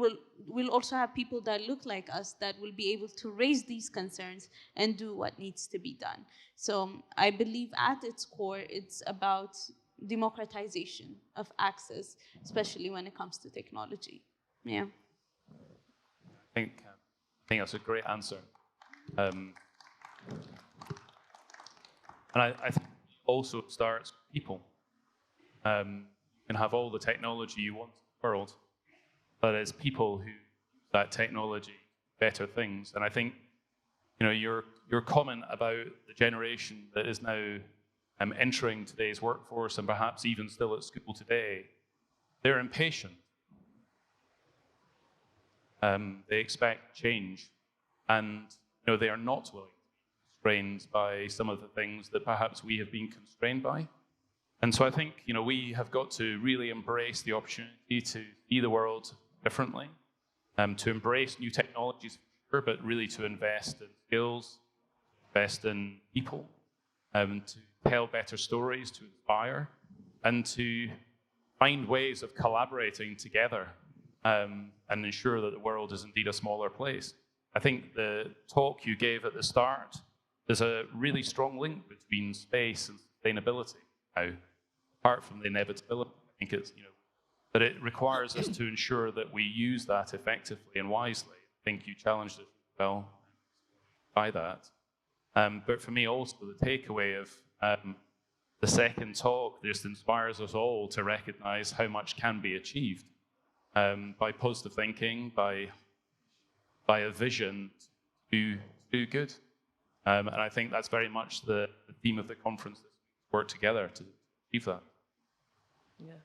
will also have people that look like us that will be able to raise these concerns and do what needs to be done. So I believe at its core, it's about democratization of access, especially when it comes to technology. Yeah. I think that's a great answer. And I think it also starts with people. You can have all the technology you want in the world, but it's people who use that technology better things. And I think, your comment about the generation that is now entering today's workforce and perhaps even still at school today, they're impatient. They expect change, and they are not willing to be constrained by some of the things that perhaps we have been constrained by. And so I think we have got to really embrace the opportunity to see the world differently, to embrace new technologies, but really to invest in skills, invest in people, to tell better stories, to inspire, and to find ways of collaborating together and ensure that the world is indeed a smaller place. I think the talk you gave at the start, there's a really strong link between space and sustainability. Now, apart from the inevitability, I think it's, but it requires us to ensure that we use that effectively and wisely. I think you challenged it well by that. But for me also, the takeaway of the second talk just inspires us all to recognize how much can be achieved by positive thinking, by a vision to do good. And I think that's very much the theme of the conference, this week, work together to achieve that. Yeah.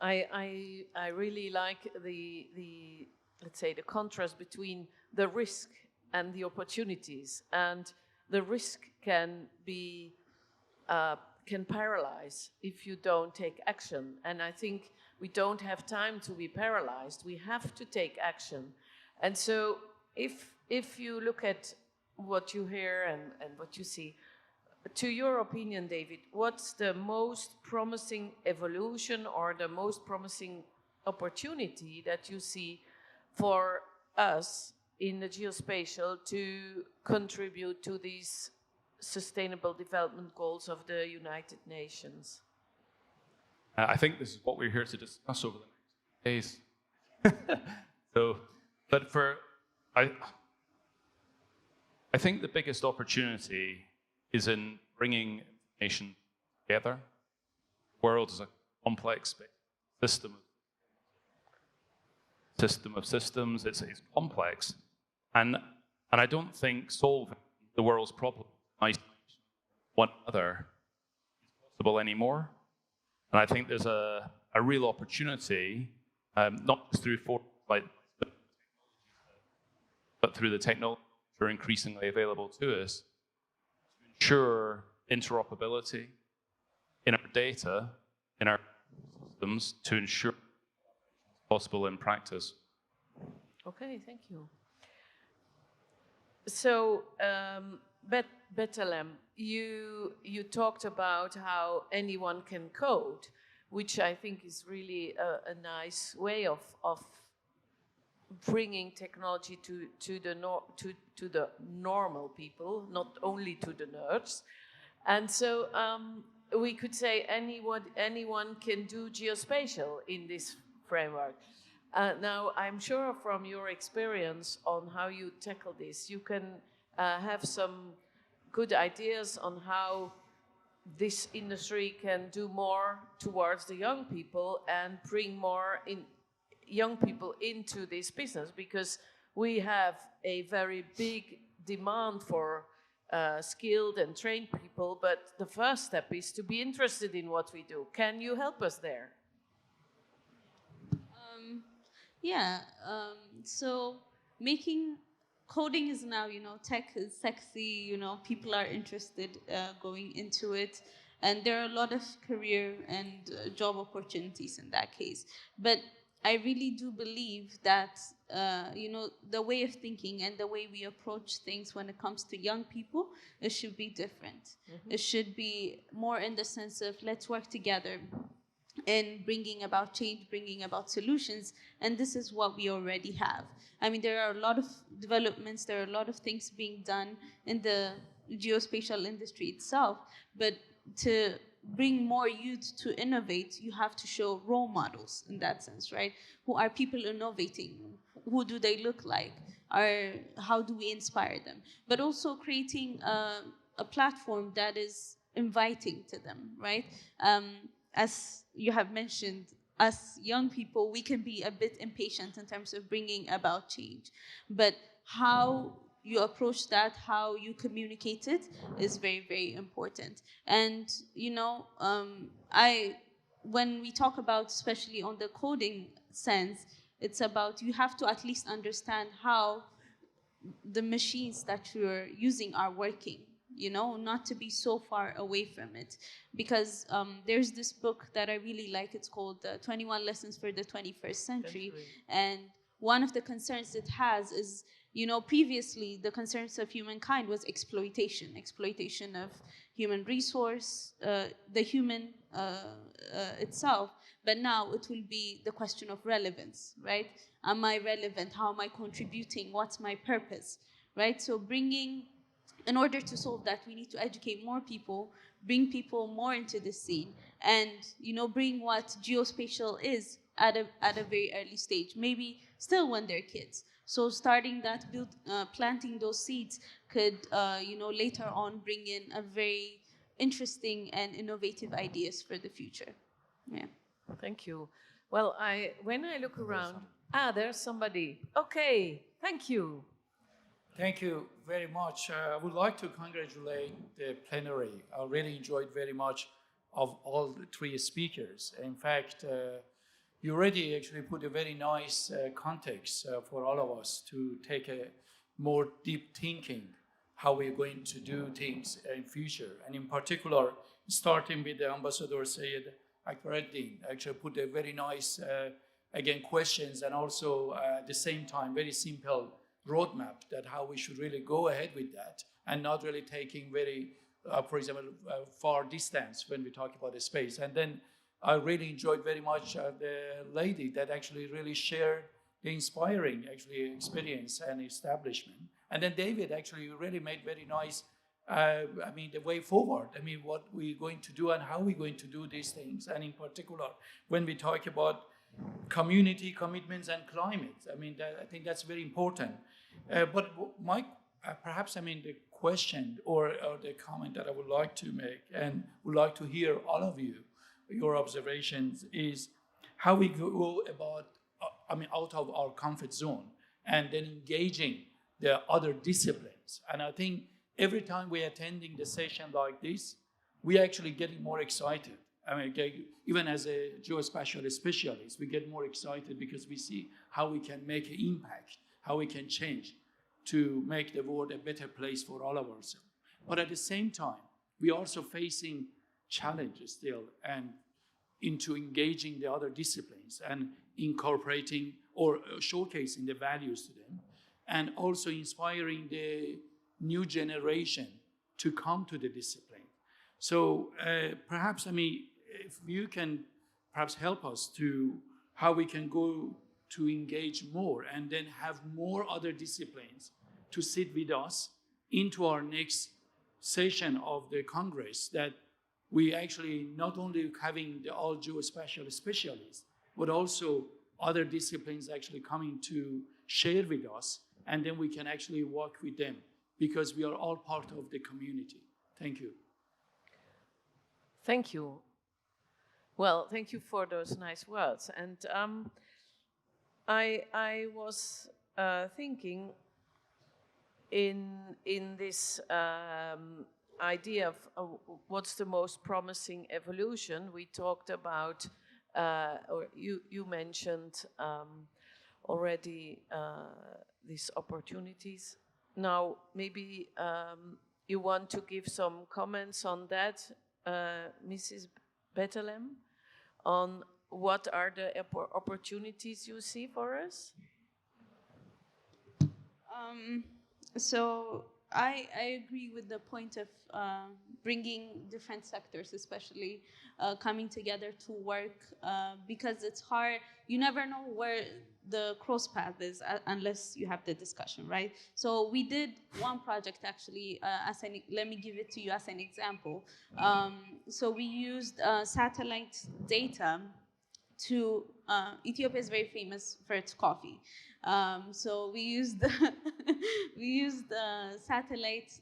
I really like the let's say the contrast between the risk and the opportunities, and the risk can be can paralyze if you don't take action, and I think we don't have time to be paralyzed. We have to take action. And so if you look at what you hear and what you see, to your opinion, David, what's the most promising evolution or the most promising opportunity that you see for us in the geospatial to contribute to these sustainable development goals of the United Nations? I think this is what we're here to discuss over the next days. I think the biggest opportunity is in bringing information together. The world is a complex system of systems. It's complex, and I don't think solving the world's problems in isolation one another is possible anymore. And I think there's a real opportunity, not just through foresight, but through the technologies that are increasingly available to us, to ensure interoperability in our data, in our systems, to ensure it's possible in practice. Okay, thank you. So, Bethlehem, you talked about how anyone can code, which I think is really a nice way of bringing technology to the normal people, not only to the nerds. And so we could say anyone can do geospatial in this framework. Now, I'm sure from your experience on how you tackle this, you can have some good ideas on how this industry can do more towards the young people and bring more young people into this business, because we have a very big demand for skilled and trained people, but the first step is to be interested in what we do. Can you help us there? So making coding is now, tech is sexy, people are interested going into it, and there are a lot of career and job opportunities in that case. But I really do believe that, the way of thinking and the way we approach things when it comes to young people, it should be different. Mm-hmm. It should be more in the sense of let's work together in bringing about change, bringing about solutions, and this is what we already have. I mean, there are a lot of developments, there are a lot of things being done in the geospatial industry itself, but to bring more youth to innovate, you have to show role models in that sense, right? Who are people innovating? Who do they look like? How do we inspire them? But also creating a platform that is inviting to them, right? As you have mentioned, us young people, we can be a bit impatient in terms of bringing about change. But how you approach that, how you communicate it, is very, very important. And, when we talk about, especially on the coding sense, it's about you have to at least understand how the machines that you're using are working. Not to be so far away from it. Because there's this book that I really like. It's called 21 Lessons for the 21st Century. And one of the concerns it has is Previously the concerns of humankind was exploitation of human resource, the human itself. But now it will be the question of relevance, right? Am I relevant? How am I contributing? What's my purpose, right? So in order to solve that, we need to educate more people, bring people more into the scene, and bring what geospatial is at a very early stage, maybe still when they're kids. So starting that, planting those seeds could, later on bring in a very interesting and innovative ideas for the future. Yeah. Thank you. Well, when I look around, there's somebody. Okay, thank you. Thank you very much. I would like to congratulate the plenary. I really enjoyed very much of all the three speakers. In fact, you already actually put a very nice context for all of us to take a more deep thinking how we're going to do things in future. And in particular, starting with the Ambassador Syed Akbaruddin, actually put a very nice, again, questions, and also at the same time, very simple roadmap that how we should really go ahead with that, and not really taking very, for example, far distance when we talk about the space. And then I really enjoyed very much the lady that actually really shared the inspiring actually experience and establishment. And then David actually really made very nice, the way forward. What we're going to do and how we're going to do these things. And in particular, when we talk about community commitments and climate, I think that's very important. But perhaps the question or the comment that I would like to make and would like to hear all of you, your observations, is how we go about, out of our comfort zone and then engaging the other disciplines. And I think every time we're attending the session like this, we're actually getting more excited. Even as a geospatial specialist, we get more excited because we see how we can make an impact, how we can change to make the world a better place for all of ourselves. But at the same time, we're also facing challenges still, and into engaging the other disciplines and incorporating or showcasing the values to them, and also inspiring the new generation to come to the discipline. So perhaps, if you can perhaps help us to how we can go to engage more and then have more other disciplines to sit with us into our next session of the Congress, that we actually not only having the all geospatial specialists, but also other disciplines actually coming to share with us, and then we can actually work with them because we are all part of the community. Thank you. Thank you. Well, thank you for those nice words. And I was thinking in this idea of what's the most promising evolution. We talked about, or you mentioned already these opportunities. Now, maybe you want to give some comments on that, Mrs. Bettelem, on what are the opportunities you see for us? So I agree with the point of bringing different sectors, especially coming together to work, because it's hard. You never know where the cross path is unless you have the discussion, right? So we did one project actually, let me give it to you as an example. So we used satellite data to, Ethiopia is very famous for its coffee. So we used satellite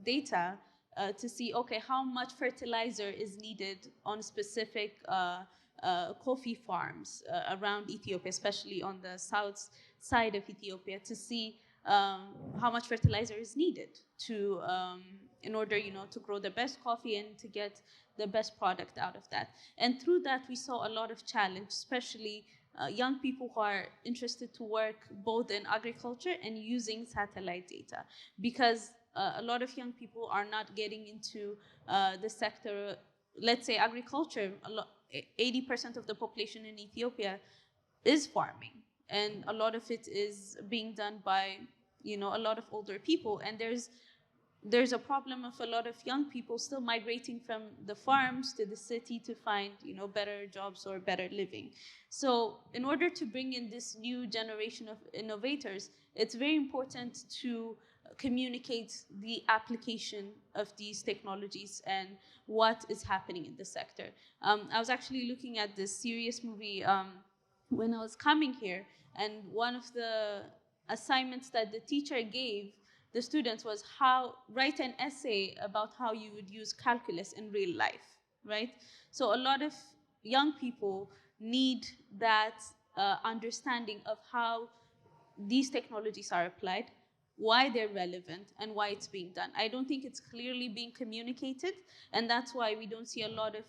data to see, okay, how much fertilizer is needed on specific coffee farms around Ethiopia, especially on the south side of Ethiopia, to see how much fertilizer is needed to, in order, to grow the best coffee and to get the best product out of that. And through that, we saw a lot of challenge, especially young people who are interested to work both in agriculture and using satellite data, because a lot of young people are not getting into the sector, let's say agriculture. 80% of the population in Ethiopia is farming, and a lot of it is being done by a lot of older people, and there's a problem of a lot of young people still migrating from the farms to the city to find better jobs or better living. So in order to bring in this new generation of innovators, it's very important to communicate the application of these technologies and what is happening in the sector. I was actually looking at this serious movie when I was coming here, and one of the assignments that the teacher gave the students was write an essay about how you would use calculus in real life, right? So a lot of young people need that understanding of how these technologies are applied, why they're relevant, and why it's being done. I don't think it's clearly being communicated, and that's why we don't see a lot of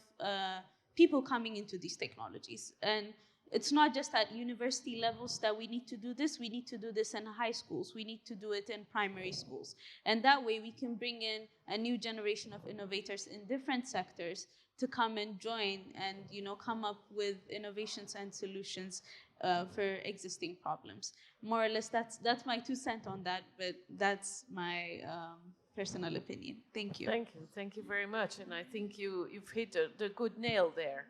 people coming into these technologies. And it's not just at university levels that we need to do this. We need to do this in high schools. We need to do it in primary schools. And that way we can bring in a new generation of innovators in different sectors to come and join and come up with innovations and solutions for existing problems. More or less, that's my 2 cents on that, but that's my personal opinion. Thank you. Thank you very much. And I think you've hit the good nail there.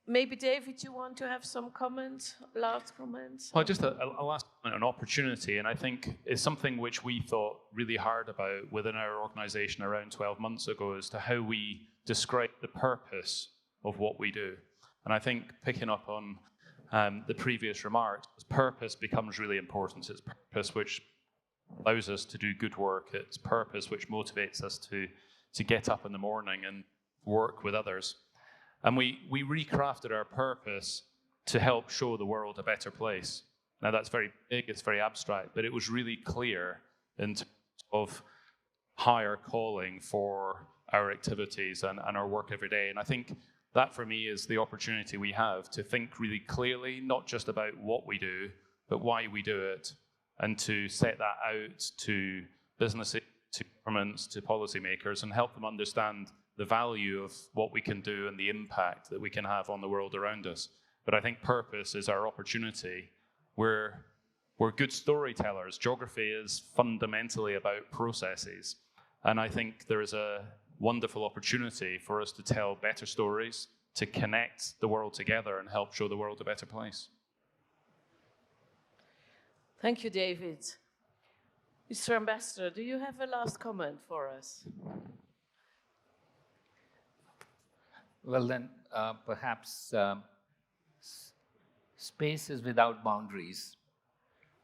Maybe, David, you want to have some comments, last comments? Well, just a last comment on opportunity, and I think it's something which we thought really hard about within our organisation around 12 months ago as to how we describe the purpose of what we do. And I think picking up on the previous remarks, purpose becomes really important. It's purpose which allows us to do good work. It's purpose which motivates us to get up in the morning and work with others. And we recrafted our purpose to help show the world a better place. Now that's very big, it's very abstract, but it was really clear in terms of higher calling for our activities and our work every day. And I think that for me is the opportunity we have to think really clearly, not just about what we do, but why we do it, and to set that out to businesses, to governments, to policymakers, and help them understand the value of what we can do and the impact that we can have on the world around us. But I think purpose is our opportunity. We're good storytellers. Geography is fundamentally about processes. And I think there is a wonderful opportunity for us to tell better stories, to connect the world together and help show the world a better place. Thank you, David. Mr. Ambassador, do you have a last comment for us? Well, then, perhaps space is without boundaries,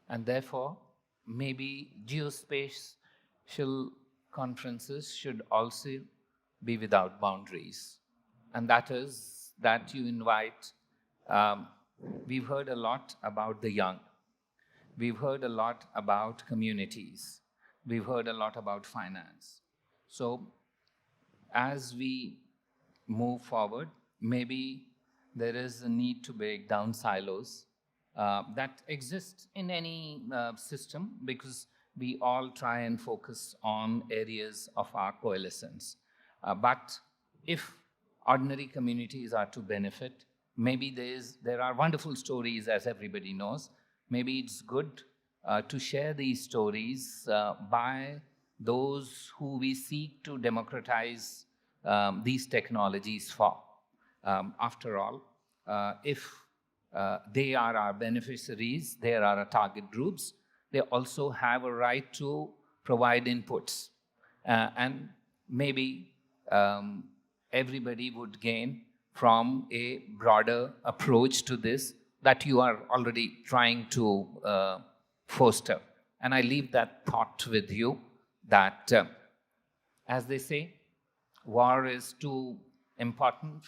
and therefore, maybe geospatial conferences should also be without boundaries. And that is that you invite, we've heard a lot about the young. We've heard a lot about communities. We've heard a lot about finance. So as we move forward, maybe there is a need to break down silos that exist in any system, because we all try and focus on areas of our coalescence. But if ordinary communities are to benefit, maybe there are wonderful stories, as everybody knows. Maybe it's good to share these stories by those who we seek to democratize these technologies for. After all, if they are our beneficiaries, they are our target groups, they also have a right to provide inputs. And maybe everybody would gain from a broader approach to this that you are already trying to foster. And I leave that thought with you that, as they say, war is too important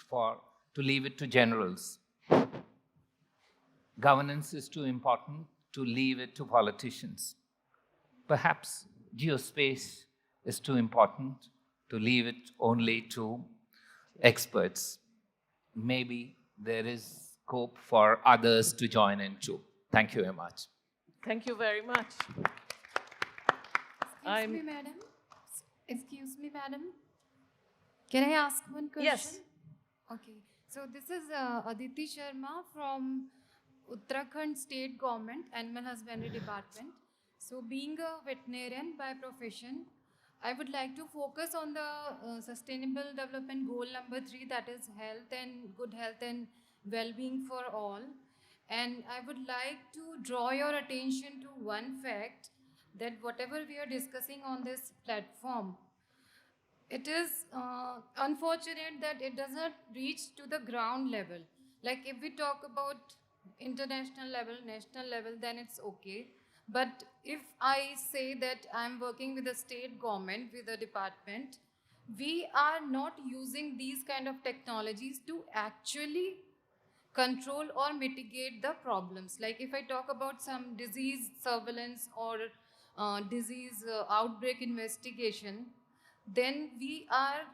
to leave it to generals. Governance is too important to leave it to politicians. Perhaps geospace is too important to leave it only to experts. Maybe there is scope for others to join in too. Thank you very much. Thank you very much. Excuse me, madam. Can I ask one question? Yes. Okay. So this is Aditi Sharma from Uttarakhand State Government, Animal Husbandry Department. So being a veterinarian by profession, I would like to focus on the Sustainable Development Goal number 3, that is health and good health and well-being for all. And I would like to draw your attention to one fact, that whatever we are discussing on this platform, it is unfortunate that it does not reach to the ground level. Like if we talk about international level, national level, then it's okay. But if I say that I'm working with a state government, with a department, we are not using these kind of technologies to actually control or mitigate the problems. Like if I talk about some disease surveillance or disease outbreak investigation, then we are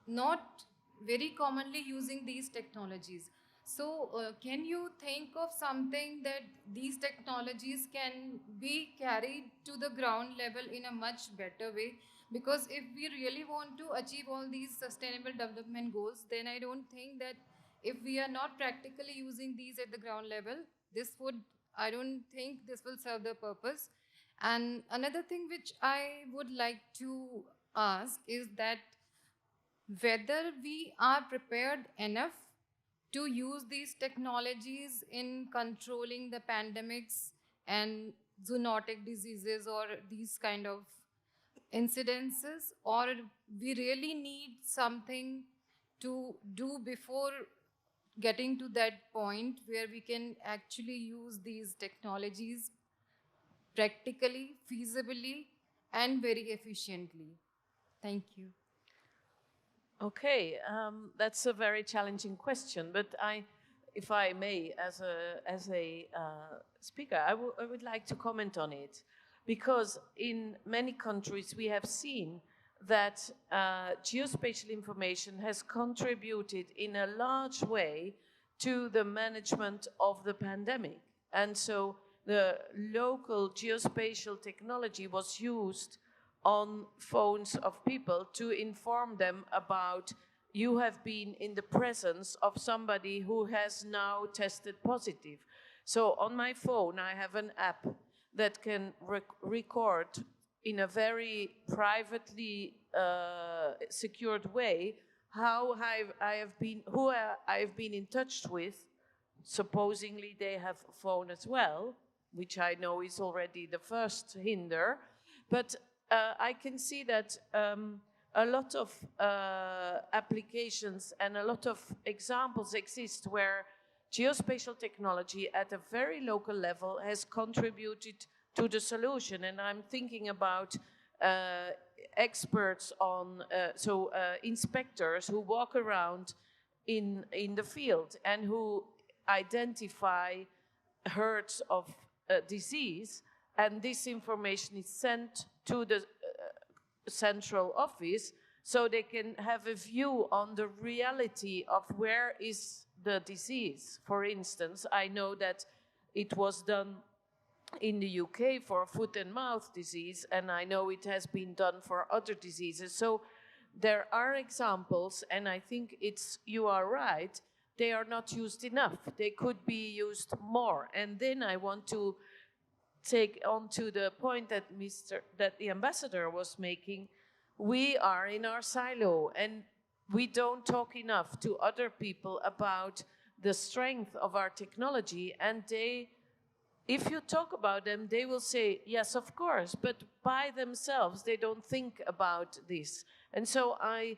not very commonly using these technologies. So can you think of something that these technologies can be carried to the ground level in a much better way? Because if we really want to achieve all these sustainable development goals, then I don't think that if we are not practically using these at the ground level, I don't think this will serve the purpose. And another thing which I would like to ask is that whether we are prepared enough to use these technologies in controlling the pandemics and zoonotic diseases or these kind of incidences, or we really need something to do before getting to that point where we can actually use these technologies practically, feasibly, and very efficiently. Thank you. Okay, that's a very challenging question, but if I may, as a speaker, I would like to comment on it, because in many countries we have seen that geospatial information has contributed in a large way to the management of the pandemic. And so the local geospatial technology was used on phones of people to inform them about, you have been in the presence of somebody who has now tested positive. So on my phone I have an app that can record in a very privately secured way who I have been in touch with. Supposedly they have a phone as well, which I know is already the first hinder. But I can see that a lot of applications and a lot of examples exist where geospatial technology at a very local level has contributed to the solution. And I'm thinking about experts on, inspectors who walk around in the field and who identify herds of disease, and this information is sent to the central office so they can have a view on the reality of where is the disease. For instance, I know that it was done in the UK for foot and mouth disease, and I know it has been done for other diseases. So there are examples, and I think you are right, they are not used enough. They could be used more. And then I want to take on to the point that the ambassador was making. We are in our silo and we don't talk enough to other people about the strength of our technology, and if you talk about them, they will say, yes, of course, but by themselves, they don't think about this. And so I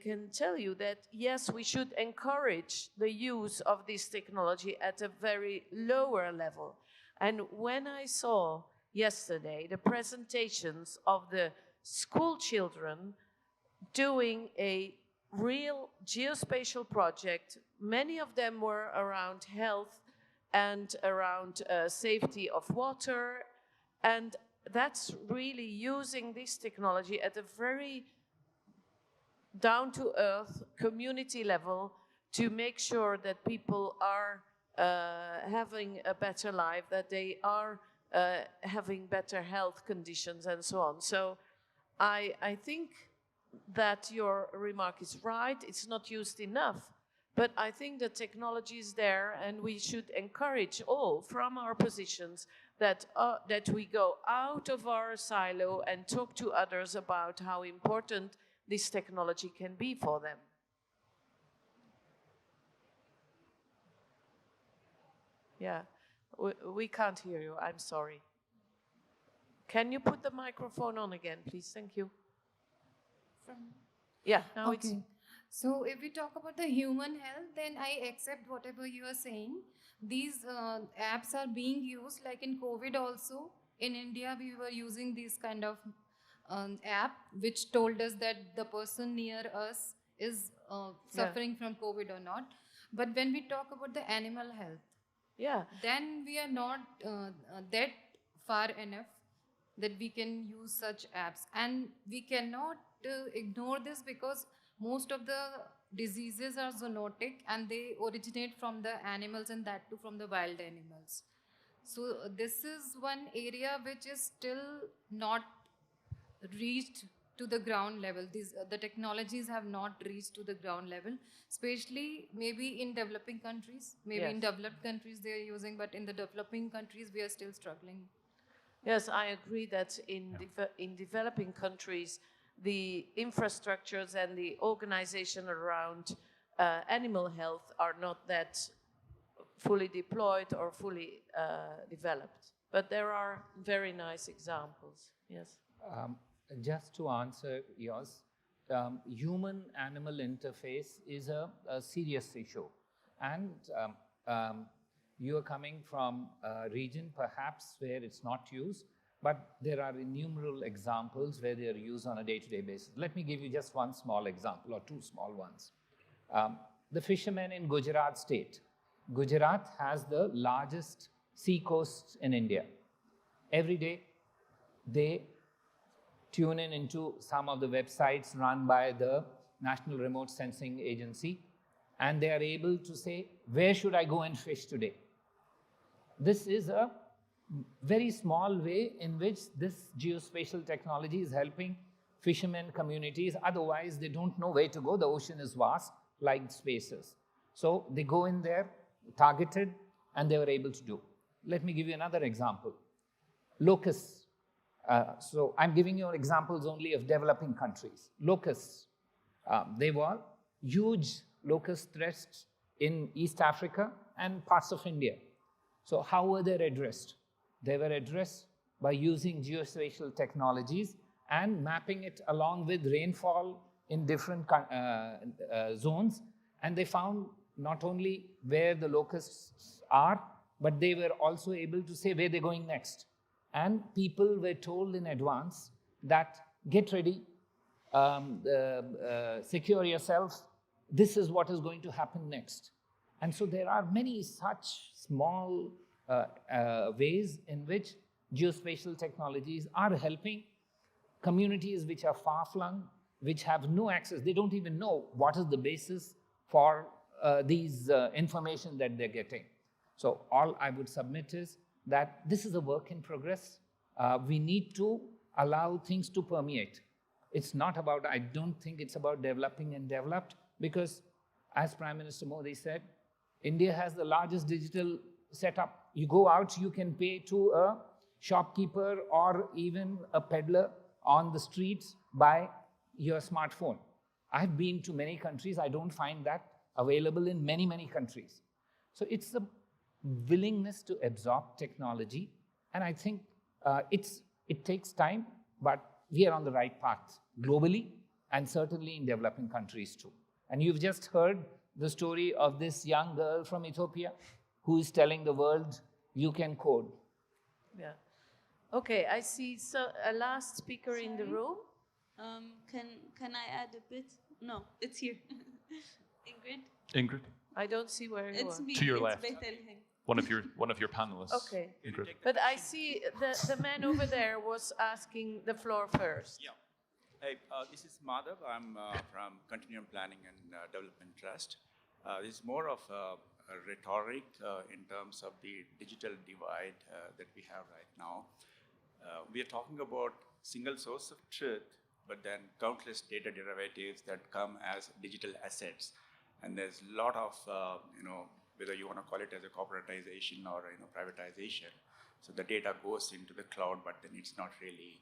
can tell you that, yes, we should encourage the use of this technology at a very lower level. And when I saw yesterday the presentations of the school children doing a real geospatial project, many of them were around health and around safety of water, and that's really using this technology at a very down-to-earth community level to make sure that people are having a better life, that they are having better health conditions and so on. So I think that your remark is right, it's not used enough. But I think the technology is there, and we should encourage all from our positions that we go out of our silo and talk to others about how important this technology can be for them. Yeah, we can't hear you. I'm sorry. Can you put the microphone on again, please? Thank you. Yeah, now it's... So if we talk about the human health, then I accept whatever you are saying. These apps are being used, like in COVID also. In India, we were using this kind of app, which told us that the person near us is suffering from COVID or not. But when we talk about the animal health, then we are not that far enough that we can use such apps. And we cannot ignore this, because most of the diseases are zoonotic and they originate from the animals, and that too from the wild animals. So this is one area which is still not reached to the ground level. The technologies have not reached to the ground level, especially maybe in developing countries. Maybe in developed countries they are using, but in the developing countries we are still struggling. Yes, I agree that in developing countries, the infrastructures and the organization around animal health are not that fully deployed or fully developed. But there are very nice examples, yes. Just to answer yours, human-animal interface is a serious issue. And you are coming from a region perhaps where it's not used, but there are innumerable examples where they are used on a day-to-day basis. Let me give you just one small example, or two small ones. The fishermen in Gujarat state. Gujarat has the largest sea coast in India. Every day, they tune in into some of the websites run by the National Remote Sensing Agency, and they are able to say, where should I go and fish today? This is a very small way in which this geospatial technology is helping fishermen communities. Otherwise, they don't know where to go. The ocean is vast, like spaces. So they go in there, targeted, and they were able to do. Let me give you another example. Locusts. So I'm giving you examples only of developing countries. Locusts. They were huge locust threats in East Africa and parts of India. So how were they addressed? They were addressed by using geospatial technologies and mapping it along with rainfall in different zones. And they found not only where the locusts are, but they were also able to say where they're going next. And people were told in advance that get ready, secure yourself, this is what is going to happen next. And so there are many such small ways in which geospatial technologies are helping communities which are far-flung, which have no access. They don't even know what is the basis for these information that they're getting. So all I would submit is that this is a work in progress. We need to allow things to permeate. It's not about, I don't think it's about developing and developed, because as Prime Minister Modi said, India has the largest digital setup. You go out, you can pay to a shopkeeper or even a peddler on the streets by your smartphone. I've been to many countries. I don't find that available in many, many countries. So it's the willingness to absorb technology. And I think it takes time, but we are on the right path globally and certainly in developing countries too. And you've just heard the story of this young girl from Ethiopia who is telling the world, you can code. Yeah. Okay, I see a last speaker in the room. Can I add a bit? No, it's here. Ingrid? Ingrid? I don't see where you it's are. Me. To your it's left. Bettelheim. One of your panelists. Okay. Ingrid. But I see the man over there was asking the floor first. Yeah. Hey, this is Madhav. I'm from Continuum Planning and Development Trust. This is more of a rhetoric in terms of the digital divide that we have right now. We are talking about single source of truth, but then countless data derivatives that come as digital assets. And there's a lot of, whether you want to call it as a corporatization or privatization. So the data goes into the cloud, but then it's not really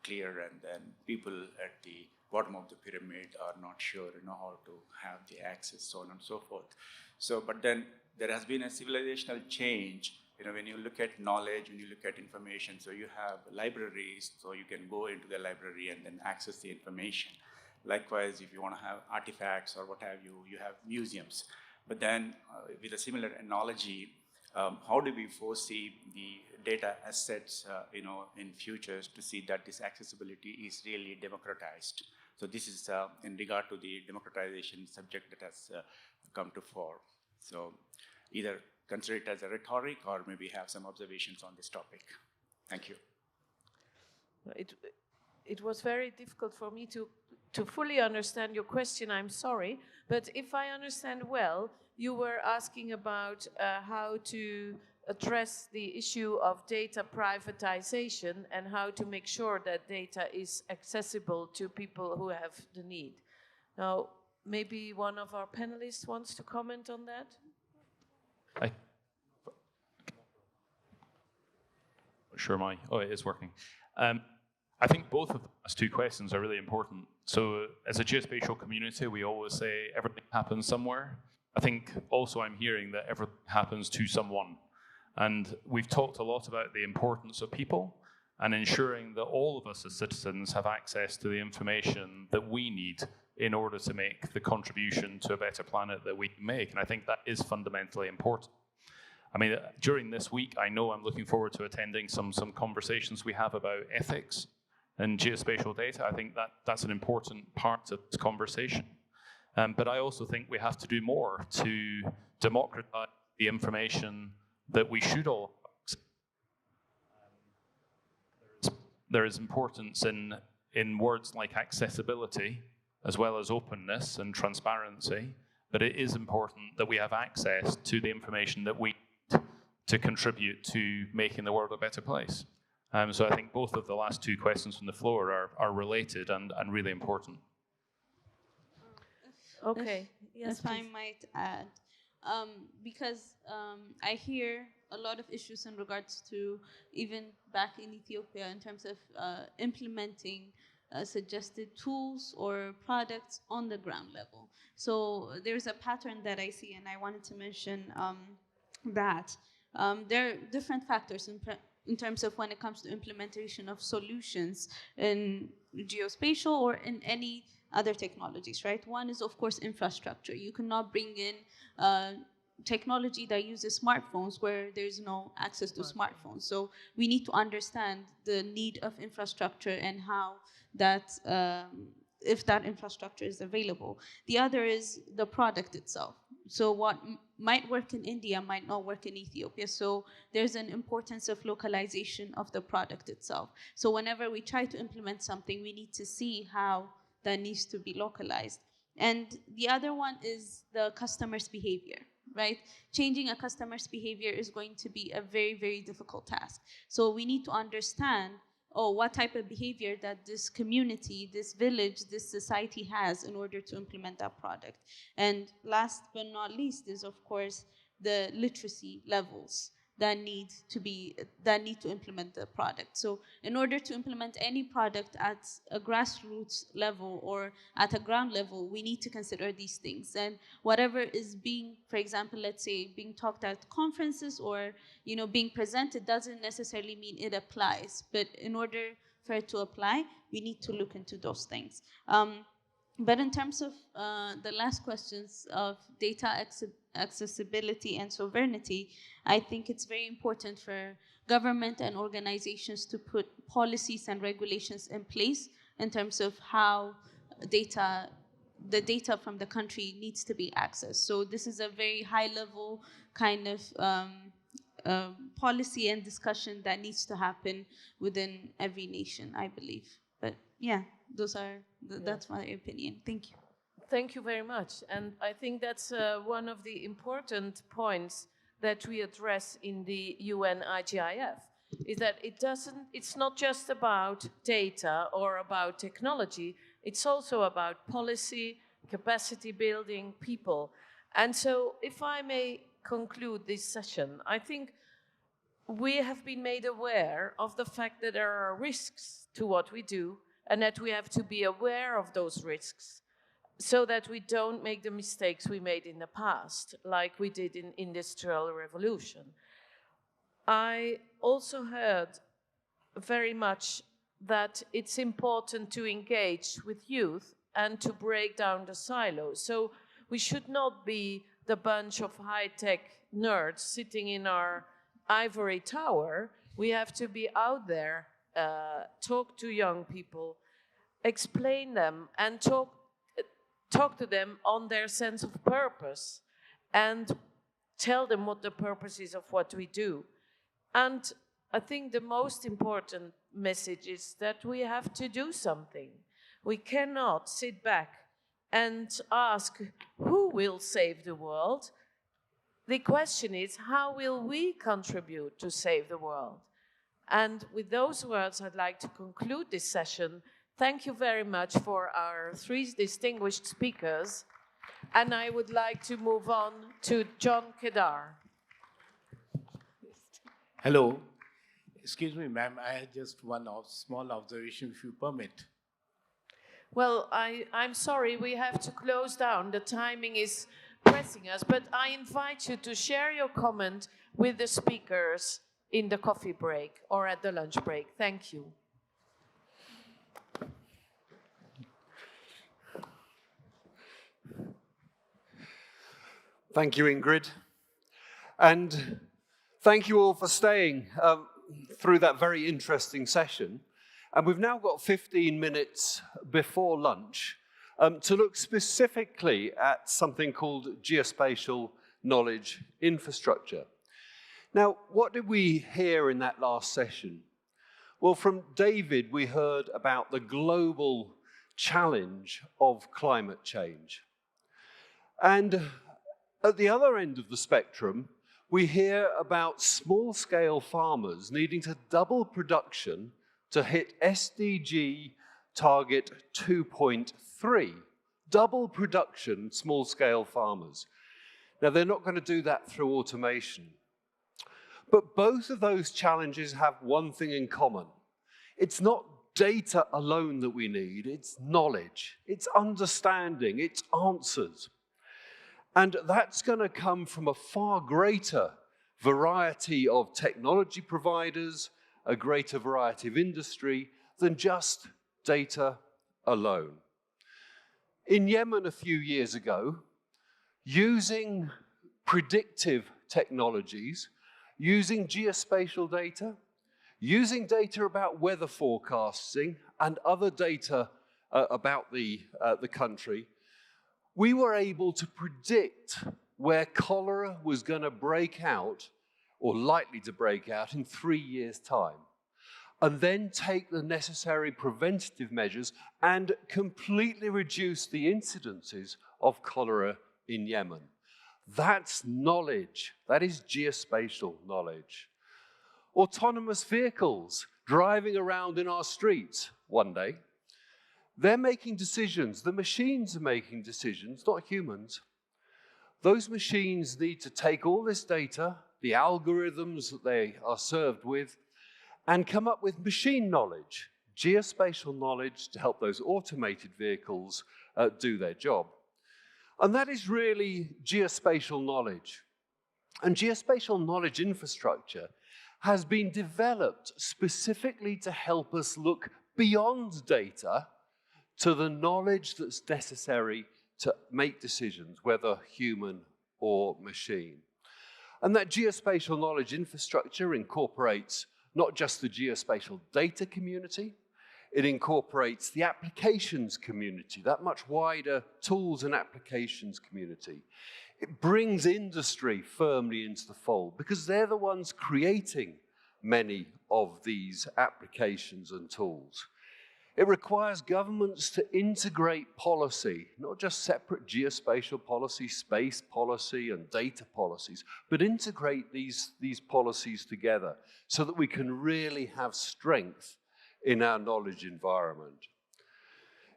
clear, and then people at the bottom of the pyramid are not sure, how to have the access, so on and so forth. So, but then there has been a civilizational change. When you look at knowledge, when you look at information, so you have libraries, so you can go into the library and then access the information. Likewise, if you want to have artifacts or what have you, you have museums. But then, with a similar analogy, how do we foresee the data assets, in futures to see that this accessibility is really democratized? So this is in regard to the democratization subject that has come to fore. So either consider it as a rhetoric or maybe have some observations on this topic. Thank you. It was very difficult for me to fully understand your question, I'm sorry. But if I understand well, you were asking about how to address the issue of data privatization and how to make sure that data is accessible to people who have the need. Now, maybe one of our panelists wants to comment on that? Sure, it is working. I think both of those two questions are really important. So as a geospatial community, we always say everything happens somewhere. I think also I'm hearing that everything happens to someone. And we've talked a lot about the importance of people and ensuring that all of us as citizens have access to the information that we need in order to make the contribution to a better planet that we can make. And I think that is fundamentally important. I mean, during this week, I know I'm looking forward to attending some conversations we have about ethics and geospatial data. I think that's an important part of this conversation. But I also think we have to do more to democratize the information that we should all access. There is importance in words like accessibility, as well as openness and transparency, but it is important that we have access to the information that we need to contribute to making the world a better place. So I think both of the last two questions from the floor are related and really important. Okay. Yes, if I might add, because I hear a lot of issues in regards to even back in Ethiopia in terms of implementing suggested tools or products on the ground level. So there's a pattern that I see, and I wanted to mention that there are different factors in terms of when it comes to implementation of solutions in geospatial or in any other technologies, right? One is, of course, infrastructure. You cannot bring in technology that uses smartphones where there's no access to smartphones. So we need to understand the need of infrastructure and how that, if that infrastructure is available. The other is the product itself. So what might work in India might not work in Ethiopia. So there's an importance of localization of the product itself. So whenever we try to implement something, we need to see how that needs to be localized. And the other one is the customer's behavior, right? Changing a customer's behavior is going to be a very, very difficult task. So we need to understand, what type of behavior that this community, this village, this society has in order to implement that product. And last but not least is, of course, the literacy levels that need to implement the product. So in order to implement any product at a grassroots level or at a ground level, we need to consider these things. And whatever is being, for example, let's say being talked at conferences or being presented doesn't necessarily mean it applies. But in order for it to apply, we need to look into those things. But in terms of the last questions of data accessibility and sovereignty, I think it's very important for government and organizations to put policies and regulations in place in terms of how the data from the country needs to be accessed. So this is a very high-level kind of policy and discussion that needs to happen within every nation, I believe. But yeah, that's my opinion. Thank you. Thank you very much. And I think that's one of the important points that we address in the UNWGIC, is that it's not just about data or about technology, it's also about policy, capacity building, people. And so if I may conclude this session, I think we have been made aware of the fact that there are risks to what we do and that we have to be aware of those risks so that we don't make the mistakes we made in the past, like we did in Industrial Revolution. I also heard very much that it's important to engage with youth and to break down the silos. So we should not be the bunch of high-tech nerds sitting in our ivory tower. We have to be out there, talk to young people, explain them, and talk to them on their sense of purpose, and tell them what the purpose is of what we do. And I think the most important message is that we have to do something. We cannot sit back and ask who will save the world. The question is, how will we contribute to save the world? And with those words, I'd like to conclude this session. Thank you very much for our three distinguished speakers. And I would like to move on to John Kedar. Hello. Excuse me, ma'am, I had just one small observation, if you permit. Well, I'm sorry, we have to close down. The timing is pressing us, but I invite you to share your comment with the speakers in the coffee break or at the lunch break. Thank you. Thank you, Ingrid. And thank you all for staying through that very interesting session. And we've now got 15 minutes before lunch to look specifically at something called geospatial knowledge infrastructure. Now, what did we hear in that last session? Well, from David, we heard about the global challenge of climate change. And at the other end of the spectrum, we hear about small-scale farmers needing to double production to hit SDG target 2.3. Double production, small-scale farmers. Now, they're not going to do that through automation. But both of those challenges have one thing in common. It's not data alone that we need, it's knowledge, it's understanding, it's answers. And that's going to come from a far greater variety of technology providers, a greater variety of industry than just data alone. In Yemen a few years ago, using predictive technologies, using geospatial data, using data about weather forecasting and other data about the country, we were able to predict where cholera was going to break out, or likely to break out, in 3 years' time, and then take the necessary preventative measures and completely reduce the incidences of cholera in Yemen. That's knowledge. That is geospatial knowledge. Autonomous vehicles driving around in our streets one day. They're making decisions. The machines are making decisions, not humans. Those machines need to take all this data, the algorithms that they are served with, and come up with machine knowledge, geospatial knowledge to help those automated vehicles do their job. And that is really geospatial knowledge. And geospatial knowledge infrastructure has been developed specifically to help us look beyond data to the knowledge that's necessary to make decisions, whether human or machine. And that geospatial knowledge infrastructure incorporates not just the geospatial data community, it incorporates the applications community, that much wider tools and applications community. It brings industry firmly into the fold because they're the ones creating many of these applications and tools. It requires governments to integrate policy, not just separate geospatial policy, space policy, and data policies, but integrate these policies together so that we can really have strength in our knowledge environment.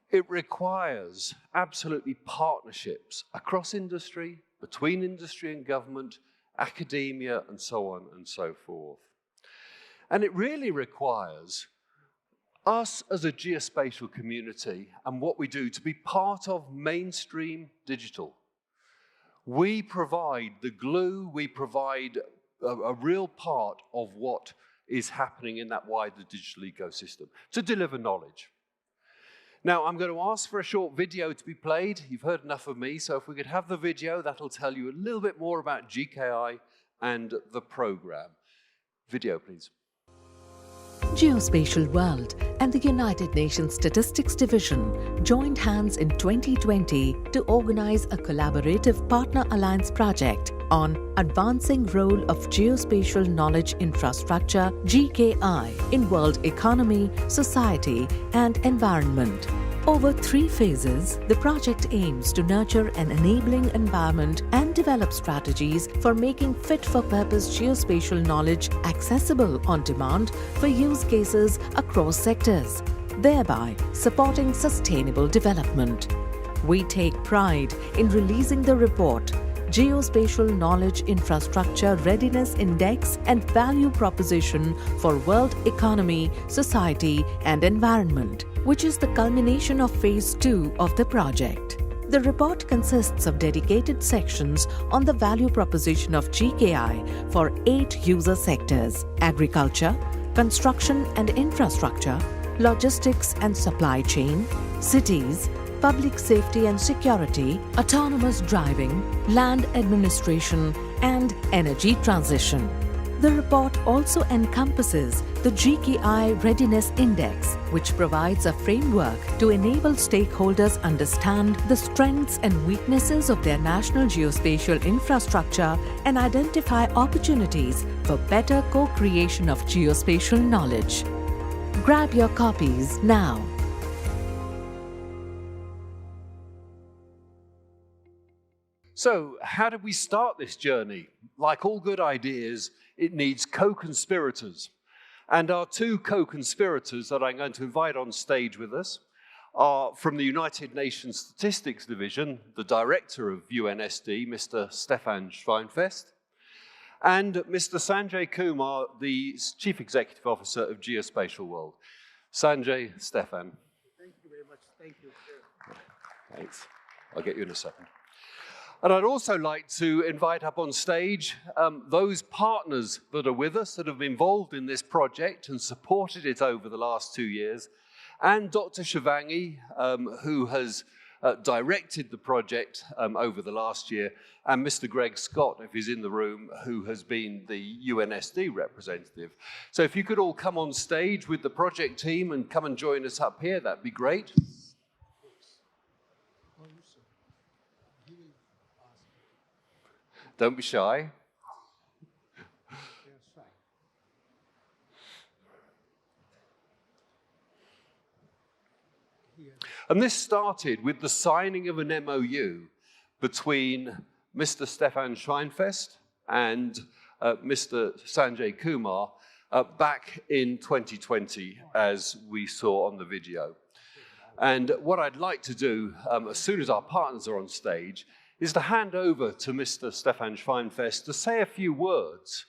It requires absolutely partnerships across industry, between industry and government, academia, and so on and so forth. And it really requires us as a geospatial community and what we do to be part of mainstream digital. We provide the glue, we provide a real part of what is happening in that wider digital ecosystem to deliver knowledge. Now, I'm going to ask for a short video to be played. You've heard enough of me, so if we could have the video, that'll tell you a little bit more about GKI and the program. Video, please. Geospatial World and the United Nations Statistics Division joined hands in 2020 to organize a collaborative partner alliance project on advancing role of geospatial knowledge infrastructure (GKI) in world economy, society, and environment. Over 3 phases, the project aims to nurture an enabling environment and develop strategies for making fit-for-purpose geospatial knowledge accessible on demand for use cases across sectors, thereby supporting sustainable development. We take pride in releasing the report Geospatial Knowledge Infrastructure Readiness Index and Value Proposition for World Economy, Society and Environment, which is the culmination of Phase 2 of the project. The report consists of dedicated sections on the value proposition of GKI for 8 user sectors: agriculture, construction and infrastructure, logistics and supply chain, cities, public safety and security, autonomous driving, land administration, and energy transition. The report also encompasses the GKI Readiness Index, which provides a framework to enable stakeholders understand the strengths and weaknesses of their national geospatial infrastructure and identify opportunities for better co-creation of geospatial knowledge. Grab your copies now. So, how did we start this journey? Like all good ideas, it needs co-conspirators. And our 2 co-conspirators that I'm going to invite on stage with us are from the United Nations Statistics Division, the director of UNSD, Mr. Stefan Schweinfest, and Mr. Sanjay Kumar, the Chief Executive Officer of Geospatial World. Sanjay, Stefan. Thank you very much. Thank you. Thanks. I'll get you in a second. And I'd also like to invite up on stage those partners that are with us, that have been involved in this project and supported it over the last 2 years, and Dr. Shivangi, who has directed the project over the last year, and Mr. Greg Scott, if he's in the room, who has been the UNSD representative. So if you could all come on stage with the project team and come and join us up here, that'd be great. Don't be shy. And this started with the signing of an MOU between Mr. Stefan Schweinfest and Mr. Sanjay Kumar back in 2020, as we saw on the video. And what I'd like to do, as soon as our partners are on stage, is to hand over to Mr. Stefan Schweinfest to say a few words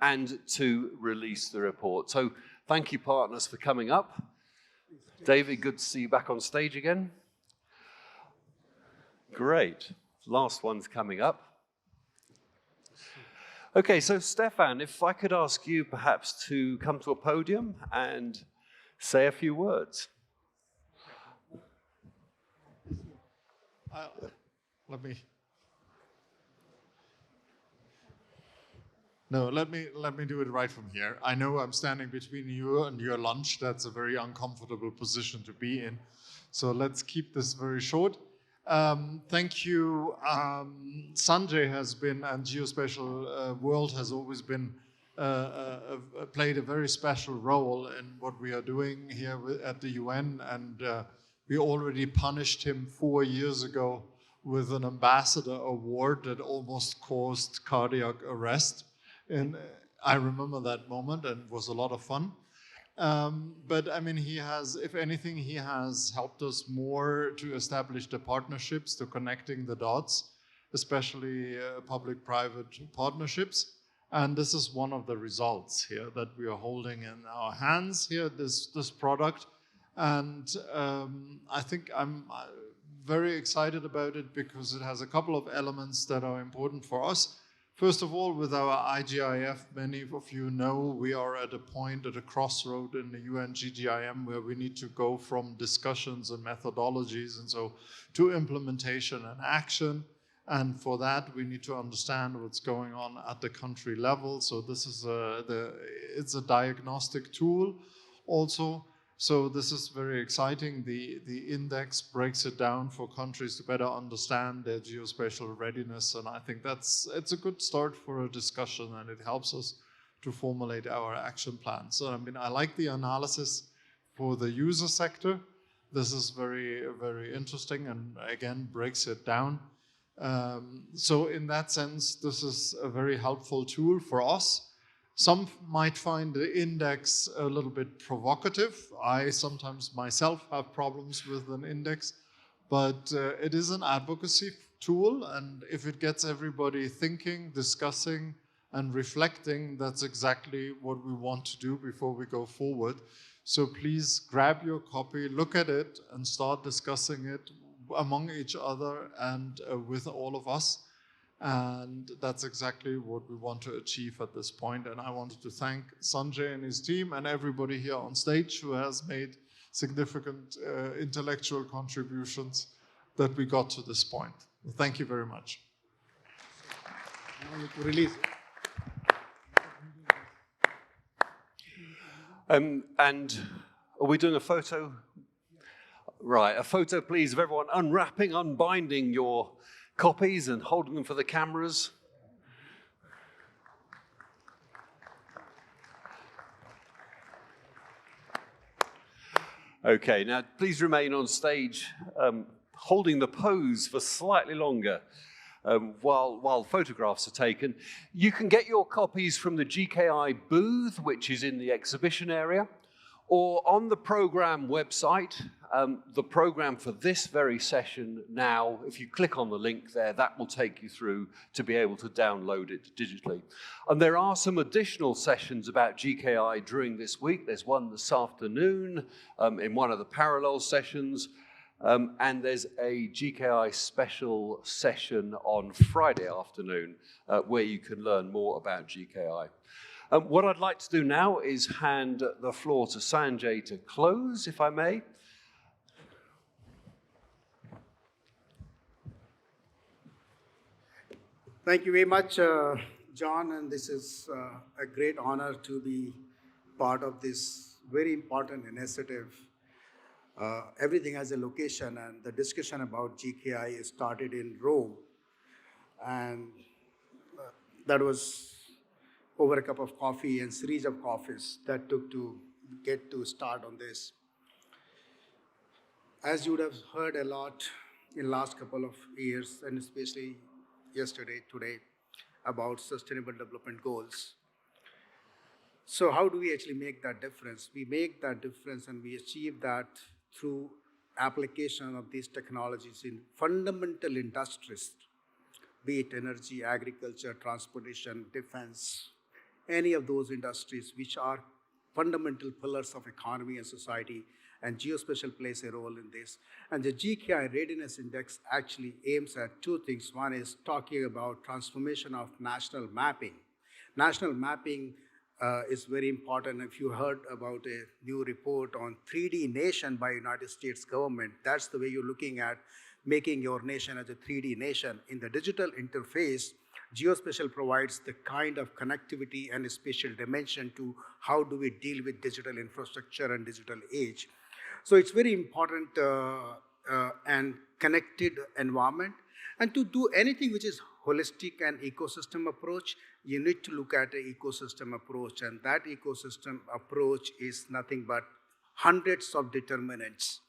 and to release the report. So thank you, partners, for coming up. David, good to see you back on stage again. Great. Last one's coming up. Okay, so Stefan, if I could ask you perhaps to come to a podium and say a few words. Let me do it right from here. I know I'm standing between you and your lunch. That's a very uncomfortable position to be in. So let's keep this very short. Thank you. Sanjay has been, and Geospatial World has always been, played a very special role in what we are doing here at the UN. And we already punished him 4 years ago with an ambassador award that almost caused cardiac arrest. And I remember that moment, and it was a lot of fun. But I mean, he has, if anything, he has helped us more to establish the partnerships, to connecting the dots, especially public-private partnerships. And this is one of the results here that we are holding in our hands here, this product. And I think I'm very excited about it because it has a couple of elements that are important for us. First of all, with our IGIF, many of you know we are at a point, at a crossroad in the UNWGIC where we need to go from discussions and methodologies and so to implementation and action. And for that, we need to understand what's going on at the country level. So this is it's a diagnostic tool also. So this is very exciting. The index breaks it down for countries to better understand their geospatial readiness. And I think it's a good start for a discussion, and it helps us to formulate our action plans. So I like the analysis for the user sector. This is very, very interesting and again, breaks it down. So in that sense, this is a very helpful tool for us. Some might find the index a little bit provocative. I sometimes myself have problems with an index, but it is an advocacy tool, and if it gets everybody thinking, discussing, and reflecting, that's exactly what we want to do before we go forward. So please grab your copy, look at it, and start discussing it among each other and with all of us. And that's exactly what we want to achieve at this point. And I wanted to thank Sanjay and his team and everybody here on stage who has made significant intellectual contributions that we got to this point. Thank you very much. Now you can release. And are we doing a photo? Right, a photo please of everyone unwrapping, unbinding your copies and holding them for the cameras. Okay, now please remain on stage holding the pose for slightly longer while photographs are taken. You can get your copies from the GKI booth, which is in the exhibition area, or on the program website. The program for this very session now, if you click on the link there, that will take you through to be able to download it digitally. And there are some additional sessions about GKI during this week. There's one this afternoon in one of the parallel sessions, and there's a GKI special session on Friday afternoon where you can learn more about GKI. What I'd like to do now is hand the floor to Sanjay to close, if I may. Thank you very much, John, and this is a great honor to be part of this very important initiative. Everything has a location, and the discussion about GKI started in Rome, and that was over a cup of coffee and series of coffees that took to get to start on this. As you would have heard a lot in the last couple of years, and especially yesterday, today, about sustainable development goals. So how do we actually make that difference? We make that difference and we achieve that through application of these technologies in fundamental industries, be it energy, agriculture, transportation, defense, any of those industries which are fundamental pillars of economy and society, and geospatial plays a role in this. And the GKI Readiness Index actually aims at two things. One is talking about transformation of national mapping. National mapping is very important. If you heard about a new report on 3D nation by United States government, that's the way you're looking at making your nation as a 3D nation. In the digital interface, geospatial provides the kind of connectivity and a spatial dimension to how do we deal with digital infrastructure and digital age. So it's very important and connected environment. And to do anything which is holistic and ecosystem approach, you need to look at an ecosystem approach. And that ecosystem approach is nothing but hundreds of determinants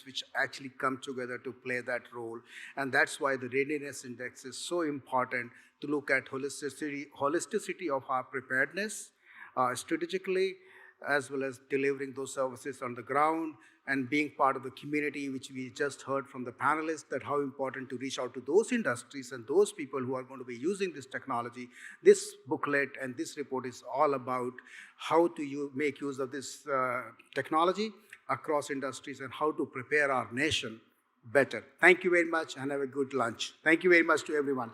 which actually come together to play that role. And that's why the Readiness Index is so important to look at holisticity of our preparedness strategically, as well as delivering those services on the ground and being part of the community, which we just heard from the panelists, that how important to reach out to those industries and those people who are going to be using this technology. This booklet and this report is all about how to make use of this technology across industries and how to prepare our nation better. Thank you very much and have a good lunch. Thank you very much to everyone.